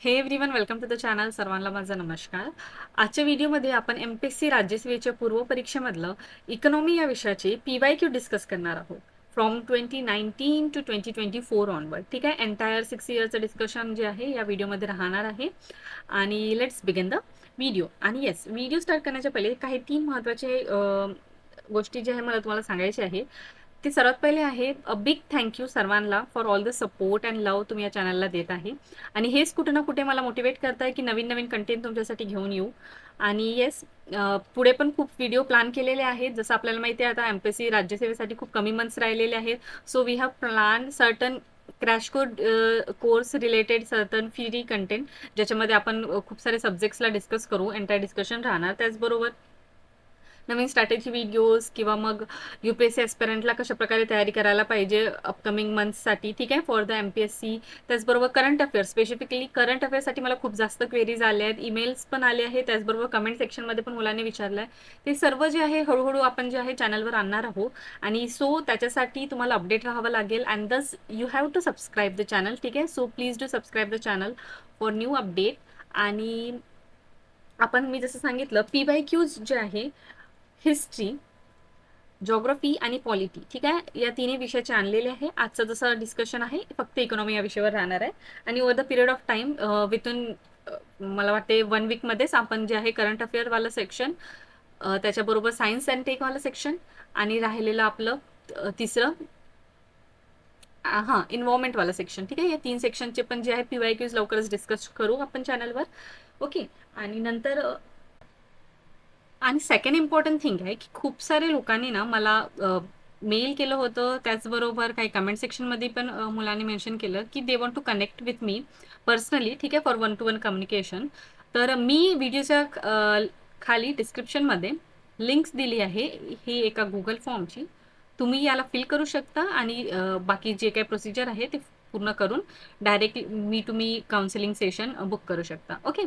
हे everyone, welcome to the channel. सर्वांना माझा नमस्कार. आजच्या व्हिडिओमध्ये आपण एमपीएससी राज्यसेवेच्या पूर्व परीक्षेमधलं इकॉनॉमी या विषयाचे PYQ डिस्कस करणार आहोत. From 2019 to 2024 onward. ठीक आहे, एंटायर 6 इयरचं डिस्कशन जे आहे या व्हिडिओमध्ये राहणार आहे. आणि लेट्स बिगिन द व्हिडिओ. आणि येस, व्हिडिओ स्टार्ट करण्याच्या पहिले काही 3 महत्त्वाचे गोष्टी जे आहे मला तुम्हाला सांगायचे आहे. ते सर्वात पहिले आहे अ बिग थँक यू सर्वांना for all the support and love तुम्ही या चॅनलला देत आहे. आणि हेच कुठे ना कुठे मला मोटिवेट करताय की नवीन नवीन कंटेंट तुमच्यासाठी घेऊन येऊ. आणि येस, पुढे पण खूप व्हिडिओ प्लॅन केलेले आहेत. जसं आपल्याला माहिती आहे आता एमपीएससी राज्यसेवेसाठी खूप कमी मंथ्स राहिलेले आहेत. So we have plan certain crash course related certain free content, ज्याच्यामध्ये आपण खूप सारे सब्जेक्ट्सला डिस्कस करू. एंटायर डिस्कशन राहणार. त्याचबरोबर नवीन स्ट्रॅटेजी व्हिडिओज किंवा मग UPSC ॲस्पिरंटला कशा प्रकारे तयारी करायला पाहिजे अपकमिंग मंथ्ससाठी. ठीक आहे, फॉर द MPSC. त्याचबरोबर करंट अफेअर्स, स्पेसिफिकली करंट अफेअर्ससाठी मला खूप जास्त क्वेरीज आल्या आहेत, ईमेल्स पण आले आहेत. त्याचबरोबर कमेंट सेक्शनमध्ये पण मुलांनी विचारलं आहे. ते सर्व जे आहे हळूहळू आपण जे आहे चॅनलवर आणणार आहोत. आणि सो त्याच्यासाठी तुम्हाला अपडेट राहावं लागेल. And thus you have to subscribe the channel. ठीक आहे, so please do subscribe the channel for new update. आणि मी जसं सांगितलं PYQs जे आहे हिस्ट्री, जॉग्रफी आणि पॉलिटी. ठीक आहे, या तिन्ही विषयाचे आणलेले आहे. आजचं जसं डिस्कशन आहे फक्त इकॉनॉमी या विषयावर राहणार आहे. आणि over the period of time विथून मला वाटते 1 वीकमध्येच आपण जे आहे करंट अफेअरवालं सेक्शन, त्याच्याबरोबर सायन्स अँड टेकवालं सेक्शन आणि राहिलेलं आपलं तिसरं इन्व्हायरमेंटवालं सेक्शन. ठीक आहे, या 3 सेक्शनचे पण जे आहे PYQs लवकरच डिस्कस करू आपण चॅनलवर. ओके. आणि नंतर आणि सेकंड इम्पॉर्टंट थिंग आहे की खूप सारे लोकांनी ना मला मेल केलं होतं. त्याचबरोबर काही कमेंट सेक्शनमध्ये पण मुलांनी मेन्शन केलं की they want to connect with me personally. ठीक आहे, फॉर 1-to-1 कम्युनिकेशन. तर मी व्हिडिओच्या खाली डिस्क्रिप्शनमध्ये लिंक्स दिली आहे ही एका गुगल फॉर्मची. तुम्ही याला फिल करू शकता आणि बाकी जे काही प्रोसिजर आहे ते पूर्ण करून डायरेक्टली मी तुम्ही काउन्सिलिंग सेशन बुक करू शकता. ओके,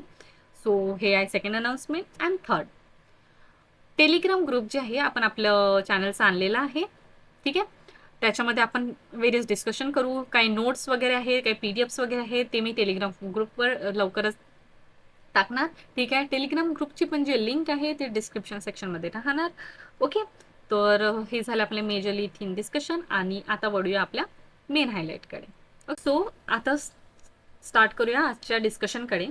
सो हे आहे second announcement. And third, Telegram group जे आहे आपण आपलं चॅनलचं आणलेलं आहे. ठीक आहे, त्याच्यामध्ये आपण वेरियस डिस्कशन करू. काही नोट्स वगैरे आहे, काही PDFs वगैरे आहेत, ते मी टेलिग्राम ग्रुपवर लवकरच टाकणार. ठीक आहे, टेलिग्राम ग्रुपची पण जे लिंक आहे ते डिस्क्रिप्शन सेक्शनमध्ये राहणार. ओके, तर हे झालं आपले मेजरली थीम डिस्कशन. आणि आता वळूया आपल्या मेन हायलाईटकडे. सो आता स्टार्ट करूया आजच्या डिस्कशनकडे.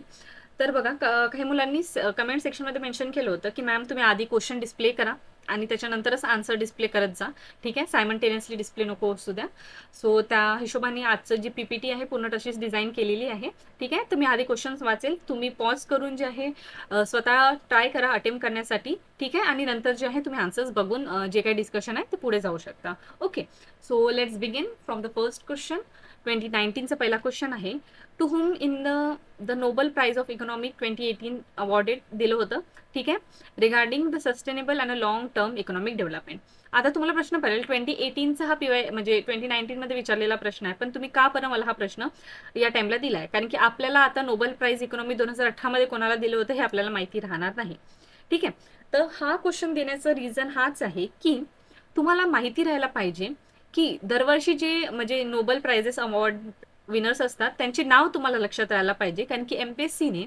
तर बघा, काही मुलांनी कमेंट सेक्शनमध्ये मेन्शन केलं होतं की मॅम तुम्ही आधी क्वेश्चन डिस्प्ले करा आणि त्याच्यानंतरच आन्सर डिस्प्ले करत जा. ठीक आहे, सायमल्टेनियसली डिस्प्ले नको असू द्या. सो त्या हिशोबाने आजचं जी PPT आहे पूर्ण तशीच डिझाईन केलेली आहे. ठीक आहे, तुम्ही आधी क्वेश्चन्स वाचेल, तुम्ही पॉज करून जे आहे स्वतः ट्राय करा अटेम्प्ट करण्यासाठी. ठीक आहे, आणि नंतर जे आहे तुम्ही आन्सर्स बघून जे काही डिस्कशन आहे ते पुढे जाऊ शकता. Okay, so let's begin from the first question. 2019चा पहिला क्वेश्चन आहे. To whom in the Nobel prize of economic 2018 awarded दिलं होतं. ठीक आहे, regarding the sustainable and long term economic development. आता तुम्हाला प्रश्न पडेल 2018चा हा म्हणजे 2019मध्ये विचारलेला प्रश्न आहे, पण तुम्ही का बरं मला हा प्रश्न या टाइमला दिलाय? कारण की आपल्याला आता नोबल प्राइज इकॉनॉमी 2018 मध्ये कोणाला दिलं होतं हे आपल्याला माहिती राहणार नाही. ठीक आहे, तर हा क्वेश्चन देण्याचं रिझन हाच आहे की तुम्हाला माहिती राहायला पाहिजे की दरवर्षी जे म्हणजे नोबल प्राइजेस अवॉर्ड विनर्स असतात त्यांचे नाव तुम्हाला लक्षात राहायला पाहिजे. कारण की MPSCने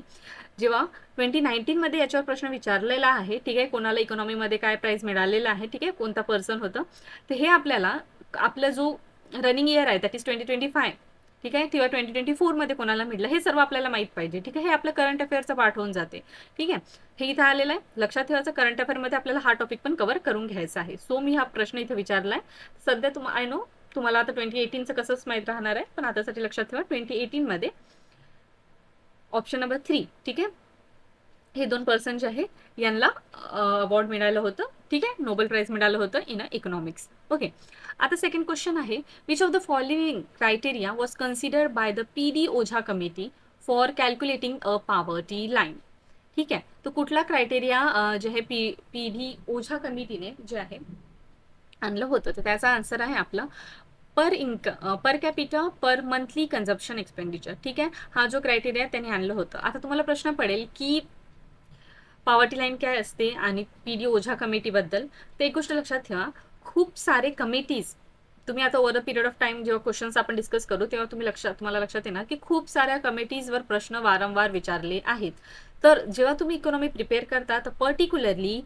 जेव्हा 2019 मध्ये याच्यावर प्रश्न विचारलेला आहे, ठीक आहे, कोणाला इकॉनॉमीमध्ये काय प्राइज मिळालेला आहे, ठीक आहे, कोणता पर्सन होतं, तर हे आपल्याला आपला जो रनिंग इयर आहे दॅट इज 2025, ठीक आहे, किंवा 2024 मध्ये कोणाला मिळलं हे सर्व आपल्याला माहित पाहिजे. ठीक आहे, हे आपलं करंट अफेअरचं पार्ट होऊन जाते. ठीक आहे, हे इथं आलेलं आहे. लक्षात ठेवायचं करंट अफेअरमध्ये आपल्याला हा टॉपिक पण कव्हर करून घ्यायचा आहे. सो मी हा प्रश्न इथे विचारलाय. सध्या आय नो तुम्हाला आता 2018चं कसंच माहीत राहणार आहे, पण आतासाठी लक्षात ठेवा 2018 मध्ये ऑप्शन नंबर 3, ठीक आहे, हे 2 पर्सन जे आहे यांना अवॉर्ड मिळालं होतं. ठीक आहे, नोबेल प्राइज मिळालं होतं इन इकॉनॉमिक्स. ओके, आता सेकंड क्वेश्चन आहे. Which of the following criteria was considered by the PD Ojha committee for calculating a poverty line? ठीक आहे, तर कुठला क्रायटेरिया जे आहे PD ओझा कमिटीने जे आहे आणलं होतं, तर त्याचा आन्सर आहे आपला पर कॅपिटा पर मंथली कन्झम्पशन एक्सपेंडिचर. ठीक आहे, हा जो क्रायटेरिया त्यांनी आणलं होतं. आता तुम्हाला प्रश्न पडेल की पॉवर्टी लाईन काय असते आणि PD ओझा कमिटीबद्दल. तर एक गोष्ट लक्षात ठेवा, खूप सारे कमिटीज तुम्ही आता over a period of time जेव्हा क्वेश्चन्स आपण डिस्कस करू तेव्हा तुम्हाला लक्षात येणार की खूप साऱ्या कमिटीजवर प्रश्न वारंवार विचारले आहेत. तर जेव्हा तुम्ही इकॉनॉमी प्रिपेअर करता तर particularly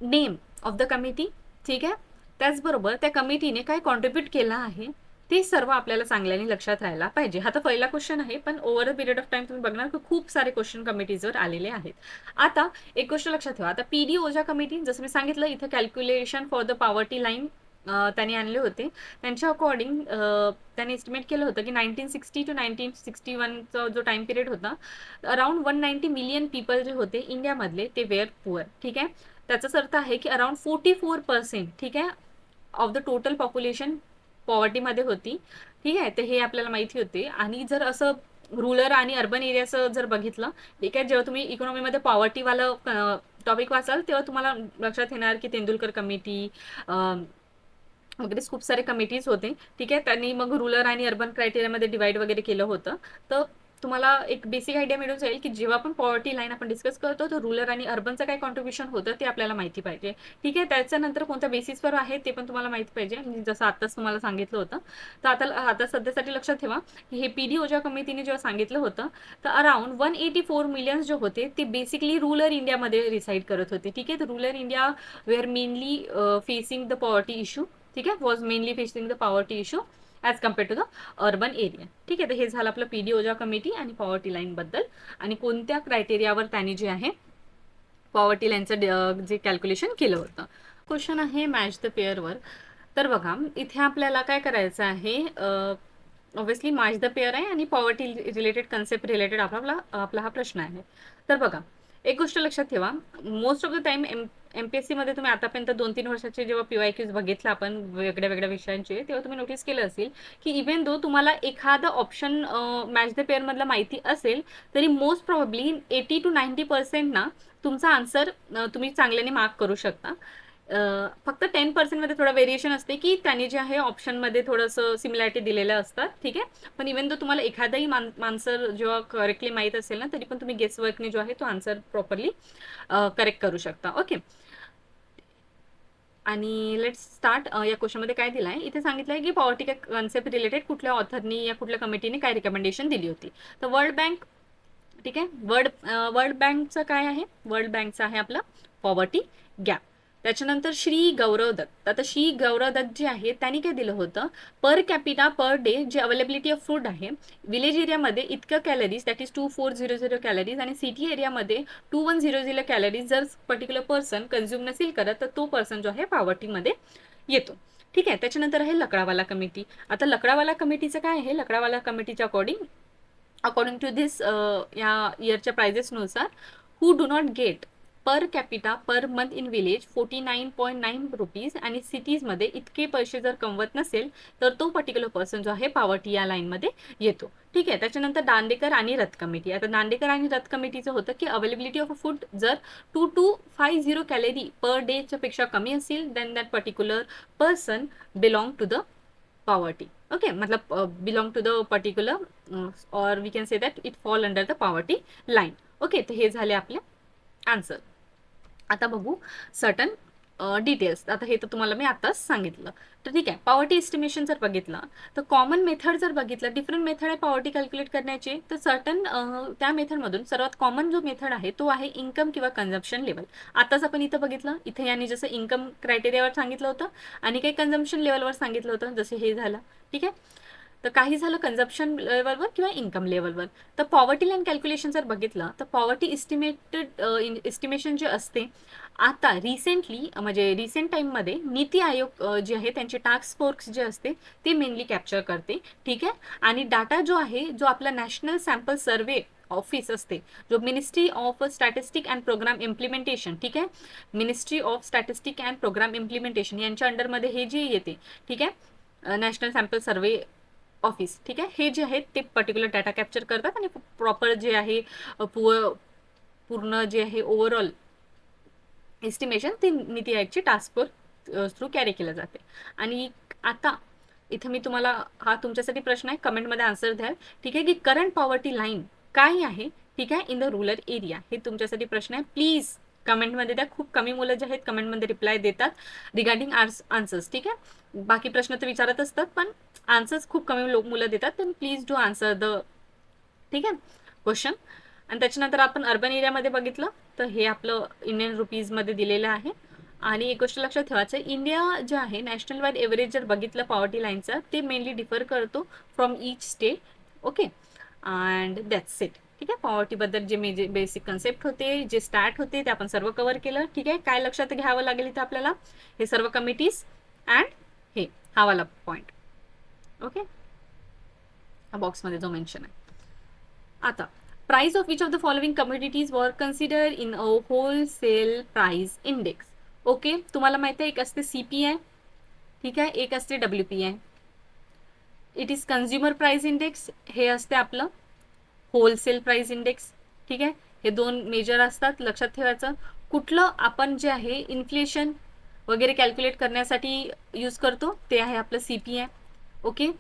name of the committee, ठीक आहे, त्याचबरोबर त्या कमिटीने काय कॉन्ट्रीब्यूट केलं आहे ते सर्व आपल्याला चांगल्याने लक्षात राहायला पाहिजे. हा तर पहिला क्वेश्चन आहे, पण over a period of time तुम्ही बघणार की खूप सारे क्वेश्चन कमिटीजवर आलेले आहेत. आता एक गोष्ट लक्षात ठेवा, आता पीडी ओझा कमिटी जसं मी सांगितलं इथं calculation for the poverty line त्यांनी आणले होते. त्यांच्या अकॉर्डिंग त्यांनी एस्टिमेट केलं होतं की 1960 टू 1961चा जो टाइम पिरियड होता, अराउंड 190 मिलियन पीपल जे होते इंडियामधले ते वेअर पुअर. ठीक आहे, त्याचाच अर्थ आहे की अराउंड 44%, ठीक आहे, ऑफ द टोटल पॉप्युलेशन पॉवर्टीमध्ये होती. ठीक आहे, तर हे आपल्याला माहिती होते. आणि जर असं रुरल आणि अर्बन एरियाचं जर बघितलं, ठीक आहे, जेव्हा तुम्ही इकॉनॉमीमध्ये पॉवर्टीवालं टॉपिक वाचाल तेव्हा तुम्हाला लक्षात येणार की तेंडुलकर कमिटी वगैरे खूप सारे कमिटीज होते. ठीक आहे, त्यांनी मग रुरल आणि अर्बन क्रायटेरियामध्ये डिवाइड वगैरे केलं होतं. तर तुम्हाला एक बेसिक आयडिया मिळून जाईल की जेव्हा पण पॉवर्टी लाईन आपण डिस्कस करतो तर रुरल आणि अर्बनचं काय कॉन्ट्रीब्युशन होतं ते आपल्याला माहिती पाहिजे. ठीक आहे, त्याच्यानंतर कोणत्या बेसिसवर आहे ते पण तुम्हाला माहिती पाहिजे, जसं आताच तुम्हाला सांगितलं होतं. तर आता सध्यासाठी लक्षात ठेवा की हे पीडी ओझा कमिटीने जेव्हा सांगितलं होतं तर अराउंड 184 मिलियन्स जे होते ते बेसिकली रुरल इंडियामध्ये रिसाईड करत होते. ठीक आहे, तर rural India were mainly facing the poverty issue. ठीक आहे, was mainly facing the poverty issue as compare to the urban area. ठीक आहे, तर हे झालं आपलं पीडी ओझा कमिटी आणि पॉवर्टी लाईन बद्दल आणि कोणत्या क्रायटेरियावर त्यांनी जे आहे पॉवर्टी लाईनचं जे कॅल्क्युलेशन केलं होतं. क्वेश्चन आहे मॅच द पेअरवर. तर बघा इथे आपल्याला काय करायचं आहे, ऑब्व्हियसली मॅच द पेअर आहे आणि पॉवर्टी रिलेटेड कन्सेप्ट रिलेटेड आपला हा प्रश्न आहे. तर बघा एक गोष्ट लक्षात ठेवा, most of the time MPSC मध्ये तुम्ही आतापर्यंत 2-3 वर्षाचे जेव्हा पीवायक्यूज बघितलं आपण वेगळ्या वेगळ्या विषयांचे, तेव्हा तुम्ही नोटीस केलं असेल की इव्हन दो तुम्हाला एखादा ऑप्शन मॅच द पेअर मधला माहिती असेल तरी मोस्ट प्रॉब्ली 80 to 90% ना तुमचा आन्सर तुम्ही चांगल्याने मार्क करू शकता. फक्त 10% मध्ये थोडं व्हेरिएशन असते की त्यांनी जे आहे ऑप्शनमध्ये थोडंसं सिमिलॅरिटी दिलेलं असतात. ठीक आहे, पण इव्हन तो तुम्हाला एखादाही आन्सर जेव्हा करेक्टली माहीत असेल ना तरी पण तुम्ही गेस वर्कने जो आहे तो आन्सर प्रॉपरली करेक्ट करू शकता. ओके, आणि लेट्स स्टार्ट. या क्वेश्चनमध्ये काय दिलं आहे, इथे सांगितलं आहे की पॉवर्टी कन्सेप्ट रिलेटेड कुठल्या ऑथरनी या कुठल्या कमिटीने काय रिकमेंडेशन दिली होती. तर वर्ल्ड बँक, ठीक आहे, वर्ल्ड बँकचं काय आहे, वर्ल्ड बँकचं आहे आपलं पॉवर्टी गॅप. त्याच्यानंतर श्री गौरव दत्त. आता श्री गौरव दत्त जे आहे त्यांनी काय दिलं होतं, पर कॅपिटा पर डे जे अवेलेबिलिटी ऑफ फूड आहे विलेज एरियामध्ये इतकं कॅलरीज, दॅट इज 2400 कॅलरीज, आणि सिटी एरियामध्ये 2100 कॅलरीज जर पर्टिक्युलर पर्सन कन्झ्युम नसेल करत तर तो पर्सन जो आहे पॉवर्टीमध्ये येतो. ठीक आहे, त्याच्यानंतर आहे लकडावाला कमिटी. आता लकडावाला कमिटीचं काय आहे, लकडावाला कमिटीच्या अकॉर्डिंग टू दिस या इयरच्या प्राइजेसनुसार who do not get per capita per month in village 49.9 rupees आणि सिटीजमध्ये इतके पैसे जर कमवत नसेल तर तो पर्टिक्युलर पर्सन जो आहे पॉवर्टी या लाईनमध्ये येतो. ठीक आहे, त्याच्यानंतर दांडेकर आणि रथ कमिटी. आता दांडेकर आणि रथ कमिटीचं होतं की अवेलेबिलिटी ऑफ फूड जर 2250 कॅलरी पर डेच्या पेक्षा कमी असेल then that particular person belong to the poverty. Okay, मतलब बिलॉंग टू द पर्टिक्युलर और we can say that it fall under the poverty line. Okay, तर हे झाले आपले आन्सर. आता बघू सर्टन डिटेल्स. आता हे तर तुम्हाला मी आताच सांगितलं. तर ठीक आहे, पॉवर्टी एस्टिमेशन जर बघितलं तर कॉमन मेथड जर बघितलं, डिफरंट मेथड आहे पॉवर्टी कॅल्क्युलेट करण्याचे. तर सर्टन त्या मेथडमधून सर्वात कॉमन जो मेथड आहे तो आहे इन्कम किंवा कन्झम्पशन लेवल. आताच आपण इथं बघितलं, इथे यांनी जसं इन्कम क्रायटेरियावर सांगितलं होतं आणि काही कन्झम्पशन लेवलवर सांगितलं होतं, जसे हे झालं. ठीक आहे, तर काही झालं कन्झम्पशन लेवलवर किंवा इन्कम लेवलवर. तर पॉवर्टी लाईन कॅल्क्युलेशन जर बघितलं तर पॉवर्टी एस्टिमेशन जे असते आता रिसेंटली म्हणजे रिसेंट टाईममध्ये नीती आयोग जे आहे त्यांचे टास्क फोर्स जे असते ते मेनली कॅप्चर करते. ठीक आहे, आणि डाटा जो आहे जो आपला नॅशनल सॅम्पल सर्वे ऑफिस असते, जो ministry of statistic and programme implementation, ठीक आहे, ministry of statistic and programme implementation यांच्या अंडरमध्ये हे जे येते, ठीक आहे, नॅशनल सॅम्पल सर्वे ऑफिस. ठीक आहे, हे जे आहेत ते पर्टिक्युलर डाटा कॅप्चर करतात आणि प्रॉपर जे आहे पूर्ण जे आहे ओव्हरऑल एस्टिमेशन ते नीती आयोगची टास्क फोर्स थ्रू कॅरी केलं जाते. आणि आता इथं मी तुम्हाला हा तुमच्यासाठी प्रश्न आहे, कमेंटमध्ये आन्सर द्याल. ठीक आहे, की करंट पॉवर्टी लाईन काय आहे, ठीक आहे, इन द रुरल एरिया. हे तुमच्यासाठी प्रश्न आहे, प्लीज कमेंटमध्ये द्या. खूप कमी मुलं जे आहेत कमेंटमध्ये रिप्लाय देतात रिगार्डिंग आन्सर्स. ठीक आहे, बाकी प्रश्न तर विचारत असतात पण आन्सर्स खूप कमी मुलं देतात. तर प्लीज डू आन्सर द, ठीक आहे, क्वेश्चन. आणि त्याच्यानंतर आपण अर्बन एरियामध्ये बघितलं तर हे आपलं इंडियन रुपीजमध्ये दिलेलं आहे. आणि एक गोष्ट लक्षात ठेवायचं, इंडिया जे आहे नॅशनल वाईड एव्हरेज जर बघितलं पॉवर्टी लाईनचा, ते मेनली डिफर करतो from each state. Okay, and that's it. ठीक आहे, पॉवर्टीबद्दल जे बेसिक कन्सेप्ट होते, जे स्टार्ट होते, ते आपण सर्व कव्हर केलं. ठीक आहे, काय लक्षात घ्यावं लागेल इथं आपल्याला, हे सर्व कमिटीज अँड हे हा वाला पॉईंट. ओके, बॉक्समध्ये जो मेन्शन आहे. आता price of which of the following commodities were consider in a wholesale price index. Okay, तुम्हाला माहिती आहे एक असते CPI, ठीक आहे, एक असते WPI. It is consumer price index, हे असते आपलं होलसेल प्राइस इंडेक्स. ठीक आहे, हे दोन मेजर असतात, लक्षात ठेवायचं. कुठलं आपण जे आहे इन्फ्लेशन वगैरे कॅल्क्युलेट करण्यासाठी यूज करतो ते आहे आपलं CPI. ओके,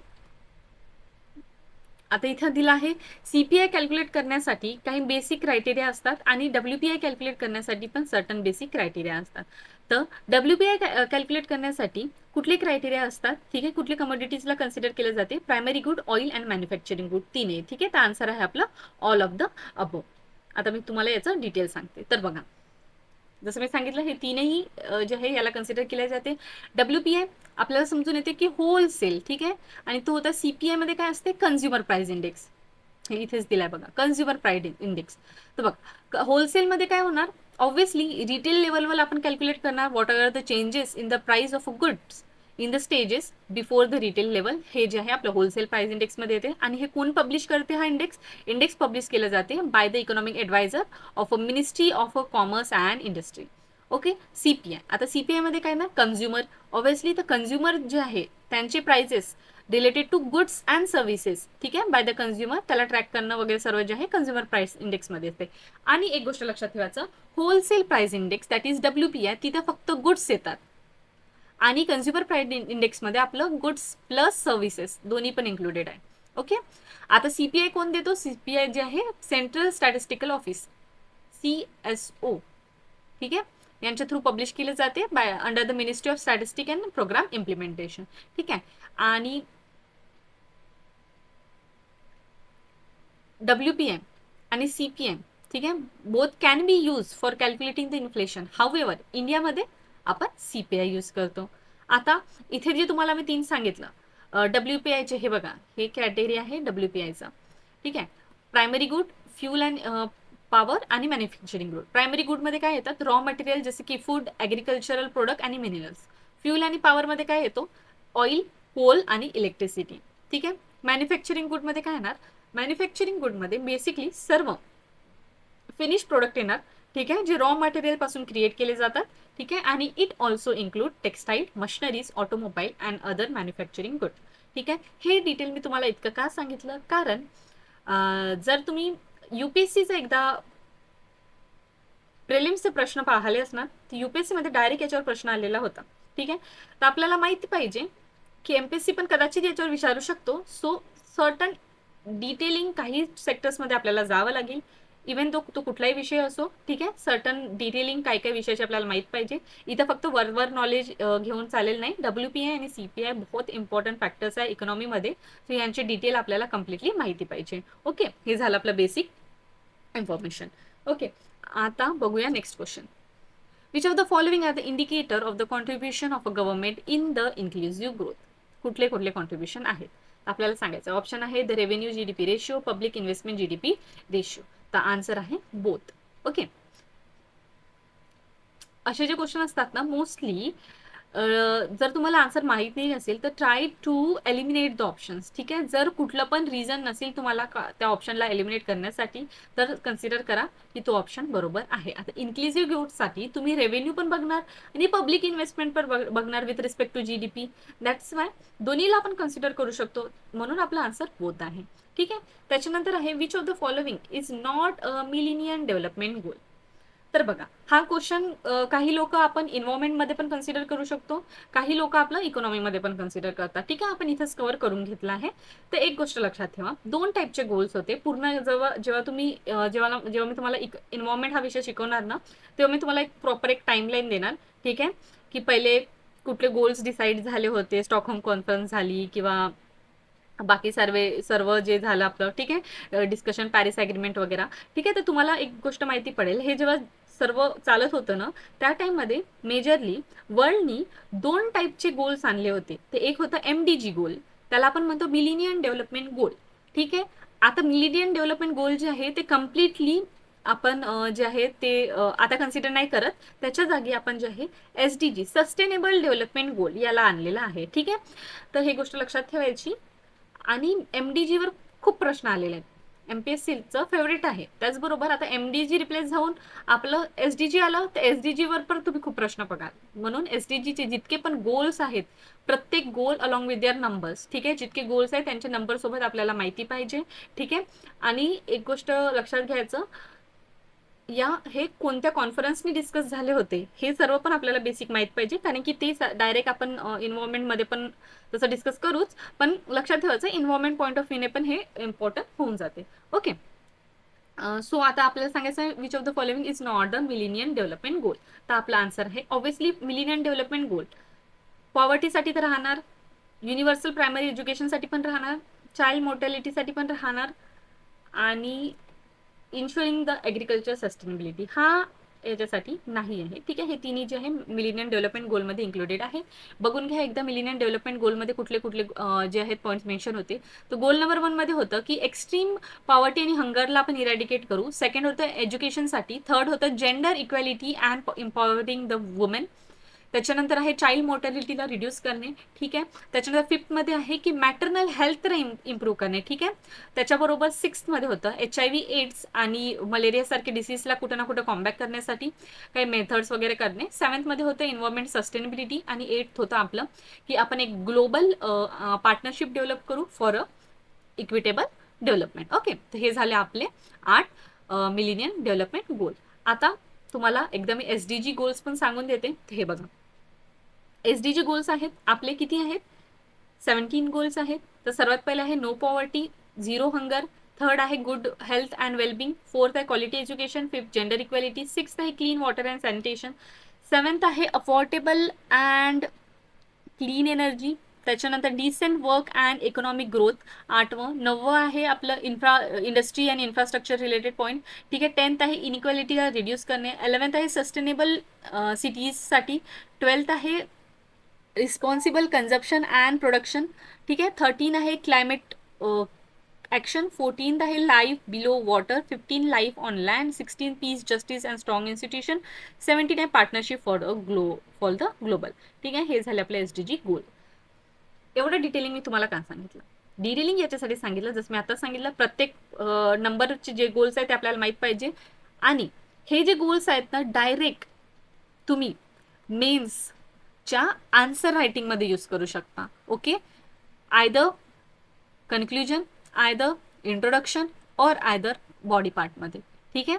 आता इथं दिलं आहे CPI कॅल्क्युलेट करण्यासाठी काही बेसिक क्रायटेरिया असतात आणि WPI कॅल्क्युलेट करण्यासाठी पण सर्टन बेसिक क्रायटेरिया असतात. तर WPI कॅल्क्युलेट करण्यासाठी कुठले क्रायटेरिया असतात, ठीक आहे, कुठले कमोडिटीजला कन्सिडर केले जाते, primary good, oil and manufacturing good, तीन आहे. ठीक आहे, तर आन्सर आहे आपला ऑल ऑफ द अबो. आता मी तुम्हाला याचं डिटेल सांगते. तर बघा, जसं मी सांगितलं हे तीनही जे आहे याला कन्सिडर केले जाते. WPI आपल्याला समजून येते की होलसेल, ठीक आहे, आणि तो होता CPI मध्ये काय असते, कन्झ्युमर प्राइस इंडेक्स. हे इथेच दिलाय बघा, कन्झ्युमर प्राइस इंडेक्स. तर बघा होलसेलमध्ये काय होणार, ऑब्व्हियसली रिटेल लेवलवर आपण कॅल्क्युलेट करणार what are the changes in the price of goods in the stages before the retail level. हे जे आहे आपलं होलसेल प्राइस इंडेक्समध्ये येते. आणि हे कोण पब्लिश करते, हा इंडेक्स पब्लिश केलं जाते by the economic adviser of a ministry of commerce and industry. Okay, CPI. आता CPI मध्ये काय ना, कन्झ्युमर, ऑब्व्हियसली तर कन्झ्युमर जे आहे त्यांचे prices related to goods and services, ठीक आहे, बाय द कन्झ्युमर, त्याला ट्रॅक करणं वगैरे सर्व जे आहे कन्झ्युमर प्राइस इंडेक्समध्ये येते. आणि एक गोष्ट लक्षात ठेवायचं, wholesale price index that is WPI, तिथं फक्त गुड्स येतात. आणि कन्झ्युमर प्राइस इंडेक्समध्ये आपलं गुड्स प्लस सर्व्हिसेस दोन्ही पण इन्क्लुडेड आहे. ओके, आता CPI कोण देतो, CPI जे आहे सेंट्रल स्टॅटिस्टिकल ऑफिस, CSO, ठीक आहे, यांच्या थ्रू पब्लिश केले जाते by under the ministry of statistic and programme implementation. ठीक आहे, आणि WPI आणि CPI, ठीक आहे, both can be use for calculating the inflation. However इंडियामध्ये आपण CPI यूज करतो. आता इथे जे तुम्हाला मी तीन सांगितलं WPIचे, हे बघा, हे कॅटेगरी आहे WPIचा. ठीक आहे, primary good, fuel and power आणि मॅन्युफॅक्चरिंग गुड. प्रायमरी गुडमध्ये काय येतात, रॉ मटेरियल जसे की फूड, ॲग्रिकल्चरल प्रोडक्ट आणि मिनरल्स. फ्यूल आणि पॉवरमध्ये काय येतो, ऑइल, कोल आणि इलेक्ट्रिसिटी. ठीक आहे, मॅन्युफॅक्चरिंग गुडमध्ये काय येणार, मॅन्युफॅक्चरिंग गुडमध्ये बेसिकली सर्व फिनिश प्रोडक्ट येणार. ठीक आहे, जे रॉ मटेरियल पासून क्रिएट केले जातात. ठीक आहे, आणि it also include textile, machineries, automobile and other manufacturing good. ठीक आहे, हे डिटेल मी तुम्हाला इतकं का सांगितलं, कारण जर तुम्ही UPSCचा एकदा प्रिलिम्सचे प्रश्न पाहिले असणार, तर UPSC मध्ये डायरेक्ट याच्यावर प्रश्न आलेला होता. ठीक आहे, तर आपल्याला माहिती पाहिजे की MPSC पण कदाचित याच्यावर विचारू शकतो. सो सर्टन डिटेलिंग काही सेक्टर्समध्ये आपल्याला जावं लागेल, इव्हन तो कुठलाही विषय असो. ठीक आहे, सर्टन डिटेलिंग काय काय विषयाचे आपल्याला माहित पाहिजे. इथं फक्त वरवर नॉलेज घेऊन चालेल नाही. WPI आणि CPI बहुत इम्पॉर्टंट फॅक्टर्स आहे इकॉनॉमीमध्ये. सो यांचे डिटेल आपल्याला कम्प्लिटली माहिती पाहिजे. ओके, हे झालं आपलं बेसिक इन्फॉर्मेशन. ओके, आता बघूया next question. Which of the following are the indicator of the contribution of a government in the inclusive growth. कुठले कुठले कॉन्ट्रीब्युशन आहेत आपल्याला सांगायचं. ऑप्शन आहे the revenue GDP ratio, public investment GDP ratio. तर answer आहे बोथ. ओके, असे जे क्वेश्चन असतात ना, मोस्टली जर तुम्हाला आन्सर माहित नाही असेल तर try to eliminate the options. ठीक आहे, जर कुठलं पण रिझन नसेल तुम्हाला त्या ऑप्शनला एलिमिनेट करण्यासाठी, तर कन्सिडर करा की तो ऑप्शन बरोबर आहे. आता इन्क्लुझिव्ह ग्रोथसाठी तुम्ही रेव्हेन्यू पण बघणार आणि पब्लिक इन्व्हेस्टमेंट पण बघणार with respect to GDP. That's why दोन्हीला आपण कन्सिडर करू शकतो, म्हणून आपला आन्सर बोथ आहे. ठीक आहे, त्याच्यानंतर आहे which of the following is not a millennium development goal. तर बघा, हा क्वेश्चन काही लोक आपण इन्व्हायरमेंटमध्ये पण कन्सिडर करू शकतो, काही लोक आपलं इकॉनॉमीमध्ये पण कन्सिडर करतात. ठीक आहे, आपण इथेच कव्हर करून घेतलं आहे. तर एक गोष्ट लक्षात ठेवा, दोन टाईपचे गोल्स होते. पूर्ण जेव्हा जेव्हा तुम्ही जेव्हा मी तुम्हाला इन्व्हायरमेंट हा विषय शिकवणार ना, तेव्हा मी तुम्हाला एक प्रॉपर एक टाइमलाईन देणार. ठीक आहे, की पहिले कुठले गोल्स डिसाईड झाले होते, स्टॉकहोम कॉन्फरन्स झाली किंवा बाकी सर्व जे झालं आपलं, ठीक आहे, डिस्कशन पॅरिस ॲग्रीमेंट वगैरे. ठीक आहे, तर तुम्हाला एक गोष्ट माहिती पडेल, हे जेव्हा सर्व चालत होतं ना, त्या टाइममध्ये मेजरली वर्ल्डनी दोन टाईपचे गोल्स आणले होते. ते एक होतं MDG गोल, त्याला आपण म्हणतो मिलेनियम डेव्हलपमेंट गोल. ठीक आहे, आता मिलेनियम डेव्हलपमेंट गोल जे आहे ते कम्प्लिटली आपण जे आहे ते आता कन्सिडर नाही करत. त्याच्या जागी आपण जे आहे SDG सस्टेनेबल डेव्हलपमेंट गोल याला आणलेला आहे. ठीक आहे, तर हे गोष्ट लक्षात ठेवायची. आणि MDG वर खूप प्रश्न आलेले आहेत, MPSCचं फेवरेट आहे. त्याचबरोबर आता MDG रिप्लेस होऊन आपलं SDG आलं, तर SDG वर पण तुम्ही खूप प्रश्न बघाल. म्हणून SDGचे जितके पण गोल्स आहेत, प्रत्येक गोल अलॉंग विथ देअर नंबर्स. ठीक आहे, जितके गोल्स आहेत त्यांच्या नंबर सोबत आपल्याला माहिती पाहिजे. ठीक आहे, आणि एक गोष्ट लक्षात घ्यायचं, हे कोणत्या कॉन्फरन्सनी डिस्कस झाले होते हे सर्व पण आपल्याला बेसिक माहित पाहिजे, कारण की ते डायरेक्ट आपण इन्व्हायरमेंटमध्ये पण तसं डिस्कस करूच, पण लक्षात ठेवायचं इन्व्हायरमेंट पॉईंट ऑफ व्ह्यूने पण हे इम्पॉर्टंट होऊन जाते. ओके, सो आता आपल्याला सांगायचं which of the following is not the millennium development goal. तर आपला आन्सर आहे ऑब्व्हियसली मिलेनियम डेव्हलपमेंट गोल. पॉवर्टीसाठी तर राहणार, युनिव्हर्सल प्रायमरी एज्युकेशनसाठी पण राहणार, चाइल्ड मोर्टॅलिटीसाठी पण राहणार, आणि इन्शुरिंग द ॲग्रिकल्चर सस्टेनेबिलिटी हा याच्यासाठी नाही आहे. ठीक आहे, हे तिन्ही जे आहे मिलेनियम डेव्हलपमेंट गोलमध्ये इन्क्लुडेड आहे. बघून घ्या एकदा मिलेनियम डेव्हलपमेंट गोलमध्ये कुठले कुठले जे आहेत पॉईंट्स मेन्शन होते. तर गोल नंबर 1 मध्ये होतं की एक्स्ट्रीम पॉवर्टी आणि हंगरला आपण इरॅडिकेट करू. सेकंड होतं एज्युकेशनसाठी. थर्ड होतं gender equality and empowering the women. त्याच्यानंतर आहे चाइल्ड मोर्टॅलिटीला रिड्यूस करणे. ठीक आहे, त्याच्यानंतर फिफ्थमध्ये आहे की मॅटर्नल हेल्थला इम्प्रूव्ह करणे. ठीक आहे, त्याच्याबरोबर सिक्स्थमध्ये होतं HIV एड्स आणि मलेरियासारखे डिसीजला कुठं ना कुठं कॉम्बॅक करण्यासाठी काही मेथड्स वगैरे करणे. सेवन्थमध्ये होतं एन्व्हायरमेंट सस्टेनेबिलिटी, आणि एट्थ होतं आपलं की आपण एक ग्लोबल पार्टनरशिप डेव्हलप करू for a equitable development. Okay, तर हे झाले आपले 8 मिलेनियम डेव्हलपमेंट गोल. आता तुम्हाला एकदा मी SDG गोल्स पण सांगून देते. हे बघा, SDG गोल्स आहेत आपले किती आहेत, 17 गोल्स आहेत. तर सर्वात पहिले आहे no poverty, zero hunger. Third आहे good health and wellbeing. Fourth आहे quality education. Fifth gender equality. Sixth आहे clean water and sanitation. Seventh आहे अफोर्डेबल अँड क्लीन एनर्जी. त्याच्यानंतर decent work and economic growth. 8वं. 9वं आहे आपलं industry and infrastructure related point. ठीक आहे, 10th आहे इनइक्वॅलिटीला रिड्यूस करणे. 11th आहे सस्टेनेबल सिटीजसाठी. 12th आहे रिस्पॉन्सिबल कन्झप्शन अँड प्रोडक्शन. ठीक आहे, 13 आहे क्लायमेट ॲक्शन. 14th आहे life below water. 15 life on land. 16 piece justice and strong institution. 17 आहे पार्टनरशिप फॉर द ग्लोबल. ठीक आहे, हे झाले आपले SDG गोल. एवढं डिटेलिंग मी तुम्हाला का सांगितलं, डिटेलिंग याच्यासाठी सांगितलं, जसं मी आता सांगितलं, प्रत्येक नंबरचे जे गोल्स आहेत ते आपल्याला माहीत पाहिजे. आणि हे जे गोल्स आहेत ना, डायरेक्ट तुम्ही मेन्सच्या आन्सर रायटिंगमध्ये यूज करू शकता. Okay, either conclusion, either introduction, और आयदर बॉडी पार्टमध्ये. ठीक आहे,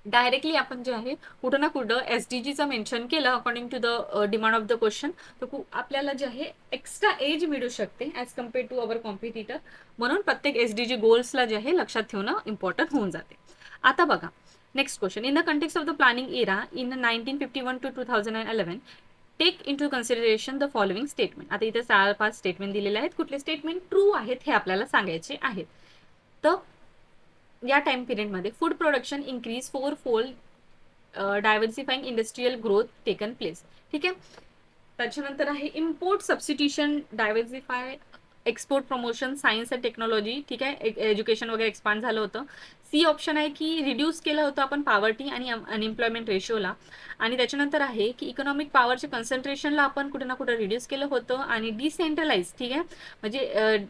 डायरेक्टली आपण जे आहे कुठं ना कुठं SDGचं मेन्शन केलं according to the demand of the question, तर आपल्याला जे आहे एक्स्ट्रा एज मिळू शकते as compared to our competitor. म्हणून प्रत्येक SDG गोल्सला जे आहे लक्षात ठेवणं इम्पॉर्टंट होऊन जाते. आता बघा next question. In the context of the planning era in 1951 to 2011 take into consideration the following statement. आता इथे 4-5 स्टेटमेंट दिलेले आहेत. कुठले स्टेटमेंट ट्रू आहेत हे आपल्याला सांगायचे आहेत. तर या टाइम पिरियडमध्ये food production increase 4-fold, diversifying industrial growth taken place. ठीक आहे, त्याच्यानंतर आहे import substitution, diversify, export promotion, science and technology. ठीक आहे, एज्युकेशन वगैरे एक्सपांड झालं होतं. सी ऑप्शन आहे की रिड्यूस केलं होतं आपण पॉवर्टी आणि अनएम्प्लॉयमेंट रेशोला. आणि त्याच्यानंतर आहे की इकॉनॉमिक पॉवरच्या कन्सन्ट्रेशनला आपण कुठे ना कुठे रिड्यूस केलं होतं. आणि डिसेंट्रलाइज, ठीक आहे, म्हणजे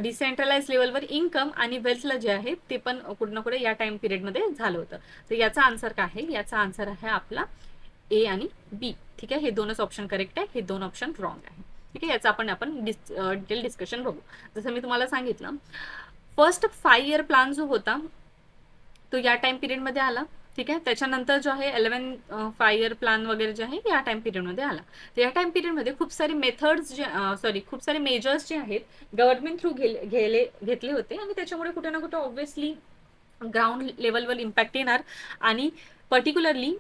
डिसेंट्रलाइज लेवलवर इन्कम आणि वेल्थला जे आहे ते पण कुठे ना कुठे या टाइम पिरियडमध्ये झालं होतं. तर याचा आन्सर काय आहे, याचा आन्सर आहे आपला A आणि B. ठीक आहे, हे दोनच ऑप्शन करेक्ट आहे, हे दोन ऑप्शन रॉंग आहे. ठीक आहे, याचं आपण डिटेल डिस्कशन बघू. जसं मी तुम्हाला सांगितलं, फर्स्ट 5 year प्लॅन जो होता तो या टाइम पिरियडमध्ये आला. ठीक आहे. त्याच्यानंतर जो आहे 11 5 प्लॅन वगैरे जे आहे या टाइम पिरियडमध्ये आला. तर या टाइम पिरियडमध्ये खूप सारे मेथड्स जे खूप सारे मेजर्स जे आहेत गव्हर्नमेंट थ्रू घेतले होते आणि त्याच्यामुळे कुठे ना कुठे ऑब्व्हियसली ग्राउंड लेवलवर इम्पॅक्ट येणार आणि पर्टिक्युलरली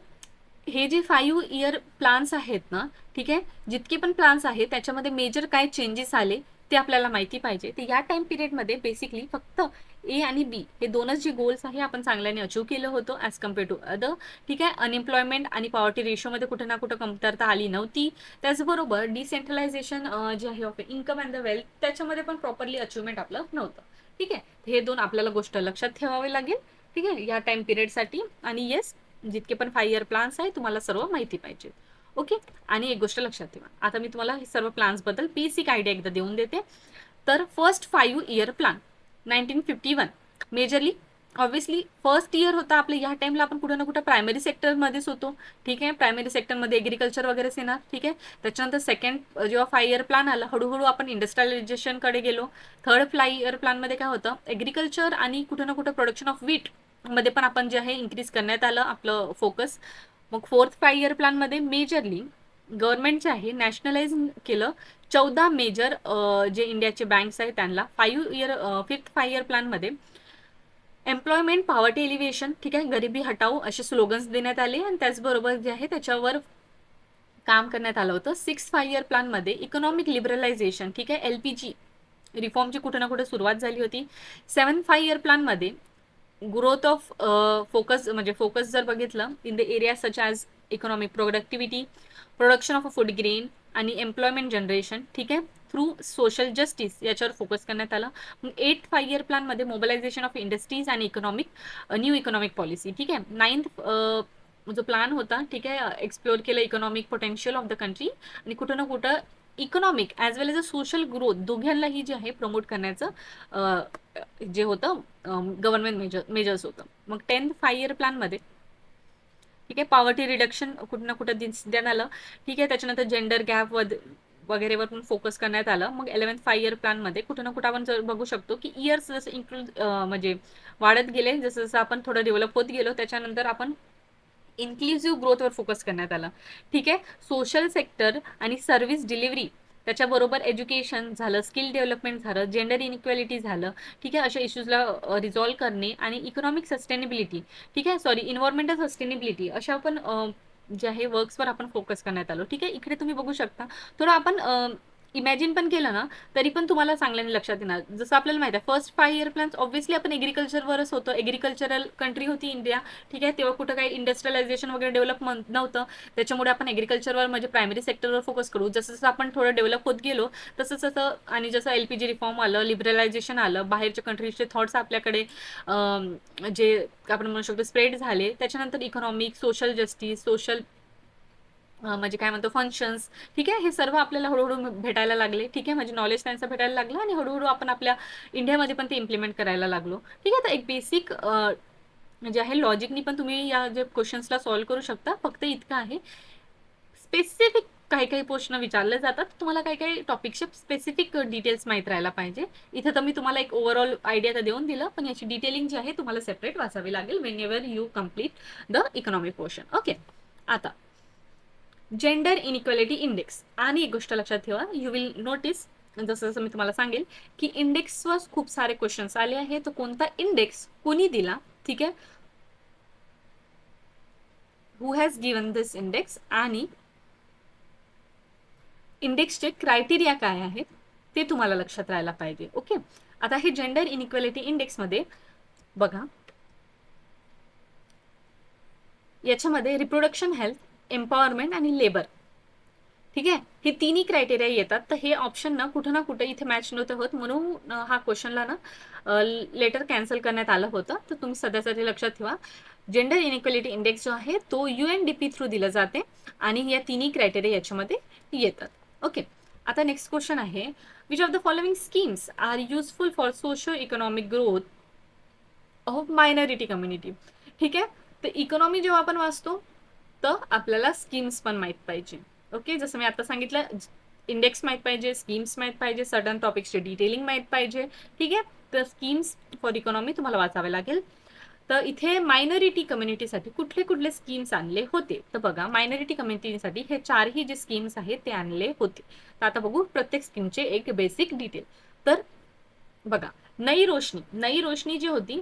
हे जे 5 इयर प्लान्स आहेत ना, ठीक आहे, जितके पण प्लान्स आहेत त्याच्यामध्ये मेजर काय चेंजेस आले ते आपल्याला माहिती पाहिजे. तर या टाइम पिरियडमध्ये बेसिकली फक्त ए आणि बी हे दोनच जे गोल्स आहे आपण चांगल्याने अचीव केलं होतं ॲज कम्पेअर टू अदर. ठीक आहे. अनएम्प्लॉयमेंट आणि पॉवर्टी रेशोमध्ये कुठे ना कुठं कमतरता आली नव्हती. त्याचबरोबर डिसेंट्रलायझेशन जे आहे of income and the wealth त्याच्यामध्ये पण प्रॉपरली अचिव्हमेंट आपलं नव्हतं. ठीक आहे. हे दोन आपल्याला गोष्ट लक्षात ठेवावे लागेल. ठीक आहे, या टाइम पिरियडसाठी. आणि येस, जितके पण 5 इयर प्लान्स आहे तुम्हाला सर्व माहिती पाहिजे. ओके. आणि एक गोष्ट लक्षात ठेवा, आता मी तुम्हाला हे सर्व प्लान्स बद्दल बेसिक आयडिया एकदा देऊन देते. तर first 5 year plan 1951 majorly obviously first year होता आपलं. या टाइमला आपण कुठं ना कुठं प्रायमरी सेक्टरमध्येच होतो. ठीक आहे. प्रायमरी सेक्टरमध्ये एग्रिकल्चर वगैरेच येणार. ठीक आहे. त्याच्यानंतर सेकंड जेव्हा 5 इयर प्लॅन आला हळूहळू आपण इंडस्ट्रियलायझेशनकडे गेलो. थर्ड 5 इयर प्लॅनमध्ये काय होतं, एग्रिकल्चर आणि कुठं ना कुठं प्रोडक्शन ऑफ व्हीट मध्ये पण आपण जे आहे इन्क्रीज करण्यात आलं आपलं फोकस. मग फोर्थ 5 इयर प्लॅनमध्ये मेजरली गव्हर्नमेंट जे आहे नॅशनलाइज केलं 14 मेजर जे इंडियाचे बँक्स आहेत त्यांना. फिफ्थ 5 इयर प्लॅनमध्ये एम्प्लॉयमेंट, पॉवर्टी एलिव्हेशन, ठीक आहे, गरिबी हटाओ असे स्लोगन्स देण्यात आले आणि त्याचबरोबर जे आहे त्याच्यावर काम करण्यात आलं होतं. 6 5 इयर प्लॅनमध्ये इकॉनॉमिक लिबरलायझेशन, ठीक आहे, एलपीजी रिफॉर्मची कुठे ना कुठे सुरुवात झाली होती. 7 5 इयर प्लॅनमध्ये ग्रोथ ऑफ फोकस जर बघितलं in the area such as economic productivity, production of a food grain आणि एम्प्लॉयमेंट जनरेशन, ठीक आहे, थ्रू सोशल जस्टिस याच्यावर फोकस करण्यात आला. मग 8 5 इयर प्लॅनमध्ये मोबिलायझेशन ऑफ इंडस्ट्रीज आणि न्यू इकॉनॉमिक पॉलिसी. ठीक आहे. 9th जो प्लॅन होता, ठीक आहे, एक्सप्लोर केलं economic potential of the country आणि कुठं ना कुठं economic as well as a social growth दोघांनाही जे आहे प्रमोट करण्याचं जे होतं गव्हर्नमेंट मेजर्स होतं. मग 10th 5 इयर प्लॅनमध्ये ठीक आहे पॉवर्टी रिडक्शन कुठं ना कुठं देण्यात आलं. ठीक आहे. त्याच्यानंतर जेंडर गॅप वगैरेवर पण फोकस करण्यात आलं. मग 11th 5 इयर प्लॅनमध्ये कुठं ना कुठं आपण जर बघू शकतो की इयर्स जसं म्हणजे वाढत गेले, जसं जसं आपण थोडं डेव्हलप होत गेलो त्याच्यानंतर आपण इन्क्लुझिव्ह ग्रोथवर फोकस करण्यात आला. ठीक आहे. सोशल सेक्टर आणि सर्व्हिस डिलिव्हरी त्याच्याबरोबर एज्युकेशन झालं, स्किल डेव्हलपमेंट झालं, जेंडर इनइक्वॅलिटी झालं. ठीक आहे. अशा इश्यूजला रिझॉल्व्ह करणे आणि इकॉनॉमिक सस्टेनेबिलिटी, ठीक आहे, इन्व्हायरमेंटल सस्टेनेबिलिटी अशा पण जे आहे वर्क्सवर आपण फोकस करण्यात आलो. ठीक आहे. इकडे तुम्ही बघू शकता थोडं आपण इमॅजिन पण केलं ना तरी पण तुम्हाला चांगल्याने लक्षात येणार. जसं आपल्याला माहिती आहे फर्स्ट 5 इयर प्लॅन्स ऑब्व्हियसली आपण एग्रिकल्चरवरच होतो. एग्रिकल्चरल कंट्री होती इंडिया. ठीक आहे. तेव्हा कुठं काही इंडस्ट्रियलायझेशन वगैरे डेव्हलपमेंट नव्हतं. त्याच्यामुळे आपण एग्रिकल्चरवर म्हणजे प्रायमरी सेक्टरवर फोकस करू. जसं जसं आपण थोडं डेव्हलप होत गेलो तसं तसं आणि जसं एलपीजी रिफॉर्म आलं, लिबरलायझेशन आलं, बाहेरच्या कंट्रीजचे थॉट्स आपल्याकडे जे आपण म्हणू शकतो स्प्रेड झाले. त्याच्यानंतर इकॉनॉमिक, सोशल जस्टिस, म्हणजे काय म्हणतो फंक्शन्स, ठीक आहे, हे सर्व आपल्याला हळूहळू भेटायला लागले. ठीक आहे. म्हणजे नॉलेज त्यांचं भेटायला लागलं आणि हळूहळू आपण आपल्या इंडियामध्ये पण ते इम्प्लिमेंट करायला लागलो. ठीक आहे. तर एक बेसिक जे आहे लॉजिकनी पण तुम्ही या जे क्वेश्चन्सला सॉल्व्ह करू शकता. फक्त इतकं आहे स्पेसिफिक काही काही प्रश्न विचारले जातात, तुम्हाला काही काही टॉपिकचे स्पेसिफिक डिटेल्स माहीत राहायला पाहिजे. इथं तर मी तुम्हाला एक ओव्हरऑल आयडिया तर देऊन दिलं, पण याची डिटेलिंग जी आहे तुम्हाला सेपरेट वाचावी लागेल Wien ever you complete the economic portion. Okay. आता जेंडर इनइक्वॅलिटी इंडेक्स. आणि एक गोष्ट लक्षात ठेवा, यू विल नोटीस जसं जसं मी तुम्हाला सांगेल की इंडेक्सवर खूप सारे क्वेश्चन्स आले आहेत. तर कोणता इंडेक्स कोणी दिला, ठीक आहे, हु हॅज गिवन दिस इंडेक्स आणि इंडेक्सचे क्रायटेरिया काय आहेत ते तुम्हाला लक्षात राहायला पाहिजे. ओके. आता हे जेंडर इनइक्वॅलिटी इंडेक्समध्ये बघा, याच्यामध्ये रिप्रोडक्शन हेल्थ, एम्पॉवरमेंट आणि लेबर, ठीक आहे, हे तिन्ही क्रायटेरिया येतात. तर हे ऑप्शन ना कुठे इथे मॅच नव्हतं होत म्हणून हा क्वेश्चनला ना लेटर कॅन्सल करण्यात आलं होतं. तर तुम्ही सध्यासाठी लक्षात ठेवा जेंडर इनइक्वॅलिटी इंडेक्स जो आहे तो UNDP थ्रू दिला जाते आणि या तिन्ही क्रायटेरिया याच्यामध्ये येतात. ओके. आता नेक्स्ट क्वेश्चन आहे, which of the following schemes are useful for socio economic growth of minority community. ठीक आहे. तर इकॉनॉमी जेव्हा आपण वाचतो तर आपल्याला स्कीम्स पण माहीत पाहिजे. ओके. जसं मी आता सांगितलं इंडेक्स माहीत पाहिजे, स्कीम्स माहीत पाहिजे, सडन टॉपिक्सचे डिटेलिंग माहीत पाहिजे. ठीक आहे. तर स्कीम्स फॉर इकॉनॉमी तुम्हाला वाचावे लागेल. तर इथे मायनॉरिटी कम्युनिटीसाठी कुठले कुठले स्कीम्स आणले होते, तर बघा मायनॉरिटी कम्युनिटीसाठी हे चारही जे स्कीम्स आहेत ते आणले होते. तर आता बघू प्रत्येक स्कीमचे एक बेसिक डिटेल. तर बघा, नई रोशनी जी होती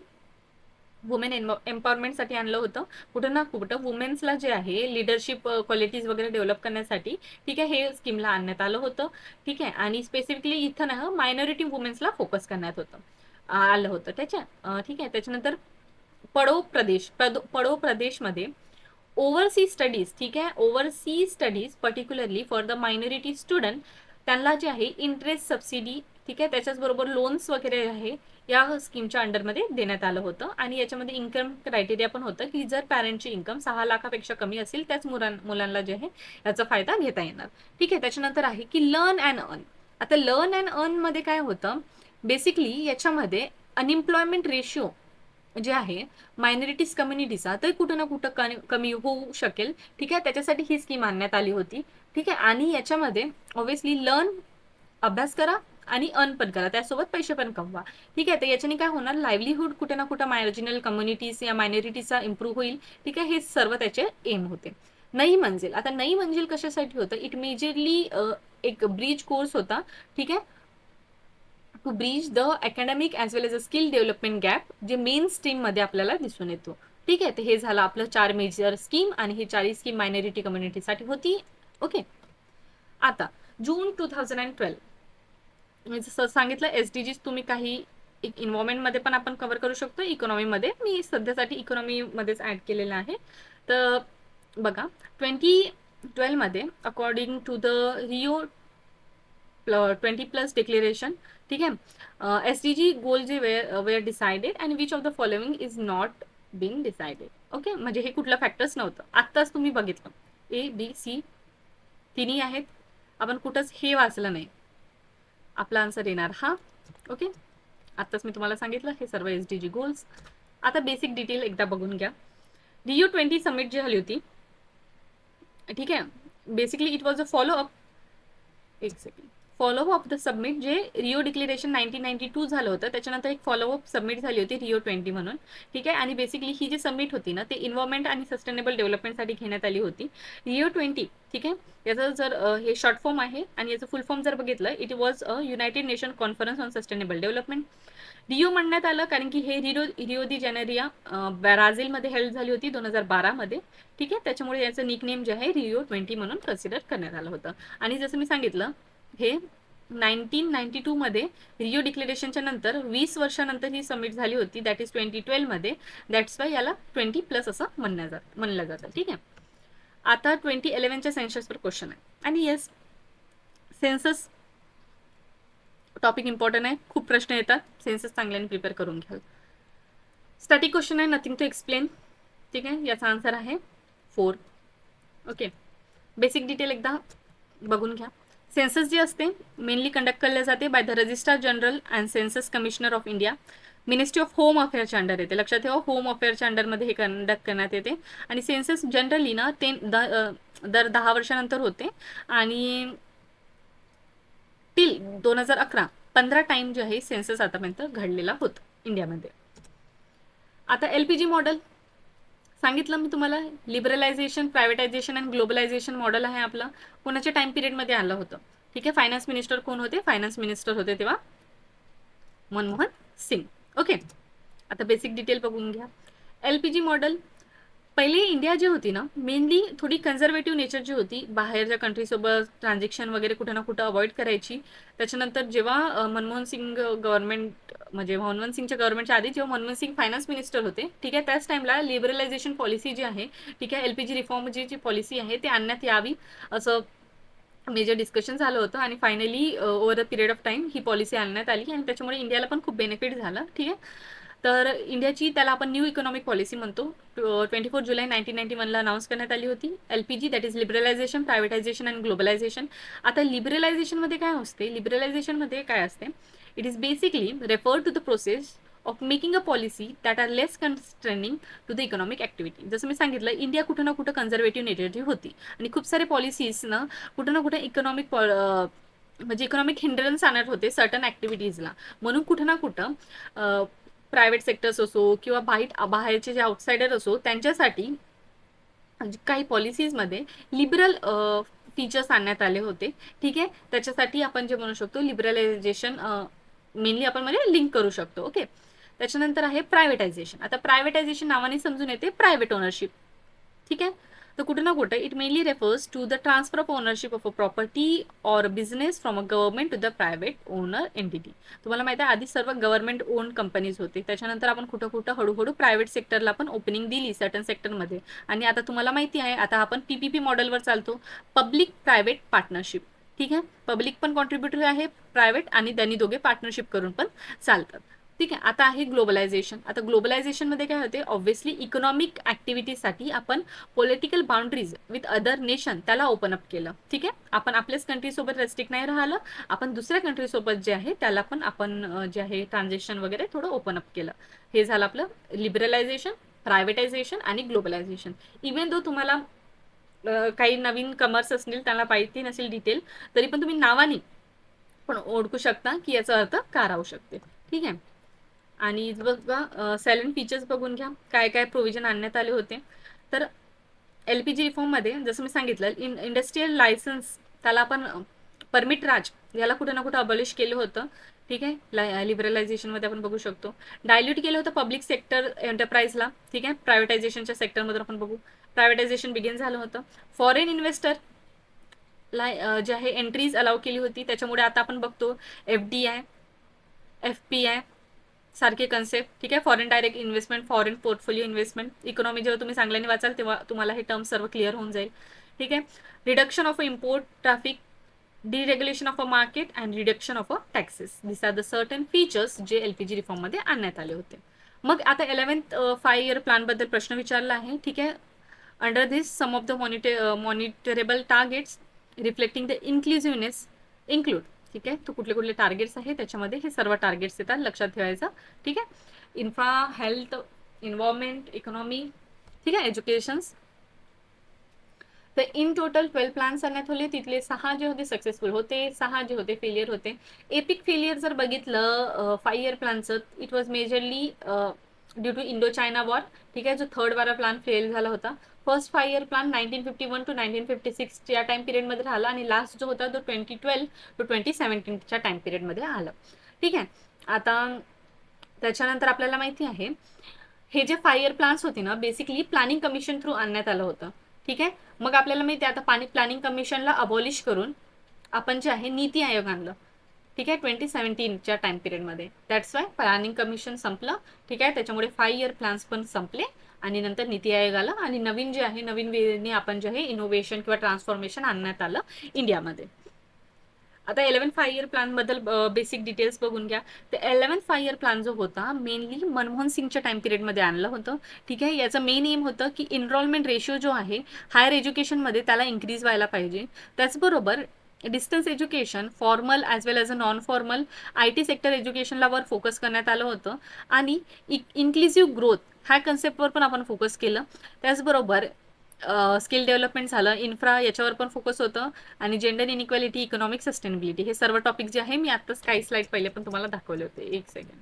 वुमेन एम्पॉवरमेंटसाठी आणलं होतं. कुठं ना कुठं वुमेन्सला जे आहे लिडरशिप क्वालिटीज वगैरे डेव्हलप करण्यासाठी, ठीक आहे, हे स्कीमला आणण्यात आलं होतं. ठीक आहे, आणि स्पेसिफिकली इथं ना मायनॉरिटी वुमेन्सला फोकस करण्यात होतं आलं होतं ठीक आहे. त्याच्यानंतर पडो प्रदेशमध्ये ओव्हरसी स्टडीज, ठीक आहे, oversea studies particularly for the minority student, त्यांना जे आहे इंटरेस्ट सबसिडी, ठीक आहे, त्याच्याचबरोबर लोन्स वगैरे आहे या स्कीमच्या अंडरमध्ये देण्यात आलं होतं. आणि याच्यामध्ये इन्कम क्रायटेरिया पण होतं की जर पॅरेंटची इन्कम 6 लाखापेक्षा कमी असेल त्याच मुलांना जे आहे याचा फायदा घेता येणार. ठीक आहे, त्याच्यानंतर आहे की लर्न अँड अर्न. आता लर्न अँड अर्न मध्ये काय होतं, बेसिकली याच्यामध्ये अनएम्प्लॉयमेंट रेशिओ जे आहे मायनॉरिटीज कम्युनिटीचा तर कुठं ना कुठं कमी होऊ शकेल. ठीक आहे, त्याच्यासाठी ही स्कीम आणण्यात आली होती. ठीक आहे, आणि याच्यामध्ये ऑब्व्हियसली लर्न, अभ्यास करा आणि अर्न पण करा, त्यासोबत पैसे पण कमवा. ठीक आहे, तर याच्याने काय होणार, लाईव्हलीहूड कुठे ना कुठं मार्जिनल कम्युनिटीज या मायनॉरिटीचा इम्प्रूव्ह होईल. ठीक आहे, हे सर्व त्याचे एम होते. नई मंजिल, आता नई मंजिल कशासाठी होतं, इट मेजरली एक ब्रिज कोर्स होता. ठीक आहे, to bridge the academic as well as a skill development gap, जे मेन स्ट्रीम मध्ये आपल्याला दिसून येतो. ठीक आहे, तर हे झालं आपलं 4 मेजर स्कीम आणि हे 4 स्कीम मायनॉरिटी कम्युनिटीसाठी होती. ओके, आता जून 2012 मी जसं सांगितलं SDGs तुम्ही काही इन्व्हायरमेंटमध्ये पण आपण कव्हर करू शकतो, इकॉनॉमीमध्ये मी सध्यासाठी इकॉनॉमीमध्येच ॲड केलेलं आहे. तर बघा 2012 मध्ये according to the Rio 20+ declaration, ठीक आहे, SDG गोल जे were decided and which of the following is not been decided. Okay, म्हणजे हे कुठलं फॅक्टर्स नव्हतं, आत्ताच तुम्ही बघितलं ABC तिन्ही आहेत, आपण कुठंच हे वाचलं नाही, आपला आन्सर येणार हा. ओके, आत्ताच मी तुम्हाला सांगितलं हे सर्व SDG गोल्स. आता बेसिक डिटेल एकदा बघून घ्या. रिओ 20 समिट जी झाली होती, ठीक आहे, basically it was a follow up, एक second, follow up of the submit जे रिओ डिक्लेरेशन 1992 झालं होतं, त्याच्यानंतर एक फॉलोअप सबमिट झाली होती रिओ 20 म्हणून. ठीक आहे, आणि बेसिकली ही जी सबमिट होती ना ते इन्व्हायरमेंट आणि सस्टेनेबल डेव्हलपमेंटसाठी घेण्यात आली होती, रिओ 20. ठीक आहे, याचं जर हे शॉर्ट फॉर्म आहे आणि याचं फुल फॉर्म जर बघितलं, it was a United Nation conference on sustainable development. Rio म्हणण्यात आलं कारण की हे रिओ दी जेनेरिया ब्राझीलमध्ये हेल्ड झाली होती 2012 मध्ये. ठीक आहे, त्याच्यामुळे याचं निकनेम जे आहे रिओ 20 म्हणून कन्सिडर करण्यात आलं होतं. आणि जसं मी सांगितलं हे 1992 मध्ये रिओ डिक्लेरेशनच्या नंतर 20 वर्षानंतर ही सबमिट झाली होती, दॅट इज 2012 मध्ये. दॅट्स वाय याला 20+ असं म्हणलं जातं. ठीक आहे, आता 2011च्या सेन्ससवर क्वेश्चन आहे, आणि येस सेन्सस टॉपिक इम्पॉर्टंट आहे, खूप प्रश्न येतात, सेन्सस चांगल्याने प्रिपेअर करून घ्याल. स्टॅटिक क्वेश्चन आहे, नथिंग टू एक्सप्लेन. ठीक आहे, याचा आन्सर आहे 4. ओके, बेसिक डिटेल एकदा बघून घ्या. सेन्सस जी असते मेनली कंडक्ट केले जाते by the registrar general and census commissioner of India, ministry of home अफेअरच्या अंडर येते, लक्षात ठेवा, होम अफेअरच्या अंडरमध्ये हे कंडक्ट करण्यात येते. आणि सेन्सस जनरली ना ते दर 10 वर्षानंतर होते, आणि टिल 2011 15 टाइम जे आहे सेन्सस आतापर्यंत घडलेला होता इंडियामध्ये. आता LPG मॉडेल सांगितलं मी तुम्हाला, liberalisation, privatisation and globalisation model आहे आपला, कोणाच्या टाइम पिरियडमध्ये आलं होतं. ठीक आहे, फायनान्स मिनिस्टर कोण होते, फायनान्स मिनिस्टर होते तेव्हा मनमोहन सिंग. ओके, आता बेसिक डिटेल बघून घ्या. LPG मॉडेल, पहिले इंडिया जी होती ना मेनली थोडी कन्झर्वेटिव्ह नेचर जी होती, बाहेरच्या कंट्रीसोबत ट्रान्झॅक्शन वगैरे कुठं ना कुठं अवॉइड करायची. त्याच्यानंतर जेव्हा मनमोहन सिंग गव्हर्नमेंट, म्हणजे मनमोहन सिंगच्या गव्हर्नमेंटच्या आधी जेव्हा मनमोहन सिंग फायनान्स मिनिस्टर होते, ठीक आहे, त्याच टाइमला लिबरलायझेशन पॉलिसी जी आहे, ठीक आहे, LPG रिफॉर्म जी पॉलिसी आहे ते आणण्यात यावी असं मेजर डिस्कशन झालं होतं. आणि finally over a period of time he policy आणण्यात आली, आणि त्याच्यामुळे इंडियाला पण खूप बेनिफिट झाला. ठीक आहे, तर इंडियाची त्याला आपण न्यू इकॉनॉमिक पॉलिसी म्हणतो, 24 जुलै 1991ला अनाऊन्स करण्यात आली होती. LPG that is liberalisation, privatisation and globalisation. आता लिबरलायझेशनमध्ये काय असते, लिबरलायझेशनमध्ये काय असते, it is basically refer to the process of making a policy that are less constraining to the economic activity. जसं मी सांगितलं, इंडिया कुठं ना कुठं कन्झर्वेटिव्ह नेचरची होती, आणि खूप सारे पॉलिसीज ना कुठं ना कुठं म्हणजे इकॉनॉमिक हिंड्रन्स आणत होते सर्टन ॲक्टिव्हिटीजला, म्हणून कुठं ना कुठं प्रायव्हेट सेक्टर्स असो किंवा बाहेरचे जे आउटसायडर असो त्यांच्यासाठी काही पॉलिसीजमध्ये लिबरल फीचर्स आणण्यात आले होते. ठीक आहे, त्याच्यासाठी आपण जे म्हणू शकतो लिबरलायझेशन मेनली आपण म्हणजे लिंक करू शकतो. ओके, त्याच्यानंतर आहे प्रायव्हेटायझेशन. आता प्रायव्हेटायझेशन नावाने समजून येते प्रायव्हेट ओनरशिप. ठीक आहे, तर कुठं ना कुठं it mainly refers to the transfer of ownership of a property or business from a government to the private owner entity. तुम्हाला माहिती आहे आधी सर्व गव्हर्नमेंट ओन कंपनीज होते, त्याच्यानंतर आपण कुठं कुठं हळूहळू प्रायव्हेट सेक्टरला पण ओपनिंग दिली सर्टन सेक्टरमध्ये. आणि आता तुम्हाला माहिती आहे आता आपण पीपीपी मॉडेलवर चालतो, पब्लिक प्रायव्हेट पार्टनरशिप. ठीक आहे, पब्लिक पण कॉन्ट्रीब्युटर आहे प्रायव्हेट आणि त्यांनी दोघे पार्टनरशिप करून पण चालतात. ठीक आहे, आता आहे ग्लोबलायझेशन. आता ग्लोबलायझेशनमध्ये काय होते, ऑब्व्हियसली इकॉनॉमिक ॲक्टिव्हिटीसाठी आपण political boundaries with other nation त्याला ओपन अप केलं. ठीक आहे, आपण आपल्याच कंट्रीसोबत रेस्ट्रिक्ट नाही राहिलं, आपण दुसऱ्या कंट्रीसोबत जे आहे त्याला पण आपण जे आहे ट्रान्झॅक्शन वगैरे थोडं ओपन अप केलं. हे झालं आपलं लिबरलायझेशन, प्रायव्हेटायझेशन आणि ग्लोबलायझेशन. इव्हन दो तुम्हाला काही नवीन कमर्स असतील त्यांना माहिती नसेल डिटेल, तरी पण तुम्ही नावाने पण ओळखू शकता की याचा अर्थ काय राहू शकते. ठीक आहे, आणि बघा सायलेंट फीचर्स बघून घ्या काय काय प्रोव्हिजन आणण्यात आले होते. तर एलपीजी रिफॉर्ममध्ये जसं मी सांगितलं इंडस्ट्रियल लायसन्स त्याला आपण परमिट राज याला कुठं ना कुठं अबॉलिश केलं होतं. ठीक आहे, लिबरलायझेशनमध्ये आपण बघू शकतो. डायल्यूट केलं होतं पब्लिक सेक्टर एंटरप्राइजला. ठीक आहे, प्रायव्हेटायझेशनच्या सेक्टरमध्ये आपण बघू प्रायव्हेटायझेशन बिगिन झालं होतं. फॉरेन इन्व्हेस्टर जे आहे एंट्रीज अलाउ केली होती, त्याच्यामुळे आता आपण बघतो FDI FPI सारखे कन्सेप्ट. ठीक आहे, foreign direct investment, foreign portfolio investment. Economy जेव्हा तुम्ही चांगल्याने वाचाल तेव्हा तुम्हाला हे टर्म सर्व क्लिअर होऊन जाईल. ठीक आहे, reduction of import traffic, deregulation of a market and reduction of a taxes. This are the certain features जे LPG रिफॉर्ममध्ये आणण्यात आले होते. मग आता 11th 5 year प्लॅनबद्दल प्रश्न विचारला आहे. ठीक आहे, under this some of the monitorable targets reflecting the inclusiveness include. ठीक आहे, तो कुठले कुठले टार्गेट्स आहे त्याच्यामध्ये हे सर्व टार्गेट्स येतात, लक्षात ठेवायचं. ठीक आहे, इन्फ्रा, हेल्थ, इन्व्हायरमेंट, इकॉनॉमी. ठीक आहे, एज्युकेशन्स. तर इन टोटल 12 प्लॅन्स आणण्यात होते, तिथले 6 जे होते सक्सेसफुल होते, 6 जे होते फेलियर होते. एपिक फेलियर जर बघितलं 5 year प्लॅनचं, it was majorly due to Indo China war. ठीक आहे, जो 3rd वाला प्लॅन फेल झाला होता. फर्स्ट 5 year प्लॅन 1951 to 1956 या टाइम पिरियडमध्ये राहिला आणि लास्ट जो होता तो 2012 to 2017 टाइम पिरियडमध्ये आलं. ठीक आहे, आता त्याच्यानंतर आपल्याला माहिती आहे हे जे 5 year प्लॅन्स होते ना बेसिकली प्लॅनिंग कमिशन थ्रू आणण्यात आलं होतं. ठीक आहे, मग आपल्याला माहिती आहे आता प्लॅनिंग कमिशनला अबॉलिश करून आपण जे आहे नीती आयोग आणलं. ठीक आहे, 2017 टाइम पिरियडमध्ये. दॅट्स वाय प्लॅनिंग कमिशन संपलं. ठीक आहे, त्याच्यामुळे 5 year प्लॅन्स पण संपले आणि नंतर नीती आयोग आला आणि नवीन जे आहे नवीन वेने आपण जे आहे इनोव्हेशन किंवा ट्रान्सफॉर्मेशन आणण्यात आलं इंडियामध्ये. आता 11th 5 year प्लॅन बद्दल बेसिक डिटेल्स बघून घ्या. तर 11th 5 year प्लॅन जो होता मेनली मनमोहन सिंगच्या टाइम पिरियडमध्ये आणलं होतं. ठीक आहे, याचं मेन एम होतं की एनरोलमेंट रेशिओ जो आहे हायर एज्युकेशनमध्ये त्याला इन्क्रीज व्हायला पाहिजे. त्याचबरोबर distance education, formal as well as a non formal, IT sector एज्युकेशनला वर फोकस करण्यात आलं होतं आणि इन्क्लुझिव्ह ग्रोथ ह्या कन्सेप्टवर पण आपण फोकस केलं. त्याचबरोबर स्किल डेव्हलपमेंट झालं, इन्फ्रा याच्यावर पण फोकस होतं आणि जेंडर इनइक्वॅलिटी, इकॉनॉमिक सस्टेनेबिलिटी हे सर्व टॉपिक जे आहे मी आत्ताच काही स्लाइड पहिले पण तुम्हाला दाखवले होते. एक सेकंड.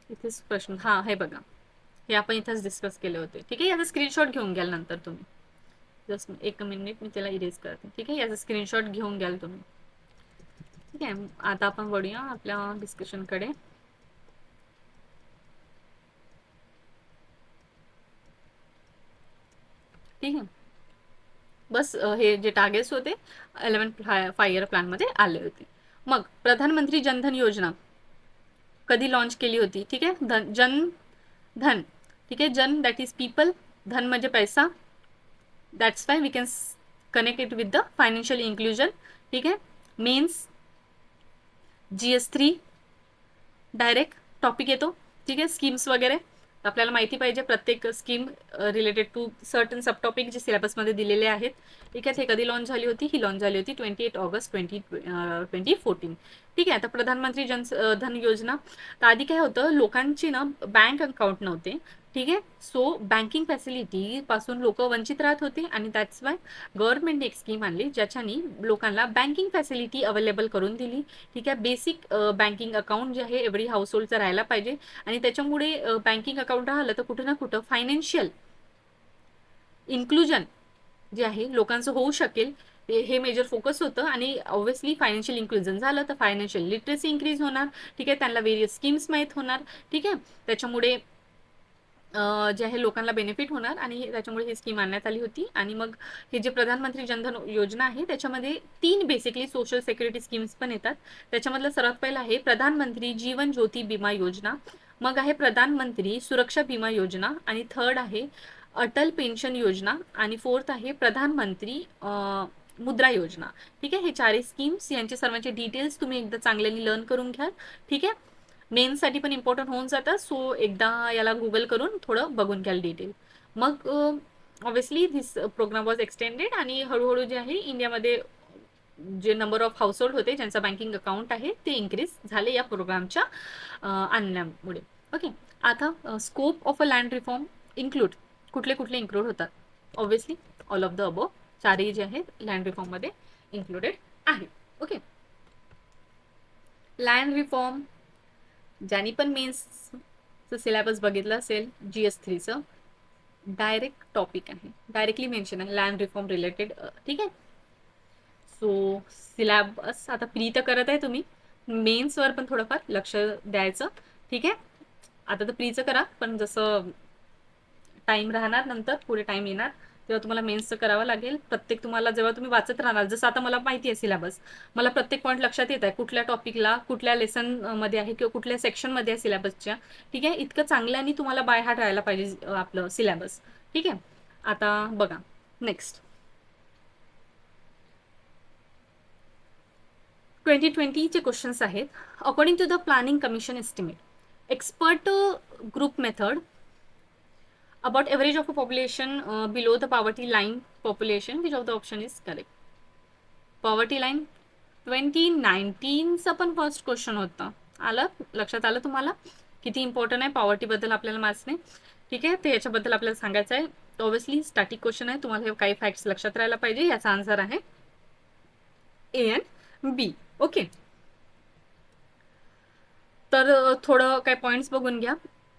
इथेच प्रश्न हे बघा हे आपण इथंच डिस्कस केले होते. ठीक आहे, याचा स्क्रीनशॉट घेऊन घ्याल नंतर तुम्ही. जस्ट 1 मिनिट मी त्याला इरेज करते. ठीक आहे, याचा स्क्रीनशॉट घेऊन घ्याल तुम्ही. ठीक आहे, आता आपण वळूया आपल्या डिस्कशनकडे. ठीक आहे, बस हे जे टार्गेट्स होते 11th 5 year प्लॅनमध्ये आले होते. मग प्रधानमंत्री जनधन योजना कधी लॉन्च केली होती. ठीक आहे, धन. ठीक आहे, जन दॅट इज पीपल, धन म्हणजे पैसा. That's why we can connect it with the financial inclusion. ठीक आहे, मेन्स GS3 डायरेक्ट टॉपिक येतो. ठीक आहे, स्कीम्स वगैरे आपल्याला माहिती पाहिजे प्रत्येक scheme related to certain sub topic जे सिलेबसमध्ये दिलेले आहेत. ठीक आहे, हे कधी लॉन्च झाली होती, ही लॉन्च झाली होती 28 August 2014. ठीक आहे. आता प्रधानमंत्री धन योजना, तर आधी काय होतं, लोकांची ना बँक अकाउंट नव्हते. ठीक आहे. सो बँकिंग फॅसिलिटी पासून लोक वंचित राहत होते आणि दॅट्स वाय गव्हर्नमेंट एक स्कीम आणली ज्याच्याने लोकांना बँकिंग फॅसिलिटी अवेलेबल करून दिली. ठीक आहे. बेसिक बँकिंग अकाउंट जे आहे एव्हरी हाऊस होल्डचं राहायला पाहिजे आणि त्याच्यामुळे बँकिंग अकाउंट राहिलं तर कुठं ना कुठं फायनान्शियल इन्क्लुजन जे आहे लोकांचं होऊ शकेल. हे मेजर फोकस होतं आणि ऑब्व्हियसली फायनान्शियल इन्क्लुजन झालं तर फायनान्शियल लिटरसी इन्क्रीज होणार. ठीक आहे. त्यांना वेरियस स्कीम्स माहीत होणार. ठीक आहे. त्याच्यामुळे जे आहे लोकांना बेनिफिट होणार आणि त्याच्यामुळे ही स्कीम आणण्यात आली होती. आणि मग हे जे प्रधानमंत्री जनधन योजना आहे त्याच्यामध्ये 3 बेसिकली सोशल सिक्युरिटी स्कीम्स पण येतात. त्याच्यामधलं सर्वात पहिलं आहे प्रधानमंत्री जीवन ज्योती विमा योजना, मग आहे प्रधानमंत्री सुरक्षा विमा योजना आणि थर्ड आहे अटल पेन्शन योजना आणि फोर्थ आहे प्रधानमंत्री मुद्रा योजना. ठीक आहे. हे 4 स्कीम्स यांचे सर्वांचे डिटेल्स तुम्ही एकदा चांगल्याने लर्न करून घ्या. ठीक आहे. मेन्ससाठी पण इम्पॉर्टंट होऊन जातं. सो एकदा याला गुगल करून थोडं बघून घ्याल डिटेल. मग obviously this program was extended आणि हळूहळू जे आहे इंडियामध्ये जे नंबर ऑफ हाऊसहोल्ड होते ज्यांचा बँकिंग अकाउंट आहे ते इन्क्रीज झाले या प्रोग्रामच्या आणण्यामुळे. ओके. आता scope of a land reform include कुठले कुठले इन्क्लूड होतात? Obviously all of the above, चारही जे आहेत लँड रिफॉर्ममध्ये इन्क्लुडेड आहे. ओके. लँड रिफॉर्म ज्यांनी पण मेन्सचं सिलेबस बघितलं असेल GS3चं डायरेक्ट टॉपिक आहे, डायरेक्टली मेन्शन आहे लँड रिफॉर्म रिलेटेड. ठीक आहे. सो सिलेबस आता प्री तर करत आहे तुम्ही, मेन्सवर पण थोडंफार लक्ष द्यायचं. ठीक आहे. आता तर प्रीचं करा, पण जसं टाइम राहणार नंतर पुढे टाइम येणार तेव्हा तुम्हाला मेन्सचं करावं लागेल. प्रत्येक तुम्हाला जेव्हा तुम्ही वाचत राहणार, जसं आता मला माहिती आहे सिलेबस, मला प्रत्येक पॉईंट लक्षात येत आहे कुठल्या टॉपिकला कुठल्या लेसन मध्ये आहे किंवा कुठल्या सेक्शनमध्ये आहे सिलेबसच्या. ठीक आहे. इतकं चांगल्याने तुम्हाला बाय हार्ट राहायला पाहिजे आपलं सिलेबस. ठीक आहे. आता बघा नेक्स्ट 2020चे क्वेश्चन्स आहेत. According to the planning commission estimate expert group method about average of a population below the poverty line population, which of the option is correct? Poverty line 2019चा पण फर्स्ट क्वेश्चन होता. आलं लक्षात? आलं तुम्हाला किती important आहे poverty बद्दल आपल्याला मार्क्सने? ठीक आहे. ते याच्याबद्दल आपल्याला सांगायचं आहे. ऑब्व्हियसली स्टॅटिक क्वेश्चन आहे, तुम्हाला हे काही फॅक्ट्स लक्षात राहायला पाहिजे. याचा आन्सर आहे A and B. ओके. तर थोडं काय पॉईंट्स बघून घ्या.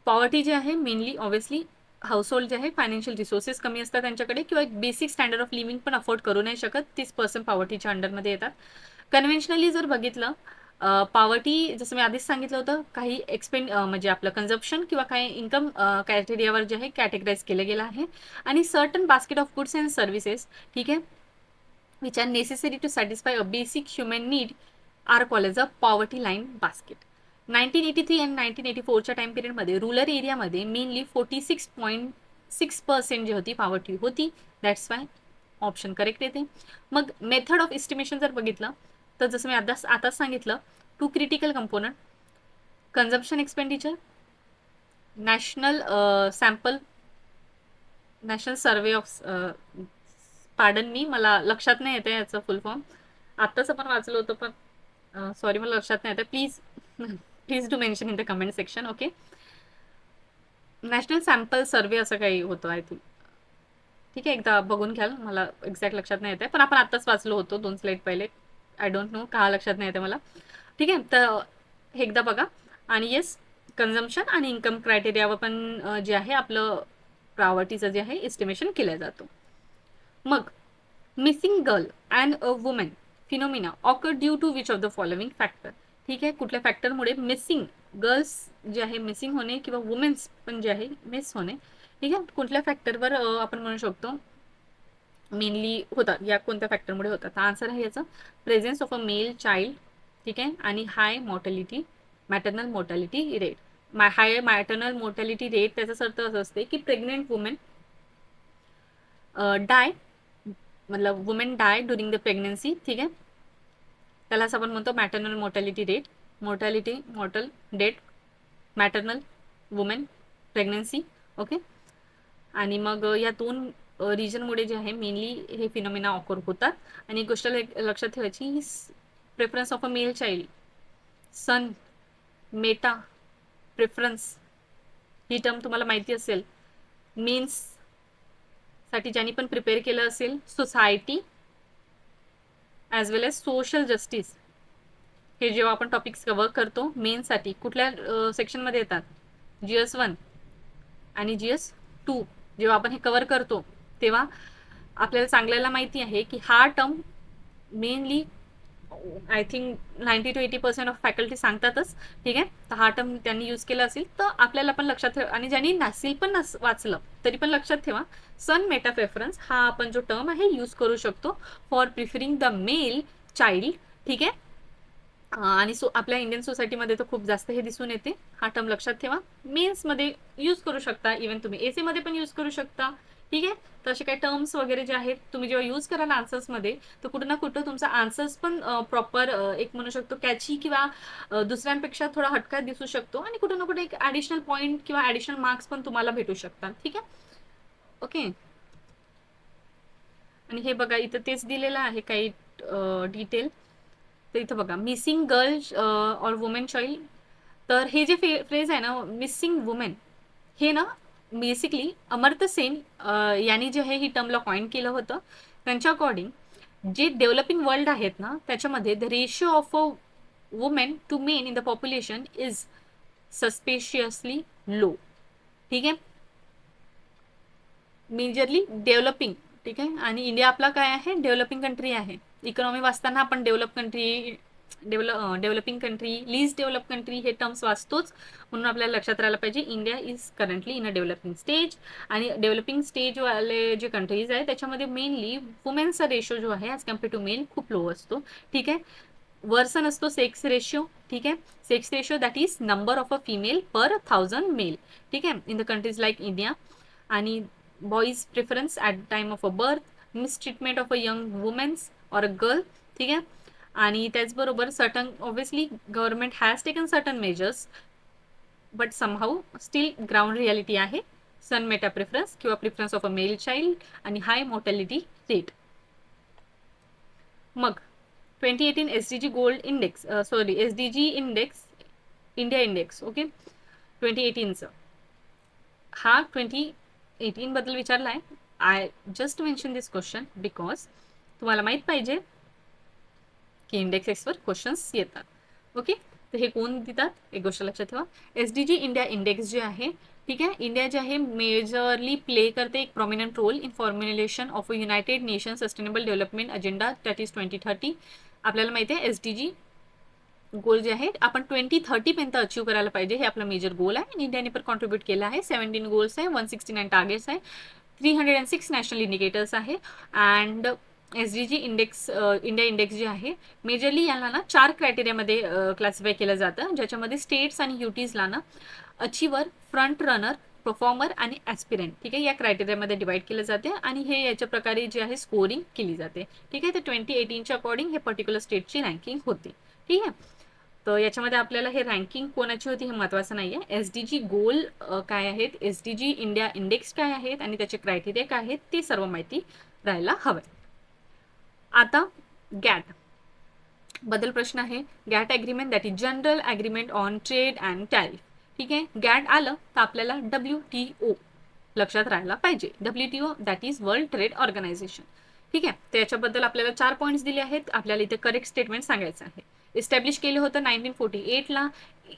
पॉवर्टी जे आहे मेनली ऑब्व्हियसली हाऊसहोल्ड जे आहे फायनान्शियल रिसोर्सेस कमी असतात त्यांच्याकडे किंवा एक बेसिक स्टँडर्ड ऑफ लिव्हिंग पण अफोर्ड करू नाही शकत, 30% पॉवर्टीच्या अंडरमध्ये येतात. कन्व्हेन्शनली जर बघितलं पॉवर्टी जसं मी आधीच सांगितलं होतं, काही म्हणजे आपलं कन्झम्पशन किंवा काही इन्कम क्रायटेरियावर जे आहे कॅटेगराईज केलं गेलं आहे आणि certain basket of goods and services. ठीक आहे. Which are necessary to satisfy a basic human need are called as a poverty line basket. 1983 आणि 1984च्या टाइम पिरियडमध्ये रुरल एरियामध्ये मेनली 46.6% जी होती पॉवर्टी होती. दॅट्स वाय ऑप्शन करेक्ट येते. मग मेथड ऑफ एस्टिमेशन जर बघितलं तर जसं मी आताच सांगितलं, 2 critical component, consumption expenditure, national survey of pardon me, मला लक्षात नाही येते याचं फुल फॉर्म, आत्ताच आपण वाचलं होतं पण सॉरी मला लक्षात नाही येते. Please do mention in the comment section. Okay. National sample survey असं काही होतं आय थिंक. ठीक आहे. एकदा बघून घ्याल, मला एक्झॅक्ट लक्षात नाही येते पण आपण आत्ताच वाचलो होतो 2 स्लाईड पहिले. आय डोंट नो का लक्षात नाही येते मला. ठीक आहे. तर हे एकदा बघा. आणि येस कन्झम्पशन आणि इन्कम क्रायटेरियावर पण जे आहे आपलं पॉवर्टीचं जे आहे एस्टिमेशन केलं जातो. मग missing girl and a women phenomena occur due to which of the following factor. ठीक आहे. कुठल्या फॅक्टरमुळे मिसिंग गर्ल्स जे आहे मिसिंग होणे किंवा वुमेन्स पण जे आहे मिस होणे, ठीक आहे, कुठल्या फॅक्टरवर आपण म्हणू शकतो मेनली होतात, या कोणत्या फॅक्टरमुळे होतात? तर आन्सर आहे याचं presence of a male child. ठीक आहे. आणि high mortality maternal mortality rate. High maternal mortality rate त्याचा अर्थ असं असते की प्रेग्नेंट वुमेन डाय मतलब women die during the pregnancy. ठीक आहे. त्यालाच आपण म्हणतो maternal mortality rate. Mortal death maternal women pregnancy. Okay. आणि मग या 2 रिजनमुळे जे आहे मेनली हे फिनोमिना ऑकर होतात. आणि एक गोष्ट लक्षात ठेवायची, preference of a male child son, meta, preference ही टर्म तुम्हाला माहिती असेल. मेन्स साठी ज्यांनी पण प्रिपेअर केलं असेल, society as well age social justice, हे जेव्हा आपण टॉपिक्स कव्हर करतो मेन्ससाठी कुठल्या सेक्शनमध्ये येतात, GS1 आणि GS2 जेव्हा आपण हे कव्हर करतो तेव्हा आपल्याला चांगल्याला माहिती आहे की हा term mainly I think 90 to 80% of faculty सांगतातच. ठीक आहे, तर हा टर्म त्यांनी यूज केला असेल तर आपल्याला पण लक्षात ठेवा, आणि ज्यांनी नसेल पण वाचलं तरी पण लक्षात ठेवा, सन मेटा प्रेफरन्स हा आपण जो टर्म आहे यूज करू शकतो for preferring the mail child. ठीक आहे, आणि आपल्या इंडियन सोसायटीमध्ये तर खूप जास्त हे दिसून येते. हा टर्म लक्षात ठेवा, मेन्समध्ये यूज करू शकता, इव्हन तुम्ही एसी मध्ये पण यूज करू शकता. ठीक आहे, तर असे काही टर्म्स वगैरे जे आहेत तुम्ही जेव्हा यूज कराल आन्सर्समध्ये तर कुठं ना कुठं तुमचा आन्सर्स पण प्रॉपर एक म्हणू शकतो कॅची किंवा दुसऱ्यांपेक्षा थोडा हटका दिसू शकतो, आणि कुठं ना कुठे एक ॲडिशनल पॉईंट किंवा ॲडिशनल मार्क्स पण तुम्हाला भेटू शकतात. ठीक आहे, ओके. आणि हे बघा इथं तेच दिलेलं आहे काही डिटेल. तर इथं बघा, मिसिंग गर्ल और वुमेन चाइल्ड. तर हे जे फ्रेज आहे ना, मिसिंग वुमेन, हे ना बेसिकली अमर्त्य सेन यांनी जे आहे ही टर्मला कॉइन केलं होतं. त्यांच्या अकॉर्डिंग जे डेव्हलपिंग वर्ल्ड आहेत ना त्याच्यामध्ये the ratio of a women to men in the population is suspiciously low. ठीक आहे, मेजरली डेव्हलपिंग. ठीक आहे, आणि इंडिया आपला काय आहे, डेव्हलपिंग कंट्री आहे. इकॉनॉमी वाचताना आपण developing country, least develop country हे टर्म्स वाचतोच, म्हणून आपल्याला लक्षात राहायला पाहिजे India is currently in a developing stage. आणि डेव्हलपिंग स्टेज वाले जे कंट्रीज आहे त्याच्यामध्ये मेनली वुमेन्सचा रेशो जो आहे ॲज कम्पेअर टू मेल खूप लो असतो. ठीक आहे, वर्सन असतो सेक्स रेशिओ. ठीक आहे, sex ratio that is number of a female per 1000 male. ठीक आहे, in the countries like India. आणि boys preference at time of a birth, mistreatment of a young womens और अ गर्ल. ठीक आहे, आणि त्याचबरोबर certain obviously government has taken certain measures, but somehow still ground reality आहे सन meta preference किंवा preference of a male child आणि high mortality rate. मग 2018 SDG gold index, sorry SDG index, India index. Okay, 2018चं हा 2018 बद्दल विचारला आहे. I just mention this question because तुम्हाला माहित पाहिजे की इंडेक्स एक्सवर क्वेश्चन्स येतात. ओके, तर हे कोण देतात एक गोष्ट लक्षात ठेवा. SDG इंडिया इंडेक्स जे आहे, ठीक आहे, इंडिया जे आहे मेजरली प्ले करते एक prominent role in formulation of a United Nation sustainable development agenda that is 2030. आपल्याला माहिती आहे SDG गोल जे आहे आपण 2030 पर्यंत अचीव करायला पाहिजे, हे आपलं मेजर गोल आहे. आणि इंडियाने पण कॉन्ट्रीब्यूट केलं आहे. 17 गोल्स आहे, 169 टार्गेट्स आहे, 306 नॅशनल इंडिकेटर्स आहे. And SDG index India index J आहे मेजरली याला ना 4 क्रायटेरियामध्ये क्लासिफाय केलं जातं, ज्याच्यामध्ये स्टेट्स आणि युटीजला ना अचिव्हर, फ्रंट रनर, परफॉर्मर आणि ॲस्पिरंट, ठीक आहे, या क्रायटेरियामध्ये डिवाइड केलं जाते. आणि हे याच्या प्रकारे जे आहे स्कोरिंग केली जाते. ठीक आहे, तर 2018च्या अकॉर्डिंग हे पर्टिक्युलर स्टेटची रँकिंग होती. ठीक आहे, तर याच्यामध्ये आपल्याला हे रँकिंग कोणाची होती हे महत्त्वाचं नाही आहे. SDG गोल काय आहेत, SDG इंडिया इंडेक्स काय आहेत आणि त्याचे क्रायटेरिया काय आहेत ते सर्व माहिती राहायला हवं. आता गॅट बद्दल प्रश्न आहे. GATT agreement that is general agreement on trade and tariff. ठीक आहे, गॅट आलं तर आपल्याला WTO लक्षात राहायला पाहिजे. WTO that is world trade organisation. ठीक आहे, त्याच्याबद्दल आपल्याला 4 पॉईंट्स दिले आहेत. आपल्याला इथे करेक्ट स्टेटमेंट सांगायचं आहे. इस्टॅब्लिश केलं होतं 1948ला.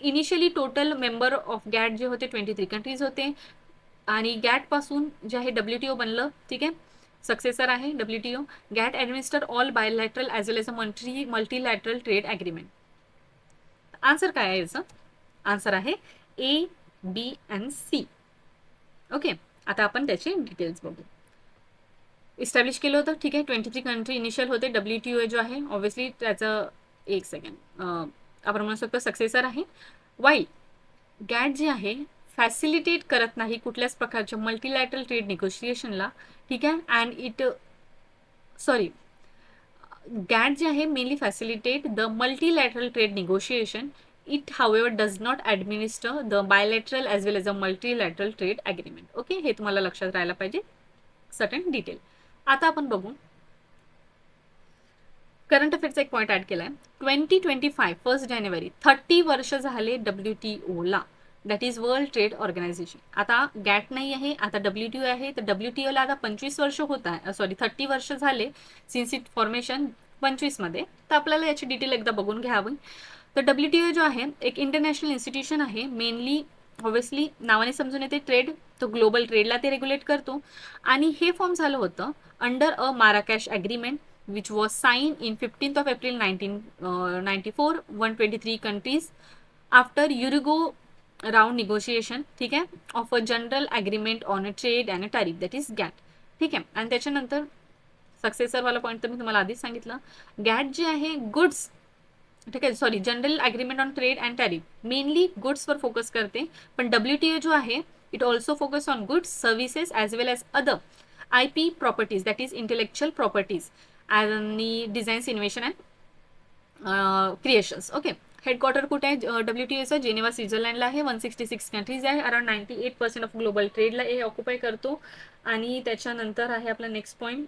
Initially total member of GATT जे होते 23 कंट्रीज होते. आणि गॅट पासून जे आहे WTO बनलं. ठीक आहे, सक्सेसर आहे WTO. GATT administer all bilateral as well as a multilateral trade agreement. Answer काय आहे याचं? आन्सर आहे A, B and C. Okay, आता आपण त्याचे डिटेल्स बघू. इस्टॅब्लिश केलं होतं. ठीक आहे, 23 कंट्री इनिशियल होते. WTO जो आहे ऑब्व्हियसली त्याचं एक सेकंड आपण म्हणू शकतो सक्सेसर आहे. वाईल गॅट जे आहे फॅसिलिटेट करत नाही कुठल्याच प्रकारच्या मल्टीलॅटरल ट्रेड निगोशिएशनला. ठीक आहे, अँड इट सॉरी गॅट जे आहे mainly facilitate the multilateral trade negotiation. It however does not administer the bilateral as well as a multilateral trade agreement. Okay, हे तुम्हाला लक्षात राहायला पाहिजे सर्टन डिटेल. आता आपण बघू करंट अफेअरचा एक पॉईंट ॲड केला आहे. 2025 1 जानेवारी 30 वर्ष झाले WTOला, that is world trade organisation. आता गॅट नाही आहे, आता WTO आहे. तर WTOला आता 25 वर्ष होत आहे, सॉरी 30 वर्ष झाले सिन्स इट फॉर्मेशन 25 मध्ये. तर आपल्याला याची डिटेल एकदा बघून घ्यावी. तर WTO जो आहे एक इंटरनॅशनल इन्स्टिट्यूशन आहे. मेनली ऑब्व्हियसली नावाने समजून येते ट्रेड, तो ग्लोबल ट्रेडला ते रेग्युलेट करतो. आणि हे फॉर्म झालं होतं under a Marrakesh agreement which was signed in 15th of April 1994, 123 countries after Urugu round negotiation, ठीक आहे, of a general agreement on a trade and a tariff, that is GATT. ठीक आहे. आणि त्याच्यानंतर सक्सेसर वाला point तर मी तुम्हाला आधीच सांगितलं. गॅट जे आहे गुड्स, ठीक आहे, sorry general agreement on trade and tariff mainly गुड्सवर फोकस करते. पण WTO जो आहे it also focus on goods, services as well as other IP properties, that is intellectual properties आणि designs, innovation and creations. Okay. Headquarter कुठे आहे WTOचं? Geneva, स्वित्झर्लंडला आहे. 166 countries आहे. अराउंड 98% ऑफ ग्लोबल ट्रेडला हे ऑक्युपाय करतो. आणि त्याच्यानंतर आहे आपला नेक्स्ट पॉईंट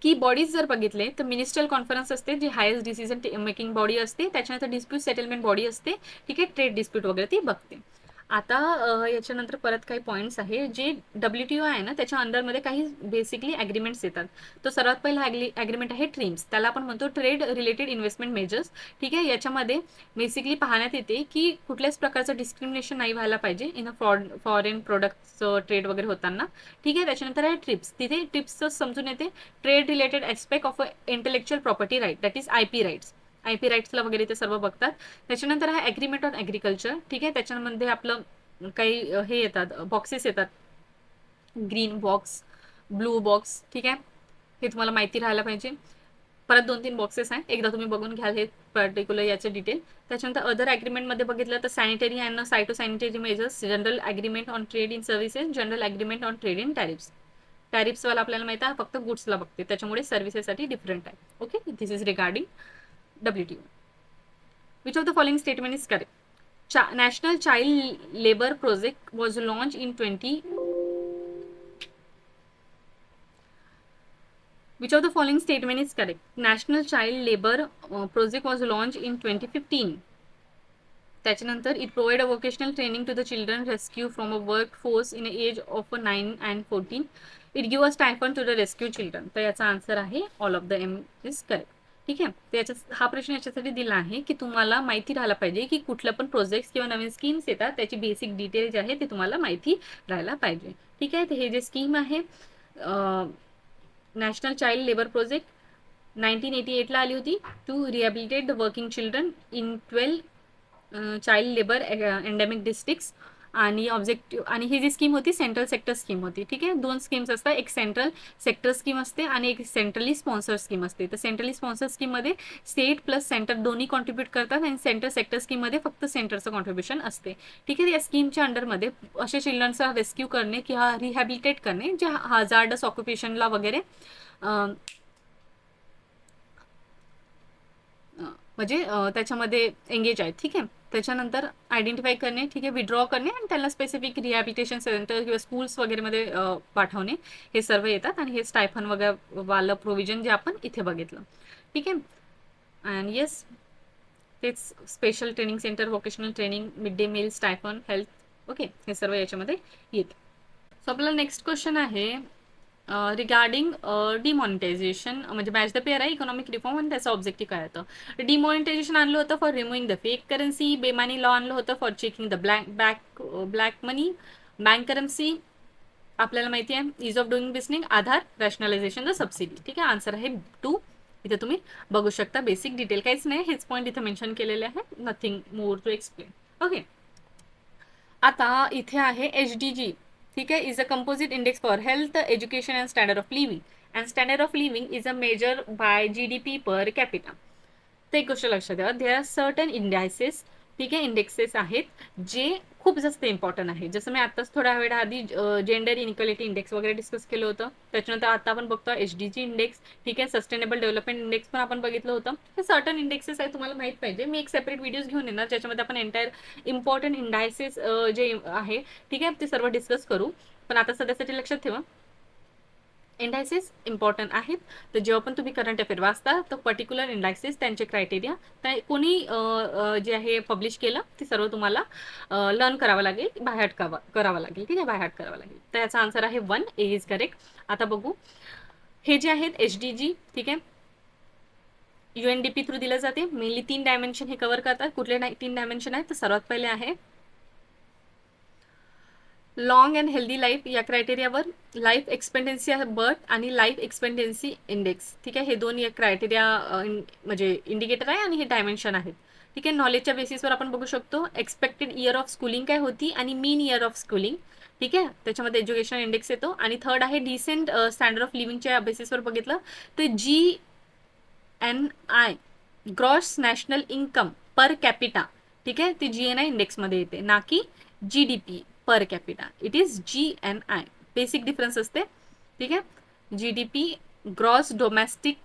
की बॉडीज जर बघितले तर मिनिस्ट्रियल कॉन्फरन्स असते, जी हायेस्ट डिसिजन मेकिंग बॉडी असते. त्याच्यानंतर डिस्प्यूट सेटलमेंट बॉडी असते, ठीक आहे, ट्रेड डिस्प्यूट वगैरे ती बघते. आता याच्यानंतर परत काही पॉईंट्स आहे जे WTO आहे ना त्याच्या अंडरमध्ये काही बेसिकली ॲग्रीमेंट्स येतात. तो सर्वात पहिला ॲग्रीमेंट आहे ट्रिम्स, त्याला आपण म्हणतो ट्रेड रिलेटेड इन्व्हेस्टमेंट मेजर्स. ठीक आहे. याच्यामध्ये बेसिकली पाहण्यात येते की कुठल्याच प्रकारचं डिस्क्रिमिनेशन नाही व्हायला पाहिजे इन अ फॉरेन प्रोडक्ट्सचं ट्रेड वगैरे होताना. ठीक आहे. त्याच्यानंतर आहे ट्रिप्स, तिथे ट्रिप्सचं समजून येते trade related aspect of intellectual property right, that is IP rights. IP राईट्सला वगैरे ते सर्व बघतात. त्याच्यानंतर आहे ॲग्रीमेंट ऑन ॲग्रिकल्चर. ठीक आहे. त्याच्यामध्ये आपलं काही हे येतात, बॉक्सेस येतात, ग्रीन बॉक्स, ब्लू बॉक्स. ठीक आहे. हे तुम्हाला माहिती राहायला पाहिजे. परत 2-3 बॉक्सेस आहेत, एकदा तुम्ही बघून घ्याल हे पर्टिक्युलर याचे डिटेल. त्याच्यानंतर अदर ॲग्रीमेंटमध्ये बघितलं तर sanitary and phytosanitary measures, general agreement on trade in services, general agreement on trade in tariffs. टॅरिफ्सवाला आपल्याला माहिती आहे फक्त गुड्सला बघते, त्याच्यामुळे सर्व्हिसेससाठी डिफरंट आहे. Okay. This is regarding WTO. Which of the following statement is correct? National Child Labor Project was launched in 20. Which of the following statement is correct? National Child Labor Project was launched in 2015. त्याच्यानंतर it provide a vocational training to the children rescue from a workforce in the age of 9 and 14. It give a stipend to the rescue children. तर याचा answer आहे all of the M is correct. ठीक आहे. तर हा प्रश्न याच्यासाठी दिला आहे की तुम्हाला माहिती राहायला पाहिजे की कुठल्या पण प्रोजेक्ट्स किंवा नवीन स्कीम्स येतात त्याची बेसिक डिटेल जे आहे ते तुम्हाला माहिती राहायला पाहिजे. ठीक आहे. तर हे जे स्कीम आहे नॅशनल चाइल्ड लेबर प्रोजेक्ट 1988ला आली होती to rehabilitate the working children in 12 child labour endemic districts. आणि ऑब्जेक्टिव्ह आणि ही जी स्कीम होती सेंट्रल सेक्टर स्कीम होती. ठीक आहे. 2 स्कीम्स असतात, एक सेंट्रल सेक्टर स्कीम असते आणि एक सेंट्रली स्पॉन्सर स्कीम असते. तर सेंट्रली स्पॉन्सर स्कीममध्ये स्टेट प्लस सेंटर दोन्ही कॉन्ट्रीब्यूट करतात आणि सेंट्रल सेक्टर स्कीममध्ये फक्त सेंटरचं कॉन्ट्रीब्युशन असते. ठीक आहे. या स्कीमच्या अंडरमध्ये असे चिल्ड्रन्सचा रेस्क्यू करणे किंवा रिहॅबिलिटेट करणे जे हजार्डस ऑक्युपेशनला वगैरे म्हणजे त्याच्यामध्ये एंगेज आहेत. ठीक आहे. त्याच्यानंतर आयडेंटिफाय करणे, ठीक आहे, विड्रॉ करणे आणि त्यांना स्पेसिफिक रिहॅबिलिटेशन सेंटर किंवा स्कूल्स वगैरेमध्ये पाठवणे हे सर्व येतात. आणि हे स्टायफन वगैरे वालं प्रोव्हिजन जे आपण इथे बघितलं. ठीक आहे. अँड येस तेच special training centre, vocational training, mid day meal, stipend, health. Okay. हे सर्व याच्यामध्ये येतं. सो आपला नेक्स्ट क्वेश्चन आहे रिगार्डिंग डिमॉनिटायझेशन, म्हणजे मॅच द पेअर आहे इकॉनॉमिक रिफॉर्म आणि त्याचं ऑब्जेक्टिव्ह काय होतं. डिमॉनिटायझेशन आणलं होतं for removing the fake currency. Benami law आणलं होतं for checking the black money. Bank currency आपल्याला माहिती आहे ease of doing business. Aadhaar rationalisation the subsidy. ठीक आहे. आन्सर आहे 2. इथे तुम्ही बघू शकता बेसिक डिटेल काहीच नाही, हेच पॉईंट इथे मेन्शन केलेले आहे, nothing more to explain. Okay. आता इथे आहे HDG. ठीक आहे. Is a composite index for health, education and standard of living. And standard of living is a measure by GDP per capita. ते एक गोष्ट लक्षात ठेवा. There are certain indices. ठीक आहे. इंडेक्सेस आहेत जे खूप जास्त इम्पॉर्टंट आहे. जसं मी आत्ताच थोड्या वेळ आधी जेंडर इनइक्वालिटी इंडेक्स वगैरे डिस्कस केलं होतं. त्याच्यानंतर आता आपण बघतो HDG इंडेक्स. ठीक आहे. सस्टेनेबल डेव्हलपमेंट इंडेक्स पण आपण बघितलं होतं. हे सर्टन इंडेक्सेस आहे, तुम्हाला माहित पाहिजे. मी एक सेपरेट व्हिडिओज घेऊन येणार ज्याच्यामध्ये आपण एंटायर इम्पॉर्टंट इंडायसेस जे आहे ठीक आहे ते सर्व डिस्कस करू. पण आता सध्यासाठी लक्षात ठेवा इंडायसेस इम्पॉर्टंट आहेत. तर जेव्हा पण तुम्ही करंट अफेअर वाचता तर पर्टिक्युलर इंडायसेस त्यांचे क्रायटेरिया कोणी जे आहे पब्लिश केलं ते सर्व तुम्हाला लर्न करावं लागेल, बाय करावं लागेल. ठीक आहे, बाय करावं लागेल. तर याचा आन्सर आहे 1 ए इज करेक्ट. आता बघू हे जे आहेत HDG, ठीक आहे, UNDP थ्रू दिलं जाते. मेनली 3 डायमेन्शन हे कव्हर करतात. कुठले 3 डायमेन्शन आहेत तर सर्वात पहिले आहे लॉंग अँड हेल्दी लाईफ. या क्रायटेरियावर लाईफ एक्सपेक्टन्सी आहे बर्थ आणि लाईफ एक्सपेक्टन्सी इंडेक्स. ठीक आहे, हे दोन क्रायटेरिया म्हणजे इंडिकेटर आहे आणि हे डायमेन्शन आहेत. ठीक आहे, नॉलेजच्या बेसिसवर आपण बघू शकतो एक्सपेक्टेड इयर ऑफ स्कूलिंग काय होती आणि मीन इयर ऑफ स्कूलिंग. ठीक आहे, त्याच्यामध्ये एज्युकेशन इंडेक्स येतो. आणि थर्ड आहे डिसेंट स्टँडर्ड ऑफ लिव्हिंगच्या बेसिसवर बघितलं तर GNI gross national income per capita. ठीक आहे, ती GNI इंडेक्समध्ये येते, ना की GDP per capita. It is GNI. Basic difference असते. ठीक आहे, GDP ग्रॉस डोमेस्टिक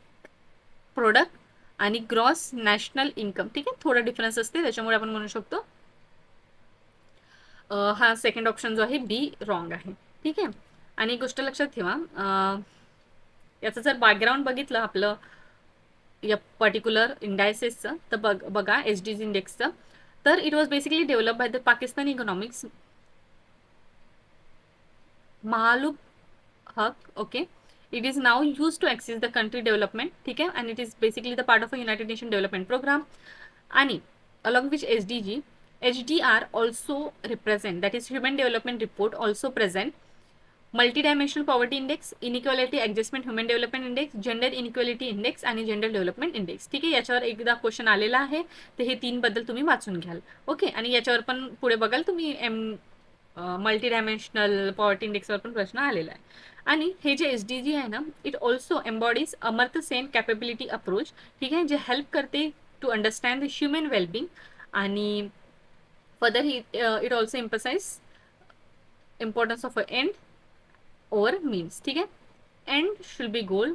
प्रोडक्ट आणि ग्रॉस नॅशनल इन्कम. ठीक आहे, थोडा डिफरन्स असते, त्याच्यामुळे आपण म्हणू शकतो हा सेकंड ऑप्शन जो आहे बी रॉंग आहे. ठीक आहे, आणि एक गोष्ट लक्षात ठेवा, याचं जर बॅकग्राऊंड बघितलं आपलं या पर्टिक्युलर इंडायसेसचं तर बघा HDG इंडेक्सचं, तर it was basically develop by the Pakistan economics महालुक Haq. Okay, it is now use to access the country development. ठीक आहे, and it is basically the part of a United Nation development programme. आणि along which HDG, HDR also represent, that is Human Development Report also present multidimensional poverty index, inequality adjustment human development index, gender inequality index आणि gender development index. ठीक आहे, याच्यावर एकदा question आलेला आहे, तर हे 3 बद्दल तुम्ही वाचून घ्याल. ओके, आणि याच्यावर पण पुढे बघाल तुम्ही मल्टीडायमेन्शनल पॉवर्टी इंडेक्सवर पण प्रश्न आलेला आहे. आणि हे जे HDG आहे ना, it also embodies Amartya Sen capability approach. ठीक आहे, जे हेल्प करते to understand the human wellbeing. आणि further it also emphasise importance of a end over means. ठीक आहे, एंड शुड बी गोल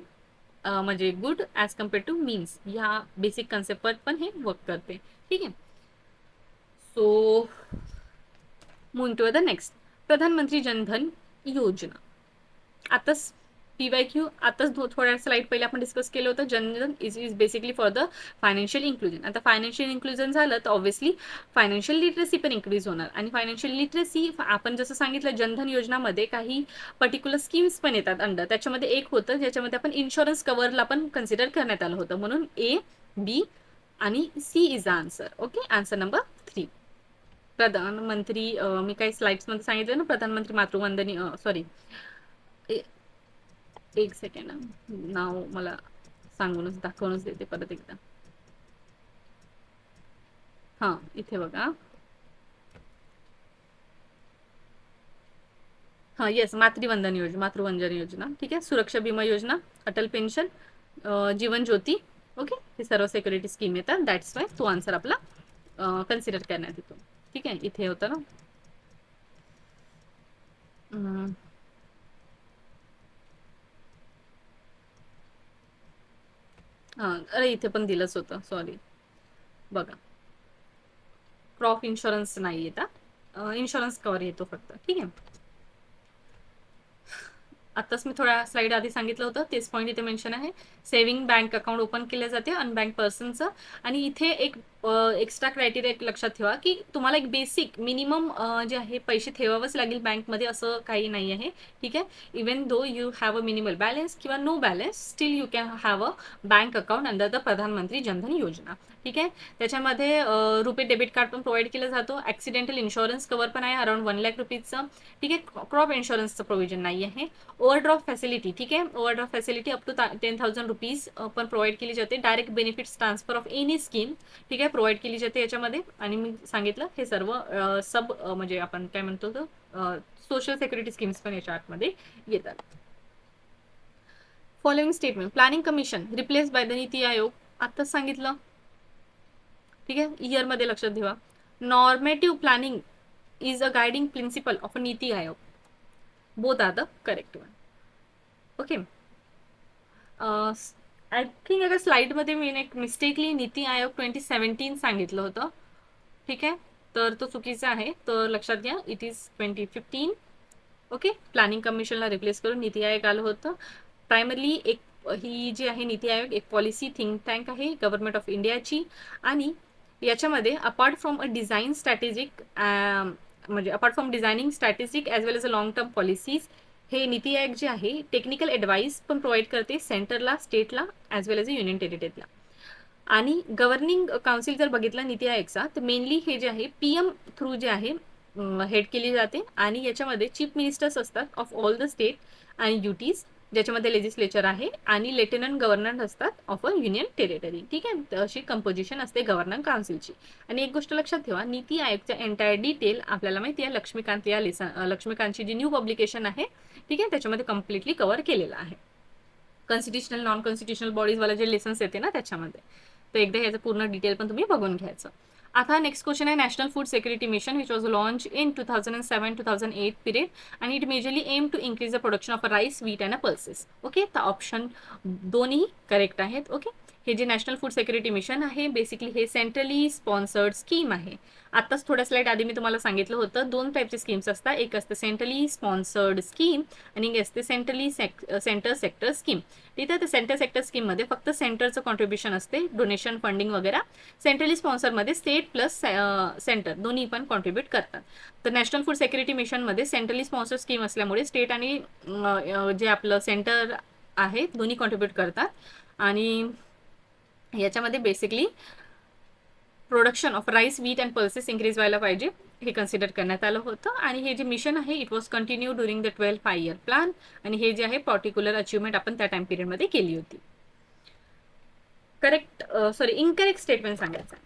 म्हणजे good as compare to means. ह्या बेसिक कन्सेप्टवर पण हे वर्क करते. ठीक आहे, so moving to the next, Pradhan Mantri Jan Dhan योजना. आताच PYQ आताच थोड्या स्लाइड पहिले आपण डिस्कस केलं होतं. Jan Dhan is basically for the financial inclusion. आता फायनान्शियल इन्क्लुजन झालं तर ऑब्व्हियसली फायनान्शियल लिटरसी पण इन्क्रीज होणार. आणि फायनान्शियल लिटरसी आपण जसं सांगितलं जनधन योजनामध्ये काही पर्टिक्युलर स्कीम्स पण येतात अंडर. त्याच्यामध्ये एक होतं ज्याच्यामध्ये आपण इन्शुरन्स कव्हरला पण कन्सिडर करण्यात आलं होतं. म्हणून A, B आणि C is the answer. Okay, answer number 3. प्रधानमंत्री मी काही स्लाइड्समध्ये सांगितलं ना, प्रधानमंत्री मातृवंदनी सॉरी एक सेकंड, नाव मला सांगूनच दाखवूनच देते परत एकदा. हां, इथे बघा. हां, येस, मातृवंदन योजना. ठीक आहे, सुरक्षा विमा योजना, अटल पेन्शन, जीवन ज्योती. ओके, हे सर्व सिक्युरिटी स्कीम येतात. दॅट्स वाय तो आन्सर आपला कन्सिडर करण्यात येतो. ठीक आहे, इथे होतं ना. हां, अरे इथे पण दिलंच होतं, सॉरी. बघा, क्रॉप इन्शुरन्स नाही येत, इन्शुरन्स कव्हर येतो फक्त. ठीक आहे, आताच मी थोड्या स्लाइड आधी सांगितलं होतं तेच पॉईंट इथे मेन्शन आहे. सेव्हिंग बँक अकाउंट ओपन केले जाते अनबँक पर्सनचं. आणि इथे एक एक्स्ट्रा क्रायटेरिया एक लक्षात ठेवा की तुम्हाला एक बेसिक मिनिमम जे आहे पैसे ठेवावंच लागेल बँकमध्ये, असं काही नाही आहे. ठीक आहे, even though you have a minimal balance किंवा no balance, still you can have a bank account under the Pradhan Mantri Jan Dhan Yojana. ठीक आहे, त्याच्यामध्ये रुपे डेबिट कार्ड पण प्रोव्हाइड केलं जातो. ॲक्सिडेंटल इन्शुरन्स कव्हर पण आहे अराउंड 1 लाख रुपीजचं. ठीक आहे, क्रॉप इन्शुरन्सचं प्रोव्हिजन नाही आहे. ओव्हरड्राफ्ट फॅसिलिटी, ठीक आहे, overdraft facility up to 10,000 rupees पण प्रोव्हाइड केली जाते. Direct benefits transfer of any scheme, ठीक आहे, प्रोव्हाइड केली जाते याच्यामध्ये. आणि मी सांगितलं हे सर्व सब म्हणजे आपण काय म्हणतो सोशल सिक्युरिटी स्कीम्स पण याच्या आतमध्ये येतात. Following statement, planning commission replace by the NITI Aayog. आत्ताच सांगितलं. ठीक आहे, इयरमध्ये लक्षात ठेवा. Normative planning is a guiding principle of a NITI Aayog. Both are the correct one. Okay, I think अगर स्लाइडमध्ये मी एक मिस्टेकली नीती आयोग 2017 सांगितलं होतं. ठीक आहे, तर तो चुकीचा आहे, तर लक्षात घ्या. It is 2015. ओके, प्लॅनिंग कमिशनला रिप्लेस करून नीती आयोग आलं होतं. प्रायमरली ही जी आहे नीती आयोग एक पॉलिसी थिंक टँक आहे गव्हर्नमेंट ऑफ इंडियाची. आणि याच्यामध्ये apart from a design strategic म्हणजे apart from designing strategic as well as a long term policies, हे नीती आयोग जे आहे टेक्निकल ॲडवाईस पण प्रोव्हाइड करते सेंटरला, स्टेटला as well as a union टेरिटरीला. आणि गव्हर्निंग काउन्सिल जर बघितलं नीती आयोगचा, तर मेनली हे जे आहे पीएम थ्रू जे आहे हेड केली जाते. आणि याच्यामध्ये चीफ मिनिस्टर्स असतात ऑफ ऑल द स्टेट आणि युटीज, ज्याच्यामध्ये लेजिस्लेचर आहे, आणि लेफ्टनंट गव्हर्नर असतात ऑफ अ युनियन टेरिटरी. ठीक आहे, तर अशी कंपोजिशन असते गव्हर्नर काउन्सिलची. आणि एक गोष्ट लक्षात ठेवा, नीती आयोगचा एंटायर डिटेल आपल्याला माहिती आहे लक्ष्मीकांत या लक्ष्मीकांतची जी न्यू पब्लिकेशन आहे, ठीक आहे, त्याच्यामध्ये कम्प्लिटली कव्हर केलेलं आहे. कॉन्स्टिट्युशनल नॉन कॉन्स्टिट्युशनल बॉडीज वाला जे लेसन्स येते ना त्याच्यामध्ये, तर एकदा याचं पूर्ण डिटेल पण तुम्ही बघून घ्यायचं. आता नेक्स्ट क्वेश्चन आहे national food security mission which was launch in 2007-2008 period आणि it majorly aim to increase the production of rice, wheat and pulses. Okay, तर ऑप्शन दोन्ही करेक्ट आहेत. ओके, हे जे नॅशनल फूड सिक्युरिटी मिशन आहे basically हे centrally sponsored scheme आहे. आताच थोड्या स्लाइड आधी मी तुम्हाला सांगितलं होतं, दोन टाईपचे स्कीम्स असतात, एक असते सेंट्रली स्पॉन्सर्ड स्कीम आणि एक असते सेंट्रली सेंटर सेक्टर स्कीम. तिथे ते सेंटर सेक्टर स्कीममध्ये फक्त सेंटरचं कॉन्ट्रीब्युशन असते, डोनेशन फंडिंग वगैरे. सेंट्रली स्पॉन्सरमध्ये स्टेट प्लस सेंटर दोन्ही पण कॉन्ट्रीब्यूट करतात. तर नॅशनल फूड सिक्युरिटी मिशनमध्ये सेंट्रली स्पॉन्सर स्कीम असल्यामुळे स्टेट आणि जे आपलं सेंटर आहे दोन्ही कॉन्ट्रीब्यूट करतात. आणि याच्यामध्ये basically production of rice, wheat and pulses increase व्हायला पाहिजे हे कन्सिडर करण्यात आलं होतं. आणि हे जे मिशन आहे it was continue during the 12 plan. आणि हे जे आहे पर्टिक्युलर अचिव्हमेंट आपण त्या टाइम पिरियडमध्ये केली होती. करेक्ट इनकरेक्ट स्टेटमेंट सांगायचं.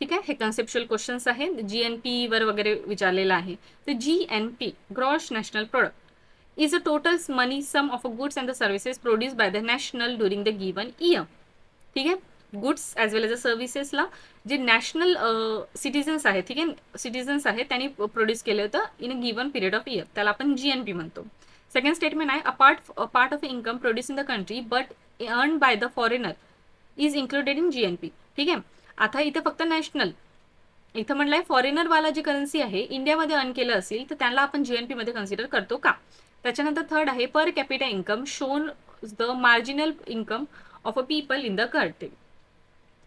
ठीक आहे, हे कन्सेप्च्युअल क्वेश्चन्स आहेत, जीएनपी वर वगैरे विचारलेलं आहे. तर GNP gross national product is a total money sum of a goods and the services produce by the national during the given year. ठीक आहे, goods as well as a सर्व्हिसेसला जे नॅशनल सिटीजन्स आहेत, ठीक आहे, सिटीजन्स आहेत त्यांनी produce केलं होतं in a given period of year, त्याला आपण जीएनपी म्हणतो. सेकंड स्टेटमेंट आहे part of income produce in the country but earn by the foreigner is included in GNP. ठीक आहे, आता इथे फक्त नॅशनल, इथं म्हटलंय फॉरेनरवाला जी करन्सी आहे इंडियामध्ये अर्न केलं असेल तर त्याला आपण जीएनपी मध्ये कन्सिडर करतो का. त्याच्यानंतर थर्ड आहे per capita income shown the marginal income of a people in the country.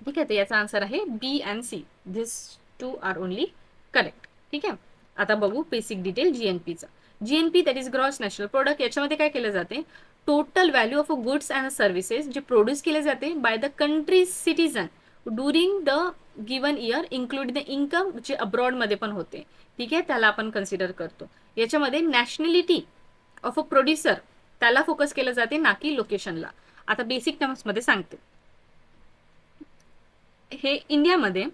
ठीक आहे, तर याचा आन्सर आहे B and C. This two are only correct. ठीक आहे, आता बघू बेसिक डिटेल जीएनपीचा. GNP that is gross national product, याच्यामध्ये काय केलं जाते, total value of a goods and services जे प्रोड्यूस केले जाते by the country citizen during the given year include the income जे अब्रॉडमध्ये पण होते. ठीक आहे, त्याला आपण कन्सिडर करतो. याच्यामध्ये नॅशनॅलिटी ऑफ अ प्रोड्युसर त्याला फोकस केलं जाते ना की लोकेशनला. आता बेसिक टर्म्समध्ये सांगते. हे इंडियामध्ये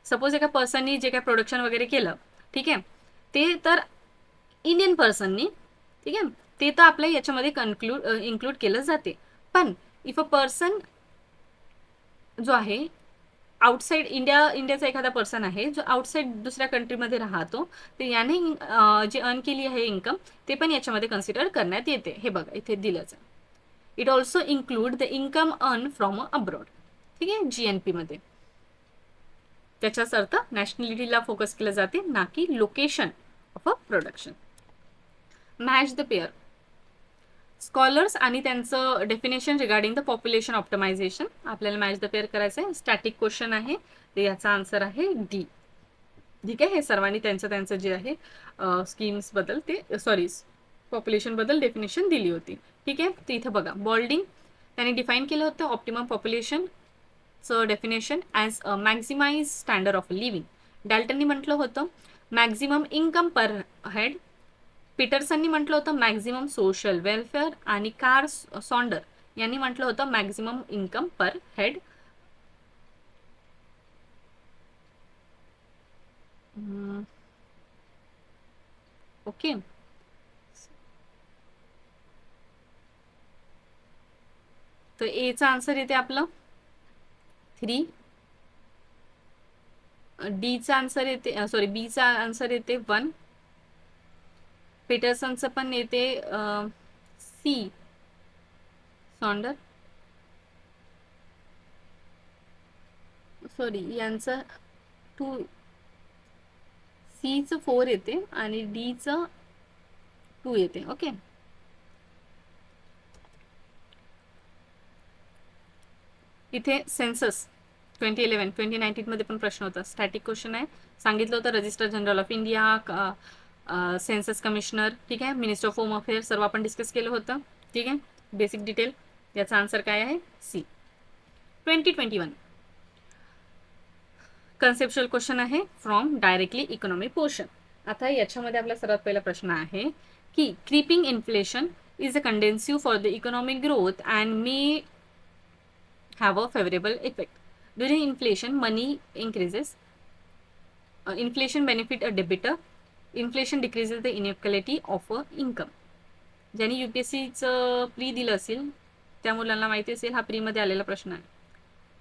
सपोज एका पर्सननी जे काय प्रोडक्शन वगैरे केलं, ठीक आहे, ते तर इंडियन पर्सननी, ठीक आहे, ते तर आपल्या याच्यामध्ये इन्क्लूड केलं जाते. पण इफ अ पर्सन जो आहे आउटसाइड इंडियाचा एखादा पर्सन आहे जो आउटसाइड दुसऱ्या कंट्रीमध्ये राहतो, तर याने जे अर्न केली आहे इन्कम ते पण याच्यामध्ये कन्सिडर करण्यात येते. हे बघा इथे दिलंच आहे. It also include the income earn from abroad. ठीक आहे, जीएनपी मध्ये त्याचाच अर्थ नॅशनॅलिटीला फोकस केलं जाते ना की location of a production. Match the pair scholars आणि त्यांचं definition regarding the population optimization आपल्याला मॅच द पेअर करायचं आहे. स्टॅटिक क्वेश्चन आहे, तर याचा आन्सर आहे डी. ठीक आहे, हे सर्वांनी त्यांचं जे आहे स्कीम्स बद्दल ते पॉप्युलेशन बद्दल डेफिनेशन दिली होती. ठीक आहे, तर इथं बघा बॉल्डिंग त्यांनी डिफाईन केलं होतं ऑप्टिमम पॉप्युलेशनचं definition as a maximize standard of living. डॅल्टननी म्हटलं होतं मॅक्झिमम इन्कम पर हेड. पीटरसननी म्हटलं होतं मॅक्झिमम सोशल वेलफेअर. आणि कार्ल सॉन्डर यांनी म्हटलं होतं maximum income per head. Okay, तर एचा आन्सर येते आपलं 3. डीचा आन्सर येते बीचा आन्सर येते 1. पीटरसनचं पण येते सी सॉन्डर यांचं 2. सीचं 4 येते आणि डीचं 2 येते. ओके, इथे सेन्सस 2011 2019मध्ये पण प्रश्न होता, स्टॅटिक क्वेश्चन आहे. सांगितलं होतं register general of India, census commissioner, ठीक आहे, मिनिस्टर ऑफ होम अफेअर्स, सर्व आपण डिस्कस केलं होतं. ठीक आहे, बेसिक डिटेल. याचा आन्सर काय आहे? सी. 2021 कन्सेप्च्युअल क्वेश्चन आहे फ्रॉम डायरेक्टली इकॉनॉमी पोर्शन. आता याच्यामध्ये आपला सर्वात पहिला प्रश्न आहे की creeping inflation is a conducive for the economic growth and may have a favorable effect. During inflation, money increases. Inflation benefit a debitor. Inflation decreases the inequality of a income. ज्यांनी UPSCचं pre दिलं असेल त्या मुलांना माहिती असेल, हा प्रीमध्ये आलेला प्रश्न आहे.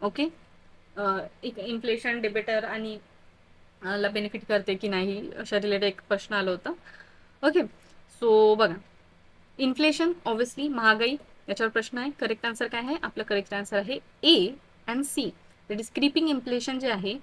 ओके, इन्फ्लेशन डेबिटर आणि ला बेनिफिट करते की नाही अशा रिलेटेड एक प्रश्न आला होता. ओके, सो बघा, इन्फ्लेशन ऑब्व्हियसली महागाई, याच्यावर प्रश्न आहे. करेक्ट आन्सर काय आहे? आपलं करेक्ट आन्सर आहे A and C. That is creeping inflation जे आहे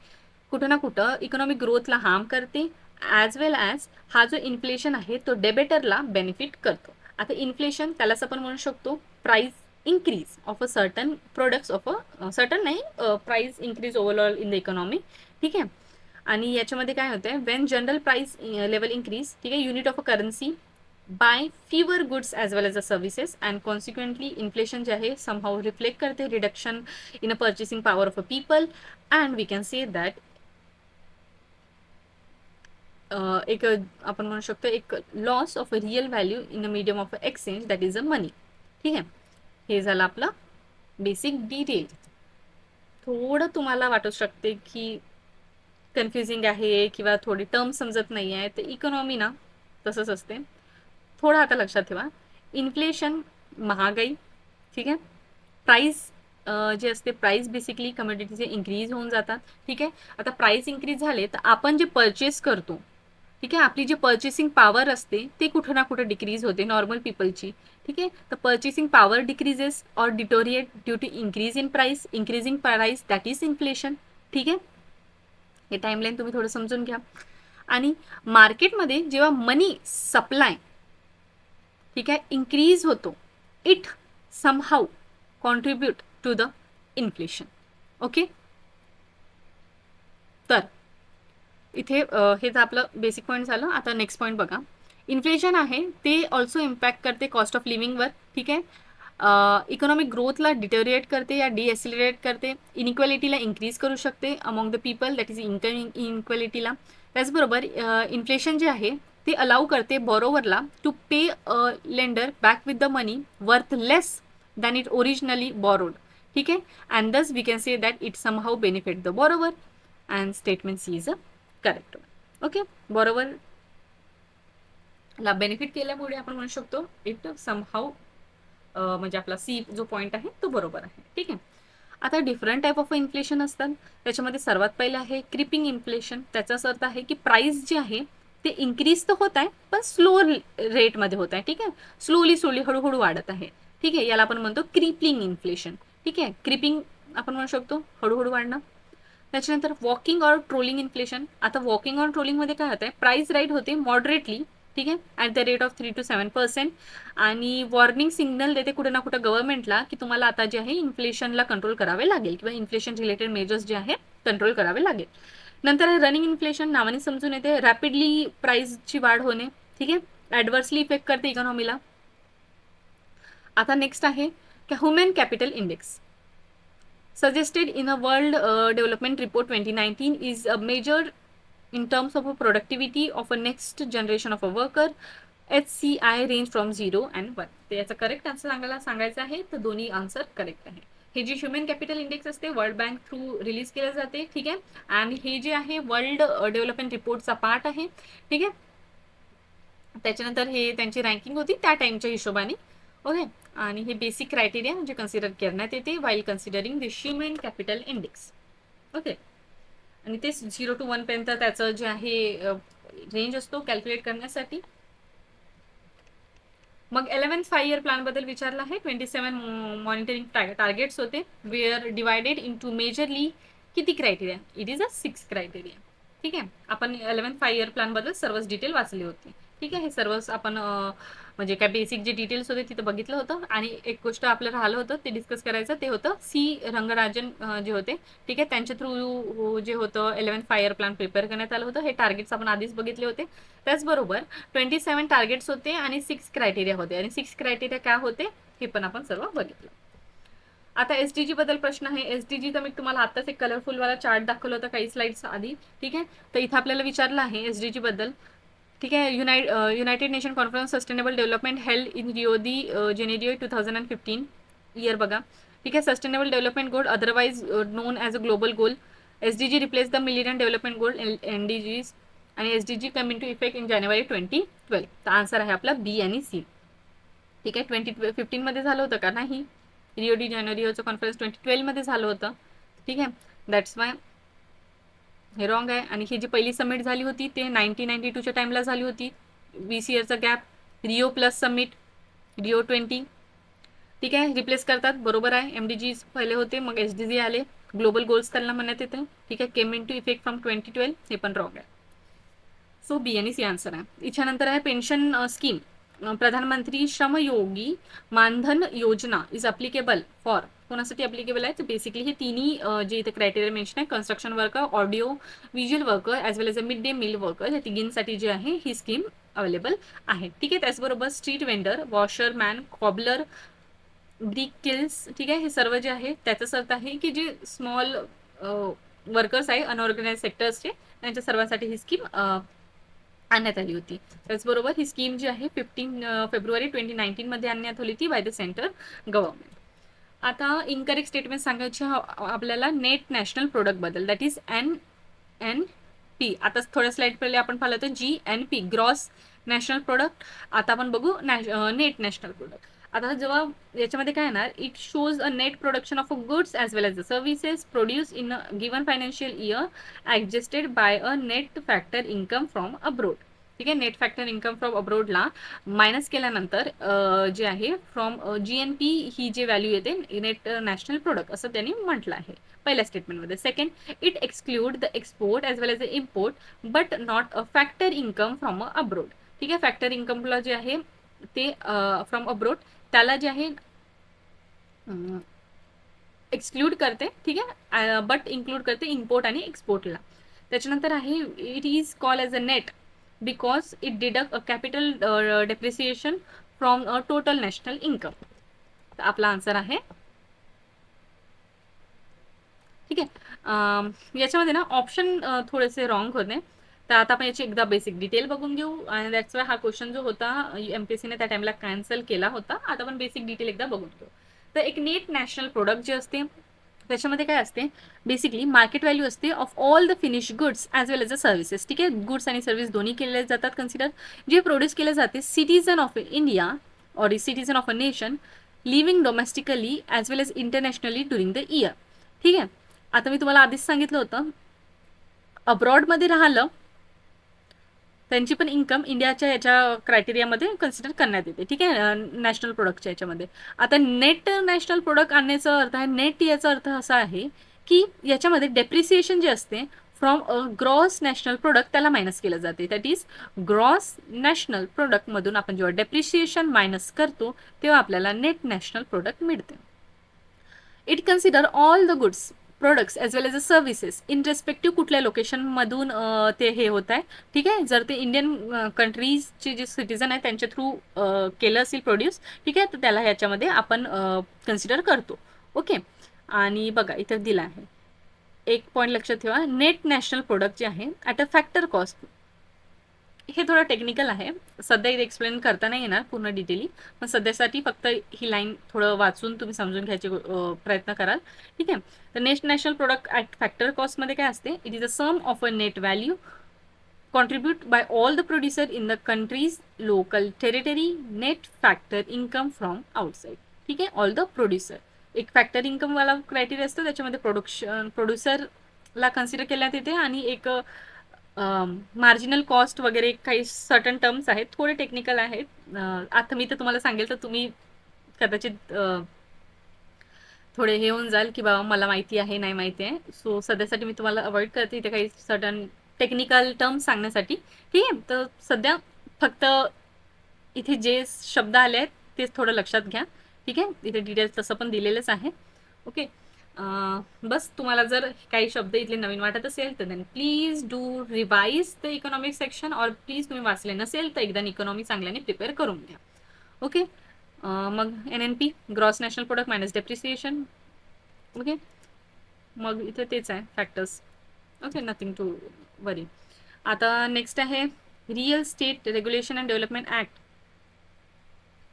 कुठं ना कुठं इकॉनॉमिक ग्रोथला हार्म करते, ॲज वेल ॲज हा जो इन्फ्लेशन आहे तो डेबिटरला बेनिफिट करतो. आता इन्फ्लेशन त्यालाच आपण म्हणू शकतो price increase of a certain products of a certain नाही, price increase overall in the economy. ठीक आहे, आणि याच्यामध्ये काय होतं, when general price level increase, ठीक आहे, unit of a currency buy fewer goods as well as the services, and consequently inflation जे आहे somehow reflect करते reduction in a purchasing power of a people, and we can say that एक आपण म्हणू शकतो एक loss of a real value in a medium of exchange that is a money. ठीक आहे, हे झालं आपलं बेसिक डिटेल. थोडं तुम्हाला वाटू शकते की कन्फ्युजिंग आहे किंवा थोडी टर्म समजत नाही आहे, तर इकॉनॉमी ना तसंच असते. थोडं आता लक्षात ठेवा, इन्फ्लेशन महागाई, ठीक आहे, प्राइस जे असते प्राइस बेसिकली कमोडिटीचे इन्क्रीज होऊन जातात. ठीक आहे, आता प्राइस इन्क्रीज झाले तर आपण जे परचेस करतो, ठीक आहे, आपली जी पर्चेसिंग पॉवर असते ते कुठं ना कुठं डिक्रीज होते नॉर्मल पीपलची. ठीक आहे, तर purchasing power decreases or deteriorate due to increase in price. Increasing price that is inflation. ठीक आहे, हे टाइमलाईन तुम्ही थोडं समजून घ्या. आणि मार्केटमध्ये जेव्हा मनी सप्लाय, ठीक आहे, इन्क्रीज होतो, it somehow contribute to the inflation. Okay, तर इथे हे तर आपलं बेसिक पॉईंट झालं. आता नेक्स्ट पॉईंट बघा, इन्फ्लेशन आहे ते ऑल्सो इम्पॅक्ट करते कॉस्ट ऑफ लिव्हिंगवर. ठीक आहे, इकॉनॉमिक ग्रोथला डिटोरिएट करते या डिएसिलरेट करते, इनइक्वॅलिटीला इन्क्रीज करू शकते among the people, that is income इनइक्वॅलिटीला. त्याचबरोबर इन्फ्लेशन जे आहे ते अलाउ करते बॉरोवरला to pay lender back with the money worth less than it originally borrowed. ठीक आहे, and thus we can say that it somehow benefit the borrower, and statement C is a correct. Okay, borrower ला benefit केल्यामुळे आपण म्हणू शकतो it somehow, म्हणजे आपला C जो पॉईंट आहे तो बरोबर आहे. ठीक आहे, आता डिफरंट टाईप ऑफ इन्फ्लेशन असतात. त्याच्यामध्ये सर्वात पहिलं आहे क्रिपिंग इन्फ्लेशन. त्याचाच अर्थ आहे की प्राइस जे आहे ते इन्क्रीज तर होत आहे पण स्लो रेटमध्ये होत आहे. ठीक आहे, स्लोली हळूहळू वाढत आहे. ठीक आहे, याला आपण म्हणतो क्रिपिंग इन्फ्लेशन. ठीक आहे, क्रिपिंग आपण म्हणू शकतो हळूहळू वाढणं. त्याच्यानंतर वॉकिंग और ट्रोलिंग इन्फ्लेशन. आता वॉकिंग और ट्रोलिंगमध्ये काय होतं आहे, प्राइस राईट होते मॉडरेटली, ठीक आहे, at the rate of 3 to 7%, आणि वॉर्निंग सिग्नल देते कुठे ना कुठं गव्हर्नमेंटला की तुम्हाला आता जे आहे इन्फ्लेशनला कंट्रोल करावे लागेल किंवा इन्फ्लेशन रिलेटेड मेजर्स जे आहे कंट्रोल करावे लागेल. नंतर आहे रनिंग इन्फ्लेशन. नावाने समजून येते रॅपिडली प्राइसची वाढ होणे. ठीक आहे, ॲडव्हर्सली इफेक्ट करते इकॉनॉमीला. आता नेक्स्ट आहे human capital index. Suggested in a World Development Report 2019 is a measure in terms of a productivity of a next generation of a worker. HCI range from 0 and 1. तर याचा correct answer सांगायचं आहे तर दोन्ही answer correct आहे. हे जे human capital index असते वर्ल्ड बँक थ्रू रिलीज केलं जाते. ठीक आहे, आणि हे जे आहे वर्ल्ड डेव्हलपमेंट रिपोर्टचा पार्ट आहे. ठीक आहे, त्याच्यानंतर हे त्यांची रँकिंग होती त्या टाइमच्या हिशोबाने. ओके, आणि हे बेसिक क्रायटेरिया म्हणजे कन्सिडर करण्यात येते while considering the human capital index. Okay, आणि ते 0 to 1 पर्यंत त्याचं जे आहे रेंज असतो कॅल्क्युलेट करण्यासाठी. मग 11th 5-year प्लॅन बद्दल विचारलं आहे. 27 मॉनिटरिंग टार्गेट्स होते, were divided into majorly किती criteria, it is a 6 criteria. ठीक आहे, आपण 11th 5-year प्लॅन बद्दल सर्वच डिटेल वाचली होती. ठीक आहे, हे सर्वच आपण म्हणजे काय बेसिक जे डिटेल्स होते तिथं बघितलं होतं. आणि एक गोष्ट आपलं राहिलं होतं ते डिस्कस करायचं, ते होतं सी रंगराजन जे होते, ठीक आहे, त्यांच्या थ्रू जे होतं 11 फायर प्लॅन प्रिपेअर करण्यात आलं होतं. हे टार्गेट्स आपण आधीच बघितले होते. त्याचबरोबर 27 टार्गेट्स होते आणि 6 क्रायटेरिया होते. आणि 6 क्रायटेरिया काय होते हे पण आपण सर्व बघितलं. आता एसडीजी बद्दल प्रश्न आहे. एसडीजी तर मी तुम्हाला आताच एक कलरफुल वाला चार्ट दाखवला होता काही स्लाइड्स आधी, ठीक आहे. तर इथं आपल्याला विचारलं आहे एसडीजी बद्दल, ठीक आहे. United Nation conference sustainable development held in Rio de Janeiro 2015 year बघा, ठीक आहे. Sustainable development goal otherwise known as a global goal. SDG replace the millennium development goal MDGs आणि SDG come into effect in जानेवारी 2012. तर answer आहे आपला बी आणि C, ठीक आहे. 2015 मध्ये झालं होतं का? नाही. रिओ डी जानेरियोचं कॉन्फरन्स 2012 मध्ये झालं होतं, ठीक आहे. दॅट्स वाय हे रॉंग आहे. आणि ही जी पहिली समिट झाली होती ते 1992च्या टाइमला झाली होती. 20 इयरचा gap. Rio plus summit Rio 20, ठीक आहे. रिप्लेस करतात, बरोबर आहे. एमडीजी पहिले होते, मग एसडीजी आले. ग्लोबल गोल्स त्यांना म्हणण्यात येते, ठीक आहे. केम इन टू इफेक्ट फ्रॉम 2012, हे पण रॉंग आहे. सो बी आणि सी आन्सर आहे. याच्यानंतर आहे पेन्शन स्कीम. प्रधानमंत्री Shram Yogi Maandhan Yojana is applicable for, कोणासाठी अप्लिकेबल आहे? तर बेसिकली हे तिन्ही जे इथे क्रायटेरिया मेन्शन आहे, construction worker, audio visual worker as well as a mid day meal worker, या तिघींसाठी जे आहे ही स्कीम अवेलेबल आहे, ठीक आहे. त्याचबरोबर street vendor, washerman, cobbler, brick kills, ठीक आहे. हे सर्व जे आहे त्याचाच अर्थ आहे की जे स्मॉल वर्कर्स आहे अनऑर्गनाइज सेक्टर्सचे, त्यांच्या सर्वांसाठी ही स्कीम आणण्यात आली होती. त्याचबरोबर ही स्कीम जी आहे 15 फेब्रुवारी 2019 मध्ये आणण्यात आली होती बाय द सेंट्रल गव्हर्नमेंट. आता इनकरेक्ट स्टेटमेंट सांगायचे आपल्याला नेट नॅशनल प्रोडक्ट बद्दल, दॅट इज NNP. आता थोड्या स्लाइड पहिले आपण पाहिलं तर GNP ग्रॉस नॅशनल प्रोडक्ट. आता आपण बघू नेट नॅशनल प्रोडक्ट. आता जेव्हा याच्यामध्ये काय येणार, it shows a net production of a goods as well as the services produce in a given financial year adjusted by a net factor income from abroad, ठीक आहे. नेट फॅक्टर इन्कम फ्रॉम अब्रोडला minus केल्यानंतर जे आहे from GNP ही जे value येते net national product असं त्यांनी म्हटलं आहे पहिल्या स्टेटमेंटमध्ये. Second, it exclude the export as well as the import but not a factor income from abroad, ठीक आहे. फॅक्टर इन्कमला जे आहे ते फ्रॉम अब्रोड त्याला जे आहे एक्सक्लूड करते, ठीक आहे. बट इन्क्लूड करते इम्पोर्ट आणि एक्सपोर्टला. त्याच्यानंतर आहे it is call as a net because it deduct a capital depreciation from a total national income. तर आपला आन्सर आहे, ठीक आहे. याच्यामध्ये ना ऑप्शन थोडेसे रॉंग होते. तर आता आपण याची एकदा बेसिक डिटेल बघून घेऊ. आणि दॅट्स वाय हा क्वेश्चन जो होता MPSCने त्या टाइमला कॅन्सल केला होता. आता आपण बेसिक डिटेल एकदा बघून घेऊ. तर एक नेट नॅशनल प्रोडक्ट जे असते त्याच्यामध्ये काय असते, बेसिकली मार्केट व्हॅल्यू असते of all the finish goods as well as a services, ठीक आहे. गुड्स आणि सर्व्हिस दोन्ही केले जातात कन्सिडर, जे प्रोड्यूस केले जाते सिटीजन ऑफ इंडिया और citizen of a nation living domestically as well as internationally during the year, ठीक आहे. आता मी तुम्हाला आधीच सांगितलं होतं अब्रॉडमध्ये राहिलं त्यांची पण इन्कम इंडियाच्या याच्या क्रायटेरियामध्ये कन्सिडर करण्यात येते, ठीक आहे, नॅशनल प्रोडक्टच्या याच्यामध्ये. आता नेट नॅशनल प्रोडक्ट आणण्याचा अर्थ आहे, नेट याचा अर्थ असा आहे की याच्यामध्ये डेप्रिसिएशन जे असते from a gross national product त्याला मायनस केलं जाते. दॅट इज ग्रॉस नॅशनल प्रोडक्टमधून आपण जेव्हा डेप्रिसिएशन मायनस करतो तेव्हा आपल्याला नेट नॅशनल प्रोडक्ट मिळते. It consider all the goods products as well as a services in respective कुठल्या लोकेशनमधून ते हे होत आहे, ठीक आहे. जर ते इंडियन कंट्रीजचे जे सिटीजन आहे त्यांच्या थ्रू केलं असेल प्रोड्यूस, ठीक आहे, तर त्याला ह्याच्यामध्ये आपण कन्सिडर करतो, ओके. आणि बघा इथं दिलं आहे एक पॉईंट लक्षात ठेवा, नेट नॅशनल प्रोडक्ट जे आहे ॲट अ फॅक्टर कॉस्ट. हे थोडं टेक्निकल आहे, सध्या इथे एक्सप्लेन करता नाही येणार पूर्ण डिटेली, पण सध्यासाठी फक्त ही लाईन थोडं वाचून तुम्ही समजून घ्यायचे प्रयत्न कराल, ठीक आहे. तर net national product at factor कॉस्टमध्ये काय असते, it is a sum of a net value contribute by all the producer in the country's local territory net factor income from outside, ठीक आहे. ऑल द प्रोड्युसर एक factor income वाला criteria असतो, त्याच्यामध्ये प्रोड्युसरला consider केल्यात येते आणि एक मार्जिनल कॉस्ट वगैरे काही सर्टन टर्म्स आहेत, थोडे टेक्निकल आहेत. आता मी तर तुम्हाला सांगेल तर तुम्ही कदाचित थोडे हे होऊन जाल की बाबा मला माहिती आहे नाही माहिती आहे. सो सध्यासाठी मी तुम्हाला अवॉइड करते इथे काही सर्टन टेक्निकल टर्म्स सांगण्यासाठी, ठीक आहे. तर सध्या फक्त इथे जे शब्द आले आहेत तेच थोडं लक्षात घ्या. ठीक आहे, इथे डिटेल्स तसं पण दिलेलंच आहे. ओके, बस तुम्हाला जर काही शब्द इथले नवीन वाटत असेल तर then please do revise the economic section, और प्लीज तुम्ही वाचले नसेल तर एकदा इकॉनॉमी चांगल्याने प्रिपेअर करून घ्या. ओके, मग NNP gross national product minus depreciation. Okay, मग इथे तेच आहे factors. Okay, nothing to worry. आता नेक्स्ट आहे real estate regulation and development act.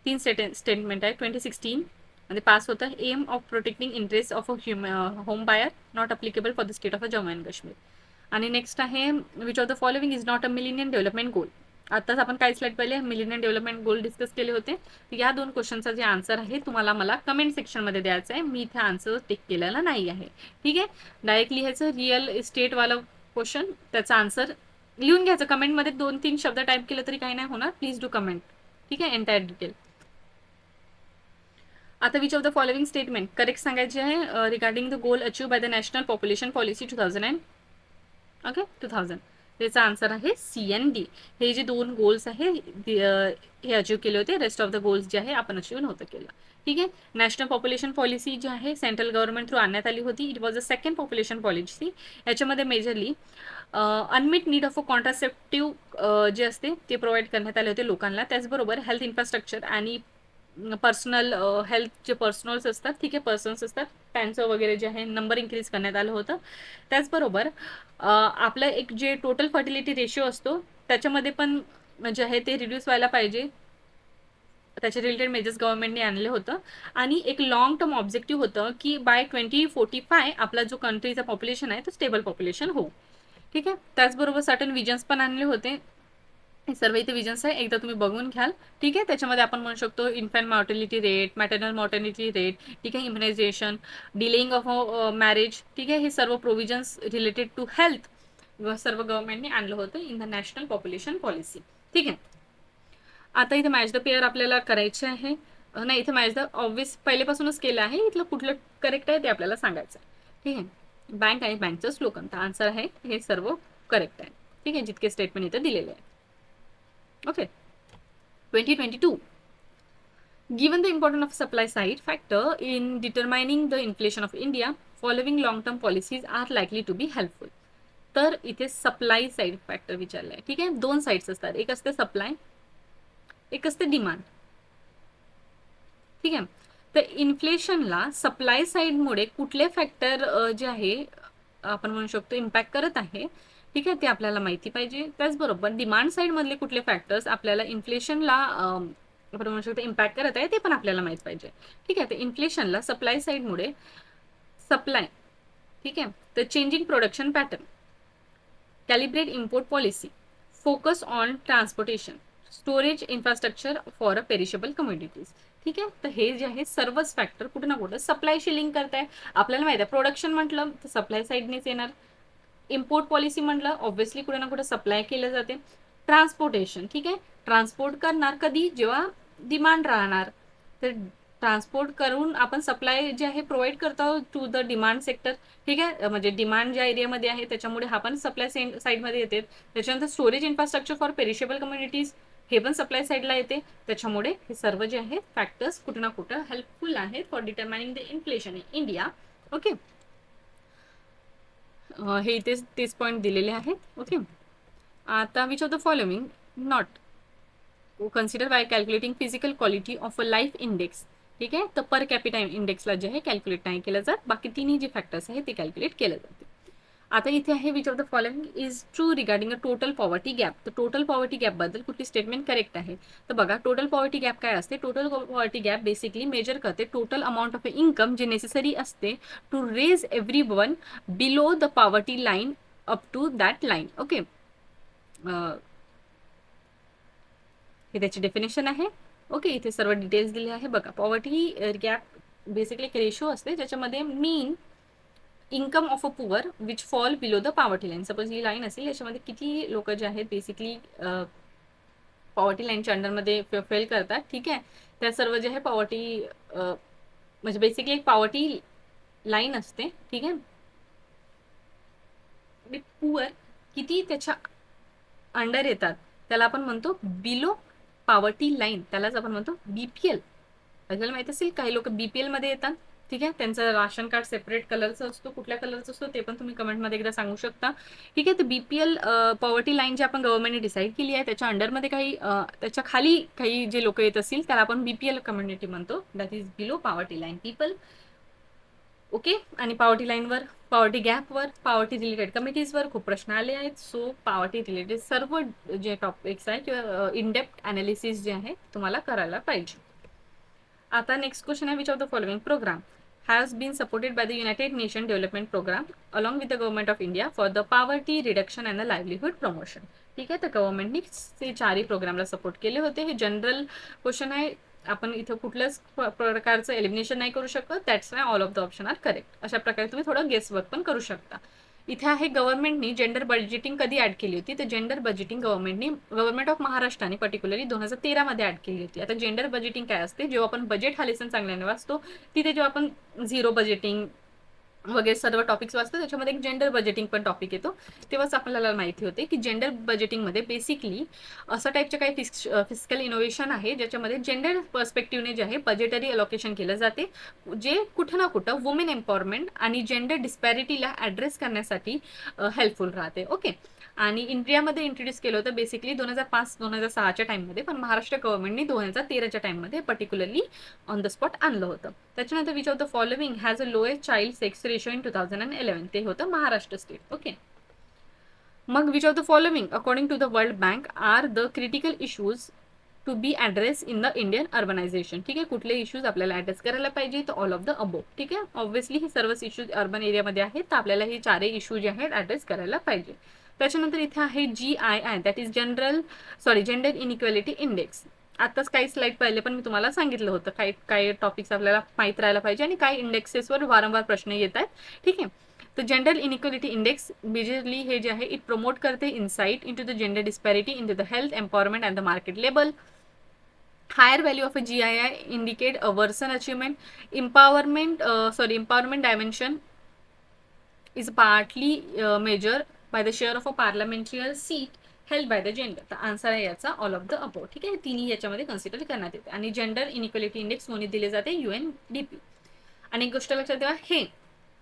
3 statement आहे 2016 मध्ये पास होतं. Aim of protecting interest of a home buyer not applicable for the state of Jammu and Kashmir. आणि नेक्स्ट आहे which of the following is not a millennium development goal. आताच आपण काही slide पहिले millennium development गोल discuss केले होते. या 2 क्वेश्चनचा जे आन्सर आहे तुम्हाला मला कमेंट सेक्शनमध्ये द्यायचं आहे. मी इथे आन्सर टिक केलेला नाही आहे. ठीक आहे, डायरेक्ट लिहायचं रिअल इस्टेटवाला क्वेश्चन, त्याचा आन्सर लिहून घ्यायचं कमेंटमध्ये. 2-3 शब्द टाईप केलं तरी काही नाही होणार. Please do comment. ठीक आहे, एंटायर डिटेल. आता which of the following statement correct सांगायचे आहे regarding the goal achieve by the national population policy 2000. त्याचा आन्सर आहे CND. हे जे 2 गोल्स आहे हे अचीव केले होते. रेस्ट ऑफ द गोल्स जे आहे आपण अचीव नव्हतं केलं. ठीक आहे, नॅशनल पॉप्युलेशन पॉलिसी जी आहे सेंट्रल गव्हर्नमेंट थ्रू आणण्यात आली होती. It was a second population policy. याच्यामध्ये majorly unmet need of a contraceptive जे असते ते प्रोव्हाइड करण्यात आले होते लोकांना. त्याचबरोबर हेल्थ इन्फ्रास्ट्रक्चर आणि पर्सनल हेल्थ जे पर्सनल्स असतात, ठीक आहे, पर्सन्स असतात त्यांचं वगैरे जे आहे नंबर इन्क्रीज करण्यात आलं होतं. त्याचबरोबर आपलं एक जे टोटल फर्टिलिटी रेशिओ असतो त्याच्यामध्ये पण जे आहे ते रिड्यूस व्हायला पाहिजे. त्याचे रिलेटेड मेजर्स गव्हर्नमेंटने आणले होतं. आणि एक लॉंग टर्म ऑब्जेक्टिव्ह होतं की बाय 2045 आपला जो कंट्रीचा पॉप्युलेशन आहे तो स्टेबल पॉप्युलेशन हो. ठीक आहे, त्याचबरोबर सर्टन विजन्स पण आणले होते. हे सर्व इथे विजन्स आहे, एकदा तुम्ही बघून घ्याल. ठीक आहे, त्याच्यामध्ये आपण म्हणू शकतो infant mortality rate, maternal mortality rate, ठीक आहे, इम्युनायझेशन, डिलेइंग ऑफ मॅरेज. ठीक आहे, हे सर्व प्रोव्हिजन्स रिलेटेड टू हेल्थ सर्व गव्हर्नमेंटने आणलं होतं in the national population policy. ठीक आहे, आता इथे मॅच द पेअर आपल्याला करायचे आहे. नाही, इथे मॅच द ऑब्वियस पहिलेपासूनच केलं आहे. इथलं कुठलं करेक्ट आहे ते आपल्याला सांगायचं आहे. ठीक आहे, बँक आणि बँकचं स्लोगन, तर आन्सर आहे हे सर्व करेक्ट आहे. ठीक आहे, जितके स्टेटमेंट इथे दिलेले आहे. Okay, 2022. Given the importance of supply side factor in determining the inflation of India, following long-term policies are likely to be helpful. तर इथे सप्लाय साईड फॅक्टर विचारलाय. ठीक आहे, 2 साइड्स असतात, एक असते सप्लाय, एक असते डिमांड. ठीक आहे, तर इन्फ्लेशनला सप्लाय साईडमुळे कुठले फॅक्टर जे आहे आपण म्हणू शकतो इम्पॅक्ट करत आहे. ठीक आहे, ते आपल्याला माहिती पाहिजे. त्याचबरोबर डिमांड साईड मधले कुठले फॅक्टर्स आपल्याला इन्फ्लेशनला आपण म्हणू शकतो इम्पॅक्ट करत आहे ते पण आपल्याला माहित पाहिजे. ठीक आहे, तर इन्फ्लेशनला सप्लाय साईडमुळे सप्लाय, ठीक आहे, तर changing production pattern, calibrate import policy, focus on transportation, storage infrastructure for a perishable commodities. ठीक आहे, तर हे जे आहे सर्वच फॅक्टर कुठे ना कुठे सप्लायशी लिंक करताय. आपल्याला माहिती आहे प्रोडक्शन म्हटलं तर सप्लाय साईडनेच येणार. इम्पोर्ट पॉलिसी म्हटलं ऑब्व्हियसली कुठे ना कुठे सप्लाय केलं जाते. ट्रान्सपोर्टेशन, ठीक आहे, ट्रान्सपोर्ट करणार कधी, जेव्हा डिमांड राहणार. तर ट्रान्सपोर्ट करून आपण सप्लाय जे आहे प्रोव्हाइड करतो टू द डिमांड सेक्टर. ठीक आहे, म्हणजे डिमांड ज्या एरियामध्ये आहे त्याच्यामुळे हा पण सप्लाय साईडमध्ये येते. त्याच्यानंतर storage infrastructure for perishable communities, हे पण सप्लाय साईडला येते. त्याच्यामुळे हे सर्व जे आहेत फॅक्टर्स कुठे ना कुठे हेल्पफुल आहेत for determining the inflation in India. Okay, हे इथे तेच पॉईंट दिलेले आहेत. ओके, आता which of the following not consider by calculating physical quality of a life index. ठीक आहे, तर पर कॅपिटा इंडेक्सला जे आहे कॅल्क्युलेट नाही केलं जात, बाकी तिन्ही जे फॅक्टर्स आहेत ते कॅल्क्युलेट केलं जाते. आता इथे आहे which of the following is true regarding a total poverty gap. तर टोटल पॉवर्टी गॅपबद्दल कुठली स्टेटमेंट करेक्ट आहे. तर बघा, टोटल पॉवर्टी गॅप काय असते. Total poverty gap basically measure करते टोटल अमाऊंट ऑफ इन्कम जे नेसेसरी असते to raise everyone below the poverty line up to that line. Okay, हे त्याची डेफिनेशन आहे. ओके, इथे सर्व डिटेल्स दिले आहे. बघा, पॉवर्टी गॅप बेसिकली एक रेशो असते ज्याच्यामध्ये mean income of a poor which fall below the poverty line. Suppose ही लाईन असेल, याच्यामध्ये किती लोक जे आहेत बेसिकली पॉवर्टी लाईनच्या अंडरमध्ये फेल करतात. ठीक आहे, त्या सर्व जे आहे पॉवर्टी म्हणजे बेसिकली एक पॉवर्टी लाईन असते. ठीक आहे, पुअर किती त्याच्या अंडर येतात त्याला आपण म्हणतो बिलो पॉवर्टी लाईन, त्यालाच आपण म्हणतो BPL. आपल्याला माहित असेल काही लोक BPL मध्ये येतात. ठीक आहे, त्यांचं राशन कार्ड सेपरेट कलरचं असतो, कुठल्या कलरचं असतो ते पण तुम्ही कमेंटमध्ये एकदा सांगू शकता. ठीक आहे, तर BPL पॉवर्टी लाईन जी आपण गव्हर्नमेंटने डिसाईड केली आहे त्याच्या अंडरमध्ये काही त्याच्या खाली काही जे लोक येत असतील त्याला आपण BPL कम्युनिटी म्हणतो, that is below poverty line people. Okay, आणि पॉवर्टी लाईनवर, पॉवर्टी गॅपवर, पॉवर्टी रिलेटेड कमिटीजवर खूप प्रश्न आले आहेत. सो पॉवर्टी रिलेटेड सर्व जे टॉपिक्स आहे किंवा इन डेप्थ अनालिसिस जे आहे तुम्हाला करायला पाहिजे. आता नेक्स्ट क्वेश्चन आहे, which of the following programme has been supported by the United Nations Development Program along with the government of India for the poverty reduction and the livelihood promotion. ठीक आहे, तर गव्हर्नमेंटनी ते चारही प्रोग्रामला सपोर्ट केले होते. हे जनरल क्वेश्चन आहे, आपण इथं कुठल्याच प्रकारचं एलिमिनेशन नाही करू शकत. That's why all of the option are correct. अशा प्रकारे तुम्ही थोडं गेस वर्क पण करू शकता. इथे आहे गव्हर्नमेंटनी जेंडर बजेटिंग कधी ऍड केली होती, तर जेंडर बजेटिंग गव्हर्नमेंट ऑफ महाराष्ट्राने पर्टिक्युलरली 2013 मध्ये ऍड केली होती. आता जेंडर बजेटिंग काय असते, जेव्हा आपण बजेट हा लेसन चांगल्याने वाचतो तिथे जेव्हा आपण झिरो बजेटिंग वगैरे सर्व टॉपिक्स वाचतो त्याच्यामध्ये एक जेंडर बजेटिंग पण टॉपिक येतो, तेव्हाच आपल्याला माहिती होते की जेंडर बजेटिंगमध्ये बेसिकली असं टाईपचे काही फिस्कल इनोव्हेशन आहे ज्याच्यामध्ये जेंडर पर्स्पेक्टिव्हने जे आहे बजेटरी अलोकेशन केलं जाते, जे कुठं ना कुठं वुमेन एम्पॉवरमेंट आणि जेंडर डिस्पॅरिटीला ॲड्रेस करण्यासाठी हेल्पफुल राहते. ओके, आणि इंडियामध्ये इंट्रोड्यूस केलं होतं बेसिकली 2005-2006च्या टाइममध्ये, पण महाराष्ट्र गव्हर्नमेंटने 2013च्या टाइममध्ये पर्टिक्युलरली ऑन द स्पॉट आणलं होतं. त्याच्यानंतर which of the following has a lowest child sex ratio in 2011, ते होतं महाराष्ट्र स्टेट. ओके, मग which of the following according to the world bank are the critical issues to be address in the Indian urbanisation. ठीक आहे, कुठले issues आपल्याला address करायला पाहिजे, तर ऑल ऑफ द अबो. ठीक आहे, ऑब्व्हियसली हे सर्वच इश्यूज अर्बन एरियामध्ये आहेत, तर आपल्याला हे चारही इश्यू जे आहेत ॲड्रेस करायला पाहिजे. त्याच्यानंतर इथे आहे GII, that is gender inequality index. आताच काही स्लाइड पहिले पण मी तुम्हाला सांगितलं होतं काही टॉपिक्स आपल्याला माहीत राहायला पाहिजे आणि काही इंडेक्सेसवर वारंवार प्रश्न येत आहेत. ठीक आहे, तर जेंडर इनइक्वॅलिटी इंडेक्स मेजरली हे जे आहे इट प्रमोट करते insight into the gender डिस्पॅरिटी in the health empowerment and the market label. Higher value of a GII indicate a worsen achievement. Empowerment dimension is partly measured by the share of a parliamentary seat held by the gender. तर answer आहे याचा all of the above. ठीक आहे, तिन्ही याच्यामध्ये consider करण्यात येते. आणि जेंडर इनइक्वॅलिटी इंडेक्स कोणी दिले जाते, UNDP. आणि एक गोष्ट लक्षात ठेवा, हे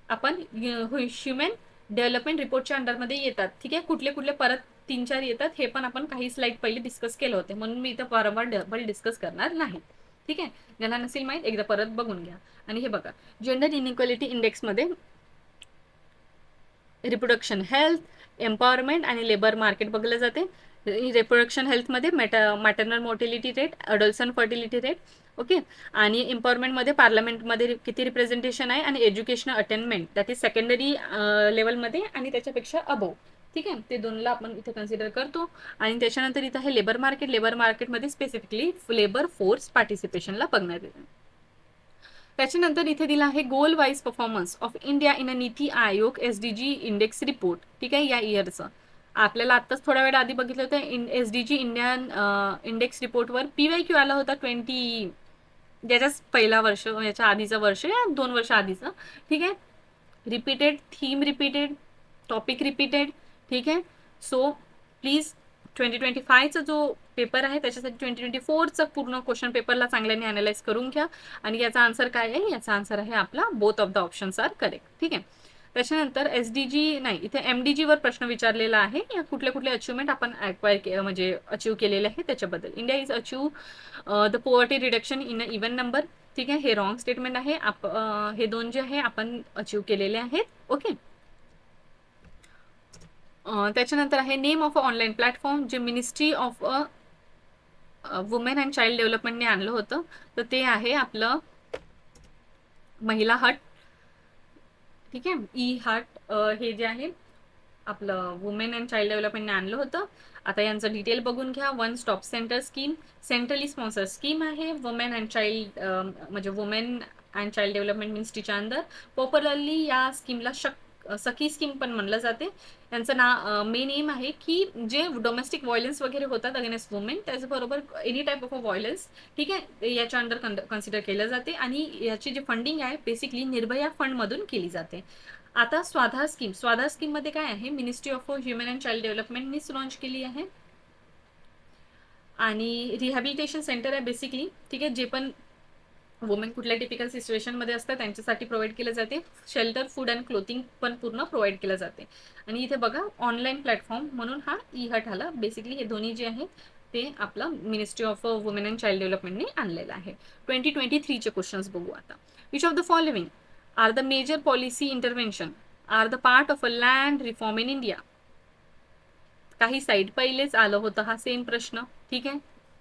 आपण ह्युमन डेव्हलपमेंट रिपोर्टच्या अंडरमध्ये येतात. ठीक आहे, कुठले कुठले परत 3-4 येतात हे पण आपण काही स्लाइड पहिले डिस्कस केलं होते, म्हणून मी इथं वारंवार डबल डिस्कस करणार नाही. ठीक आहे, ज्यांना नसेल माहीत एकदा परत बघून घ्या. आणि हे बघा, जेंडर इनइक्वॅलिटी इंडेक्समध्ये रिप्रोडक्शन हेल्थ, एम्पॉवरमेंट आणि लेबर मार्केट बघलं जाते. रिप्रोडक्शन हेल्थमध्ये maternal mortality rate, adolescent fertility rate. Okay, आणि एम्पॉवरमेंटमध्ये पार्लमेंटमध्ये किती रिप्रेझेंटेशन आहे आणि educational attainment that is secondary लेवलमध्ये आणि त्याच्यापेक्षा अबोव. ठीक आहे, ते दोनला आपण इथे कन्सिडर करतो. आणि त्याच्यानंतर इथं आहे लेबर मार्केटमध्ये स्पेसिफिकली लेबर फोर्स पार्टिसिपेशनला बघण्यात येते. त्याच्यानंतर इथे दिला आहे goal wise performance of India in a NITI Aayog SDG index report. ठीक आहे, या इयरचं आपल्याला आत्ताच थोड्या वेळ आधी बघितलं होतं. SDG इंडियन इंडेक्स रिपोर्टवर PYQ आला होता 20, ज्याच्याच पहिला वर्ष, याच्या आधीचं वर्ष या 2 वर्ष आधीचं. ठीक आहे, repeated theme, repeated topic, repeated. ठीक आहे, सो प्लीज 2025चा जो पेपर आहे त्याच्यासाठी 2024चा पूर्ण क्वेश्चन पेपरला चांगल्याने अनालाइज करून घ्या. आणि याचा आन्सर काय आहे, याचा आन्सर आहे आपला both of the options are correct. ठीक आहे, त्याच्यानंतर SDG नाही, इथे MDG वर प्रश्न विचारलेला आहे, या कुठले कुठले अचिव्हमेंट आपण म्हणजे अचीव्ह केलेले आहे त्याच्याबद्दल. India is achieve the poverty reduction in a even number. ठीक आहे, हे रॉंग स्टेटमेंट आहे. हे दोन जे आहे आपण अचीव्ह केलेले आहेत. ओके, त्याच्यानंतर आहे name of a online platform जे ministry of women and child डेव्हलपमेंटने आणलं होतं, तर ते आहे आपलं महिला हट. ठीक आहे, E-हट हे जे आहे आपलं वुमेन अँड चाइल्ड डेव्हलपमेंटने आणलं होतं. आता यांचं डिटेल बघून घ्या. One stop centre scheme centrally sponsor scheme आहे. वुमेन अँड चाइल्ड म्हणजे वुमेन अँड चाइल्ड डेव्हलपमेंट मिनिस्ट्रीच्या अंदर. पॉप्युलरली या स्कीमला सखी स्कीम पण म्हणलं जाते. त्यांचं मेन एम आहे की जे डोमेस्टिक व्हायलन्स वगैरे होतात अगेन्स्ट वुमेन, त्याचबरोबर any type of a violence, ठीक आहे, याच्या अंडर कन्सिडर केलं जाते. आणि याची जी फंडिंग आहे बेसिकली निर्भया फंडमधून केली जाते. आता स्वाधार स्कीम मध्ये काय आहे, ministry of human and child डेव्हलपमेंटनीच लॉन्च केली आहे. आणि रिहॅबिलिटेशन सेंटर आहे बेसिकली, ठीक आहे, जे पण वुमेन कुठल्या टिपिकल सिच्युएशनमध्ये असतात त्यांच्यासाठी प्रोव्हाइड केलं जाते. शेल्टर, फूड अँड क्लोथिंग पण पूर्ण प्रोव्हाइड केलं जाते. आणि इथे बघा ऑनलाईन प्लॅटफॉर्म म्हणून हा ई हट आला. बेसिकली हे दोन्ही जे आहेत ते आपलं ministry of women and child डेव्हलपमेंटने आणलेलं आहे. 2023चे क्वेश्चन्स बघू आता. Which of the following are the major policy intervention are the part of a land reform in India? काही साईड पहिलेच आलं होतं हा सेम प्रश्न, ठीक आहे.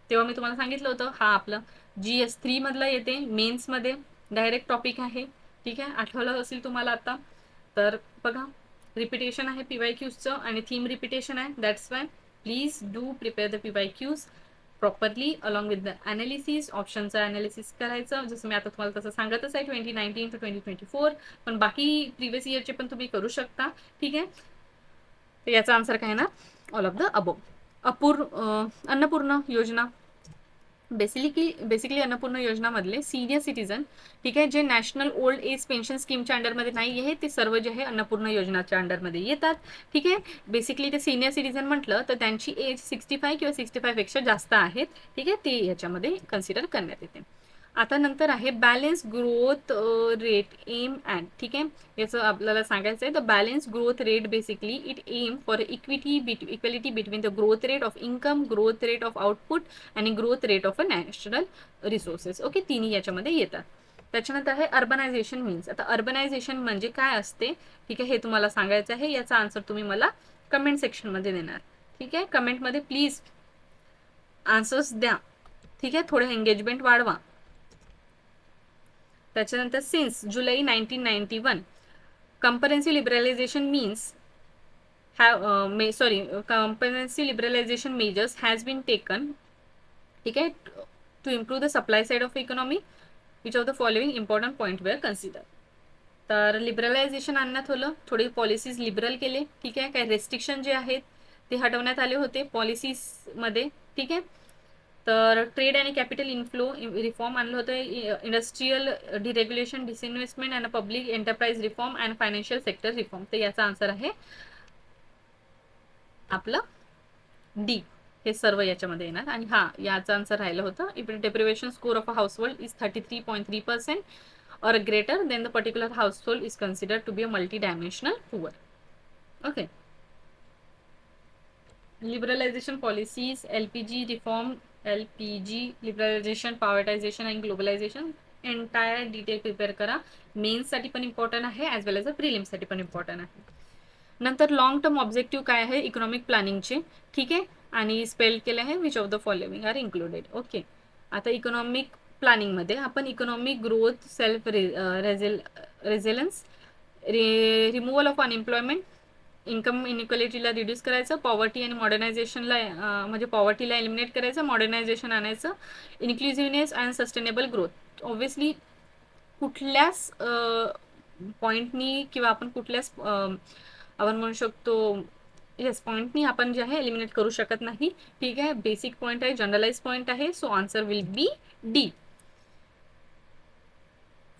तेव्हा मी तुम्हाला सांगितलं होतं हा आपलं GS3 मधला येते, मेन्समध्ये डायरेक्ट टॉपिक आहे, ठीक आहे. आठवलं असेल तुम्हाला आता. तर बघा रिपिटेशन आहे PYQचं आणि थीम रिपिटेशन आहे. That's why please do prepare the PYQs properly along with the analysis. ऑप्शनचं अनालिसिस करायचं, जसं मी आता तुम्हाला तसं सांगतच आहे 2019 to 2024, पण बाकी प्रिव्हियस इयरचे पण तुम्ही करू शकता, ठीक आहे. तर याचा आन्सर काय ना, all of the above. Annapurna योजना बेसिकली अन्नपूर्ण योजनामधले सिनियर सिटीजन, ठीक आहे, जे नॅशनल ओल्ड एज पेन्शन स्कीमच्या अंडरमध्ये नाही आहे ते सर्व जे आहे अन्नपूर्ण योजनाच्या अंडरमध्ये येतात, ठीक आहे. बेसिकली ते सिनियर सिटीजन म्हटलं तर त्यांची एज 65 किंवा 65 पेक्षा जास्त आहेत, ठीक आहे, ते याच्यामध्ये कन्सिडर करण्यात येते. आता नंतर आहे balance growth rate aim at, ठीक आहे. याचं आपल्याला सांगायचं आहे the balance growth rate basically it aim for equality between the growth rate of income, growth rate of output आणि growth rate of a national resources. Okay, तिन्ही याच्यामध्ये येतात. त्याच्यानंतर आहे अर्बनायझेशन मीन्स. आता अर्बनायझेशन म्हणजे काय असते, ठीक आहे, हे तुम्हाला सांगायचं आहे. याचा आन्सर तुम्ही मला कमेंट सेक्शनमध्ये देणार, ठीक आहे. कमेंटमध्ये प्लीज आन्सर्स द्या, ठीक आहे, थोडं एंगेजमेंट वाढवा. त्याच्यानंतर since July 1991 comprehensive liberalization means comprehensive liberalization measures has been taken, ठीक आहे, to improve the supply side of economy. Which of the following important point were considered? तर लिबरलायझेशन आणण्यात आलं, थोडी पॉलिसीज लिबरल केले, ठीक आहे. काही रेस्ट्रिक्शन जे आहेत ते हटवण्यात आले होते पॉलिसीजमध्ये, ठीक आहे. तर ट्रेड आणि कॅपिटल इन्फ्लो रिफॉर्म आणलं होतं. Industrial deregulation, disinvestment and public enterprise reform and financial sector reform. तर याचा आन्सर आहे आपलं डी. हे सर्व याच्यामध्ये येणार. आणि हा याचा आन्सर राहिलं होतं if deprivation score of a household is 33.3% or greater then the particular household is considered to be a multi-dimensional poor. Okay. Liberalization policies, LPG reform, LPG liberalization, privatization and globalization. Entire detail prepare करा. मेन्ससाठी पण important आहे as well as अ प्रिलिम्ससाठी पण important आहे. नंतर long term objective काय आहे economic प्लॅनिंगचे, ठीक आहे, आणि स्पेल केले आहे which of the following are included. Okay, आता इकॉनॉमिक प्लॅनिंगमध्ये आपण economic growth, self resilience, removal of unemployment, income इनइक्वॅलिटीला रिड्यूस करायचं, पॉवर्टी आणि मॉडर्नायझेशनला म्हणजे पॉवर्टीला एलिमिनेट करायचं, मॉडर्नायझेशन आणायचं, inclusiveness and sustainable growth. Obviously कुठल्याच पॉईंटनी किंवा आपण कुठल्याच आपण म्हणू शकतो येस पॉईंटनी आपण जे आहे एलिमिनेट करू शकत नाही, ठीक आहे. बेसिक पॉईंट आहे, जनरलाइज पॉईंट आहे. So answer will be D.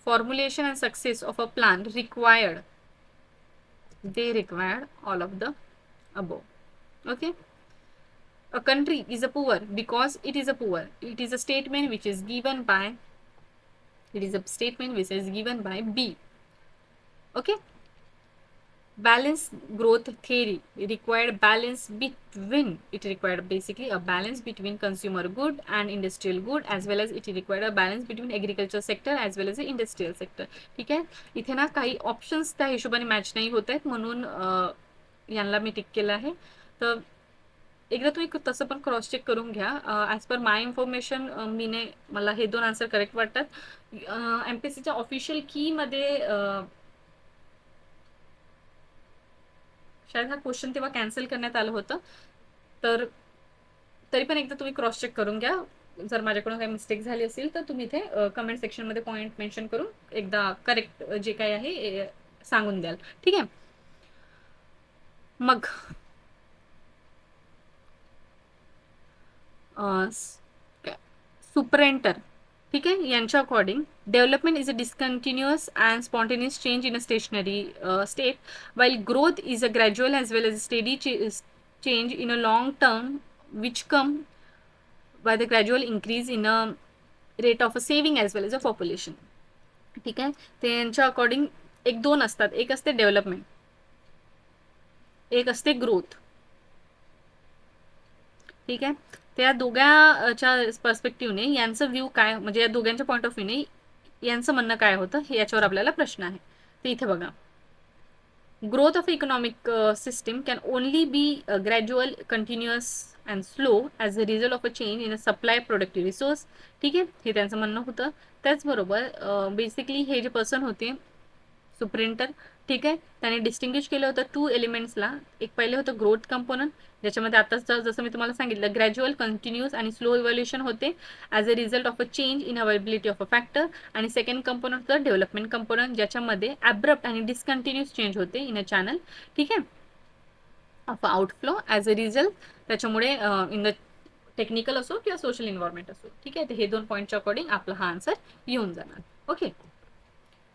Formulation and success of a plan required, they required all of the above. Okay, a country is a poor because it is a poor. It is a statement which is given by B. Okay, balanced growth theory required basically a balance between consumer good and industrial good, as well as it required a balance between agriculture sector as well as the industrial sector. ठीक आहे, इथे ना काही options त्या हिशोबाने match नाही होत आहेत म्हणून यांना मी टिक केलं आहे. तर एकदा तुम्ही तसं पण क्रॉस चेक करून घ्या. ॲज पर माय इन्फॉर्मेशन मला हे दोन आन्सर करेक्ट वाटतात. MPSCच्या ऑफिशियल कीमध्ये शायद हा क्वेश्चन तेव्हा कॅन्सल करण्यात आलं होतं. तर तरी पण एकदा तुम्ही क्रॉस चेक करून घ्या. जर माझ्याकडून काही मिस्टेक झाली असेल तर तुम्ही इथे कमेंट सेक्शनमध्ये पॉईंट मेन्शन करून एकदा करेक्ट जे काही आहे सांगून द्याल, ठीक आहे. मग सुपरेंटर, ठीक आहे, यांच्या according development is a discontinuous and spontaneous change in a stationary state, while growth is a gradual as well as a steady change in a long term which come by the gradual increase in a rate of a saving as well as a population. ठीक आहे, त्यांच्या according एक दोन असतात, एक असते development, एक असते ग्रोथ. ठीक आहे, त्या दोघांच्या पर्स्पेक्टिव्हने यांचं व्ह्यू काय, म्हणजे या दोघांच्या पॉईंट ऑफ व्ह्यूने यांचं म्हणणं काय होतं हे याच्यावर आपल्याला प्रश्न आहे. तर इथे बघा, growth of economic system can only be gradual, continuous and slow as a result of a change in a supply productive resource. ठीक आहे, हे त्यांचं म्हणणं होतं. त्याचबरोबर बेसिकली हे जे पर्सन होते सुप्रिंटर, ठीक आहे, त्याने डिस्टिंग्विश केलं होतं टू एलिमेंट्सला. एक पहिले होतं ग्रोथ कंपोनंट, ज्याच्यामध्ये आताच जसं मी तुम्हाला सांगितलं ग्रॅज्युअल, कंटिन्युअस आणि स्लो इव्हॉल्युशन होते as a result of a change in availability of a factor. आणि सेकंड कंपोनंट होतं डेव्हलपमेंट कंपोनंट, ज्याच्यामध्ये ॲब्रप्ट आणि डिस्कंटिन्युअस चेंज होते इन अ चॅनल. ठीक आहे, of outflow as a result, त्याच्यामुळे इन द टेक्निकल असो किंवा सोशल एन्व्हायरमेंट असो. ठीक आहे, तर हे दोन पॉईंटच्या अकॉर्डिंग आपला हा आन्सर येऊन जाणार. ओके,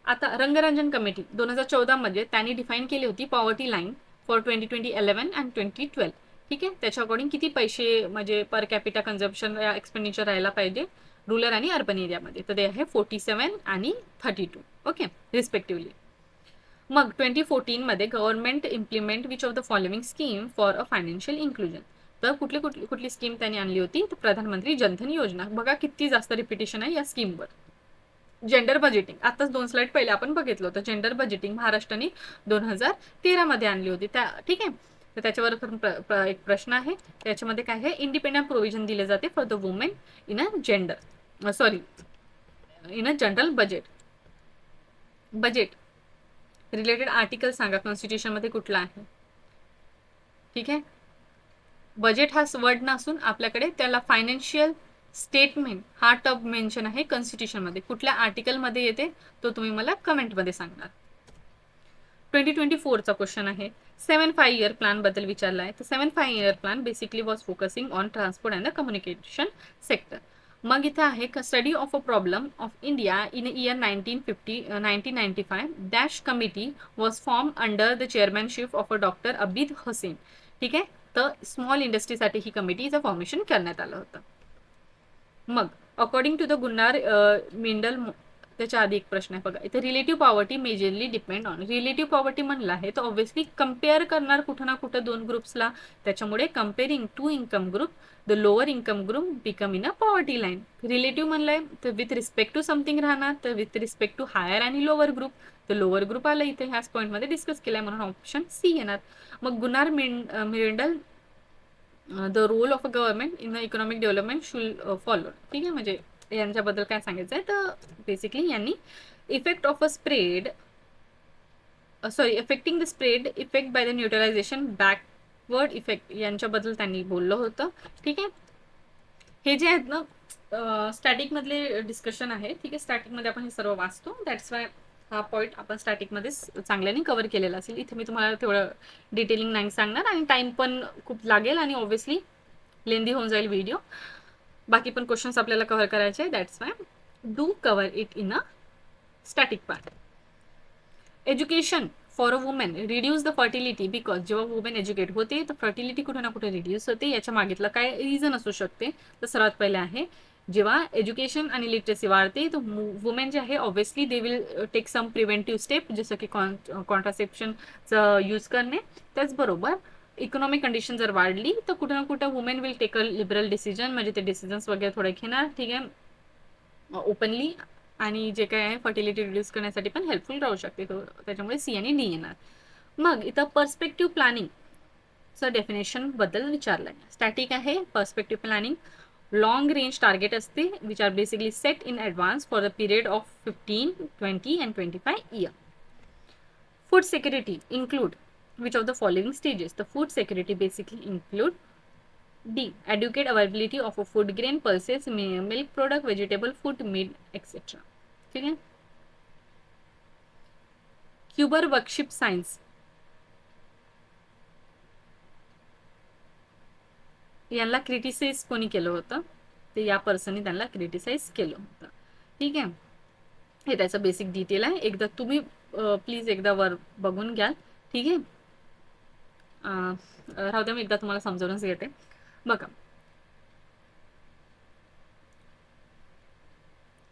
आता रंगरंजन कमिटी 2014 मध्ये त्यांनी डिफाईन केली होती पॉवर्टी लाईन फॉर 2011 अँड 2012. ठीक आहे, त्याच्या अकॉर्डिंग किती पैसे म्हणजे पर कॅपिटा कन्झम्पशन या एक्सपेंडिचर राहायला पाहिजे रुरल आणि अर्बन एरियामध्ये, तर ते आहे 47 आणि 32. Okay, respectively. मग 2014 मध्ये government implement which of the following scheme for a financial inclusion. तर कुठली स्कीम त्यांनी आणली होती, तर प्रधानमंत्री जनधन योजना. बघा किती जास्त रिपिटेशन आहे या स्कीमवर. जेंडर बजेटिंग, आताच 2 स्लाइड पहिले आपण बघितलं होतं. जेंडर बजेटिंग महाराष्ट्राने 2013 मध्ये आणली होती. ठीक आहे, तर त्याच्यावर एक प्रश्न आहे. त्याच्यामध्ये काय आहे, इंडिपेंडंट प्रोव्हिजन दिले जाते for the women in a gender, sorry, in a general budget. Budget related article सांगा कॉन्स्टिट्यूशन मध्ये कुठला आहे. ठीक आहे, बजेट हा वर्ड नसून आपल्याकडे त्याला फायनान्शियल स्टेटमेंट हा टर्म मेन्शन आहे कॉन्स्टिट्यूशन मध्ये. कुठल्या आर्टिकल मध्ये येते तो तुम्ही मला कमेंट मध्ये सांगणार. 2024चा क्वेश्चन आहे, 7-5 प्लॅन बद्दल विचारला आहे. तर 7-5 plan basically was focusing on transport and the communication sector. मग इथे आहे study of a problem of India in year 1995 dash committee was form under the chairmanship of a doctor Abid Hussain. ठीक आहे, तर स्मॉल इंडस्ट्रीसाठी ही कमिटीचं फॉर्मेशन करण्यात आलं होतं. मग according to the Gunnar Myrdal, त्याच्या आधी एक प्रश्न आहे बघा इथे, relative poverty majorly depend on. Relative poverty म्हणलं आहे तर ऑब्व्हियसली कम्पेअर करणार कुठं ना कुठं दोन ग्रुप्सला, त्याच्यामुळे comparing two income group the lower income group become in a poverty line. Relative म्हणलंय तर विथ रिस्पेक्ट टू समथिंग राहणार, तर विथ रिस्पेक्ट टू हायर आणि लोअर ग्रुप, तर लोअर ग्रुप आलं इथे ह्याच पॉईंटमध्ये डिस्कस केलाय म्हणून ऑप्शन सी येणार. मग Gunnar Myrdal the role of a government in economic development should follow. ठीक आहे, म्हणजे यांच्याबद्दल काय सांगायचं आहे, तर बेसिकली यांनी effect of a spread, sorry, affecting the spread effect by the neutralisation backward effect यांच्याबद्दल त्यांनी बोललं होतं. ठीक आहे, हे जे आहेत ना स्टॅटिक मधले डिस्कशन आहे. ठीक आहे, स्टॅटिक मध्ये आपण हे सर्व वाचतो, दॅट्स वाय हा पॉईंट आपण स्टॅटिक मध्ये चांगल्याने कव्हर केलेला असेल. इथे मी तुम्हाला तेवढं डिटेलिंग नाही सांगणार आणि टाइम पण खूप लागेल आणि ऑब्व्हियसली लेंदी होऊन जाईल व्हिडिओ. बाकी पण क्वेश्चन्स आपल्याला कव्हर करायचे, that's why do cover it in a static part. Education for a women reduce the fertility because, जेव्हा वुमेन एज्युकेट होते तर फर्टिलिटी कुठे ना कुठे रिड्यूस होते. याच्या मागितलं काय रिझन असू शकते, तर सर्वात पहिले आहे जेव्हा एज्युकेशन आणि लिटरसी वाढते तर वुमेन जे आहे obviously they will take some preventive step, जसं की कॉन्ट्रासेप्शनचं यूज करणे. त्याचबरोबर इकॉनॉमिक कंडिशन जर वाढली तर कुठे ना कुठे women will take a liberal decision, म्हणजे ते डिसिजन्स वगैरे थोडे घेणार. ठीक आहे, ओपनली, आणि जे काय आहे फर्टिलिटी रिड्यूस करण्यासाठी पण हेल्पफुल राहू शकते, त्याच्यामुळे सी आणि डी येणार. मग इथं पर्स्पेक्टिव्ह प्लॅनिंगचं डेफिनेशन बद्दल विचारलंय. स्टॅटिक आहे perspective planning, long range target असते which are basically set in advance for the period of 15, 20 and 25 year. Food security include which of the following stages? The food security basically include D. Adequate availability of a food grain, pulses, milk product, vegetable food, meat, etc. ठीक है. क्यूबर worship science यांना criticise कोणी केलं होतं, ते या पर्सनने त्यांना criticise केलं होतं. ठीक आहे, हे त्याचं बेसिक डिटेल आहे. एकदा तुम्ही प्लीज एकदा वर बघून घ्या. ठीक आहे, राहू द्या मी एकदा तुम्हाला समजावूनच घेते. बघा,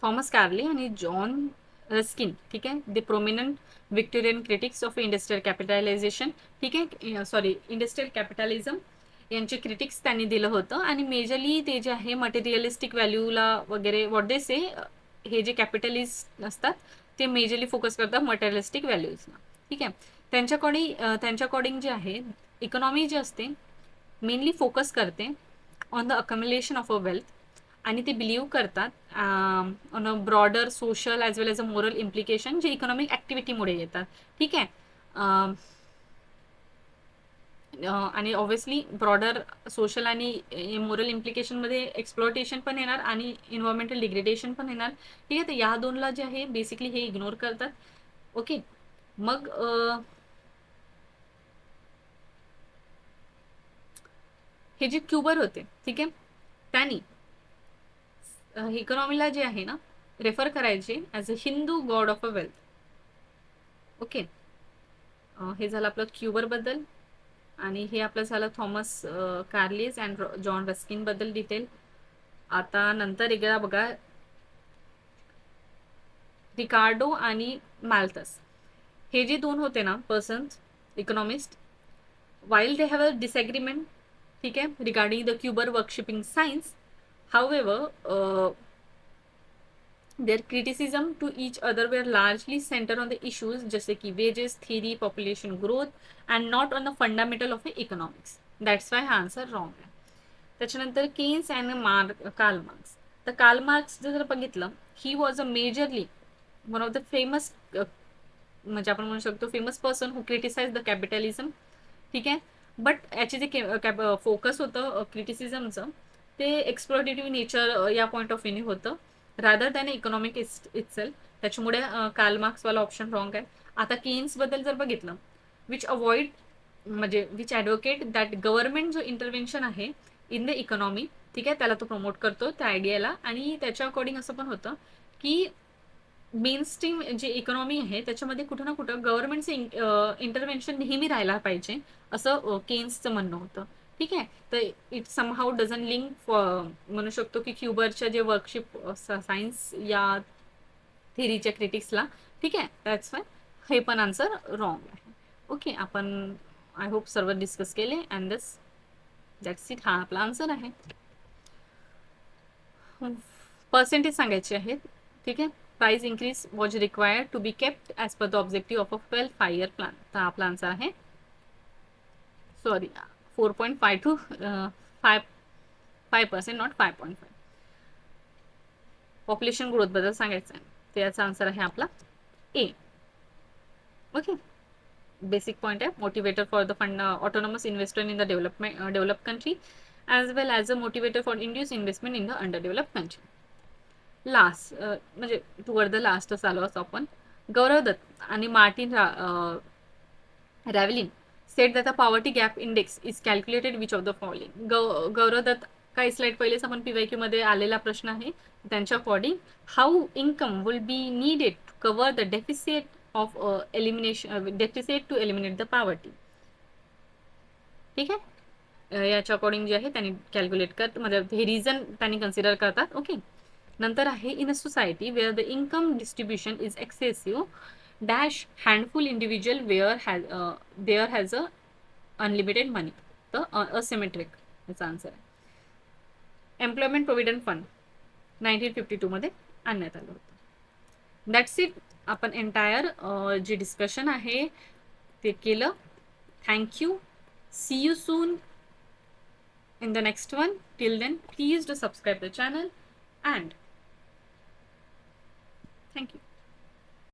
थॉमस कार्ले आणि जॉन रस्किन, ठीक आहे, the prominent Victorian critics of industrial capitalization, ठीक आहे, सॉरी इंडस्ट्रियल कॅपिटलिझम यांचे क्रिटिक्स त्यांनी दिलं होतं. आणि मेजरली ते जे आहे मटेरियलिस्टिक व्हॅल्यूला वगैरे व्हॉट दे से, हे जे कॅपिटलिस्ट असतात ते मेजरली फोकस करतात मटेरियलिस्टिक व्हॅल्यूजला, ठीक आहे. त्यांच्या अकॉर्डिंग जे आहे इकॉनॉमी जे असते मेनली फोकस करते on the accumulation of a wealth, आणि ते बिलीव्ह करतात on a broader social as well as a moral implication जे इकॉनॉमिक ॲक्टिव्हिटीमुळे येतात, ठीक आहे. आणि ऑब्व्हियसली ब्रॉडर सोशल आणि मोरल इम्प्लिकेशनमध्ये एक्सप्लॉटेशन पण येणार आणि एन्व्हायरमेंटल डिग्रेडेशन पण येणार, ठीक आहे. तर या दोनला जे आहे बेसिकली हे इग्नोर करतात. ओके, मग हे जे क्युबर होते, ठीक आहे, त्यांनी इकॉनॉमीला जे आहे ना रेफर करायचे as a Hindu God of a wealth. Okay, हे झालं आपलं क्युबरबद्दल. आणि हे आपलं झालं थॉमस कार्लिस अँड जॉन रस्किन बद्दल डिटेल. आता नंतर एकदा बघा रिकार्डो आणि मॅल्थस, हे जे दोन होते ना persons economist, while they have a disagreement, ठीक आहे, regarding the Kuber worshipping science, however their criticism to each other were largely centered on the issues जसे की wages theory, population growth and not on the fundamental of economics. That's why हा answer wrong आहे. त्याच्यानंतर Keynes and Karl Marx. तर Karl Marx जर बघितलं, he was a majorly one of the famous, म्हणजे आपण म्हणू शकतो famous person who criticise the capitalism, ठीक आहे. बट याचे जे फोकस होतं क्रिटिसिझमचं ते एक्सप्लॉटेटिव्ह नेचर या पॉईंट ऑफ व्ह्यूने होतं रादर दॅन इकॉनॉमिक इटसेल्फ. त्याच्यामुळे कार्ल मार्क्सवाला ऑप्शन रॉंग आहे. आता केन्सबद्दल जर बघितलं, विच अवॉइड म्हणजे विच ॲडव्होकेट दॅट गव्हर्नमेंट जो इंटरव्हेन्शन आहे इन द इकॉनॉमी, ठीक आहे, त्याला तो प्रमोट करतो त्या आयडियाला. आणि त्याच्या अकॉर्डिंग असं पण होतं की मेन स्ट्रीम जे इकॉनॉमी आहे त्याच्यामध्ये कुठं ना कुठं गव्हर्नमेंटचं इंटरव्हेन्शन नेहमी राहायला पाहिजे, असं केन्सचं म्हणणं होतं, ठीक आहे. तर इट समहाऊ डझन लिंक म्हणू शकतो की क्युबरच्या जे वर्कशिप सायन्स या थेरीच्या क्रिटिक्सला, ठीक आहे. दॅट्स वाय हे पण आन्सर रॉंग आहे. ओके, आपण आय होप सर्व डिस्कस केले अँड दॅट्स इट. हा आपला आन्सर आहे. पर्सेंटेज सांगायचे आहेत, ठीक आहे. Price increase was required to be kept as per the objective of a 12 5 plan. तर आपला आन्सर आहे sorry 4.5 to 5%, not 5.5. Population growth बद्दल सांगायचं आहे, तर याचा आन्सर आहे आपला ए. ओके, बेसिक पॉइंट आहे. Motivator for the fund autonomous investment in the develop country as well as a motivator for induce investment in the under develop country. Last म्हणजे toward the लास्टच आलो असं आपण. गौरव दत्त आणि Martin Ravallion said that the poverty gap index is calculated which of the following. Gaurav Datt काही slide पहिलेच आपण PYQ मध्ये आलेला प्रश्न आहे. त्यांच्या according how income will be needed to cover the deficit of deficit to eliminate the poverty, ठीक आहे. याच्या अकॉर्डिंग जे आहे त्यांनी कॅल्क्युलेट करत, म्हणजे हे रिझन त्यांनी कन्सिडर करतात. ओके, नंतर आहे in a society where the income distribution is excessive dash handful individual there has a unlimited money. तर असिमेट्रिक याचा आन्सर आहे. एम्प्लॉयमेंट प्रोव्हिडंट फंड 1952 मध्ये आणण्यात आलं होतं. That's it. आपण एंटायर जे डिस्कशन आहे ते केलं. Thank you. See you soon in the next one. Till then, please do subscribe the channel and thank you.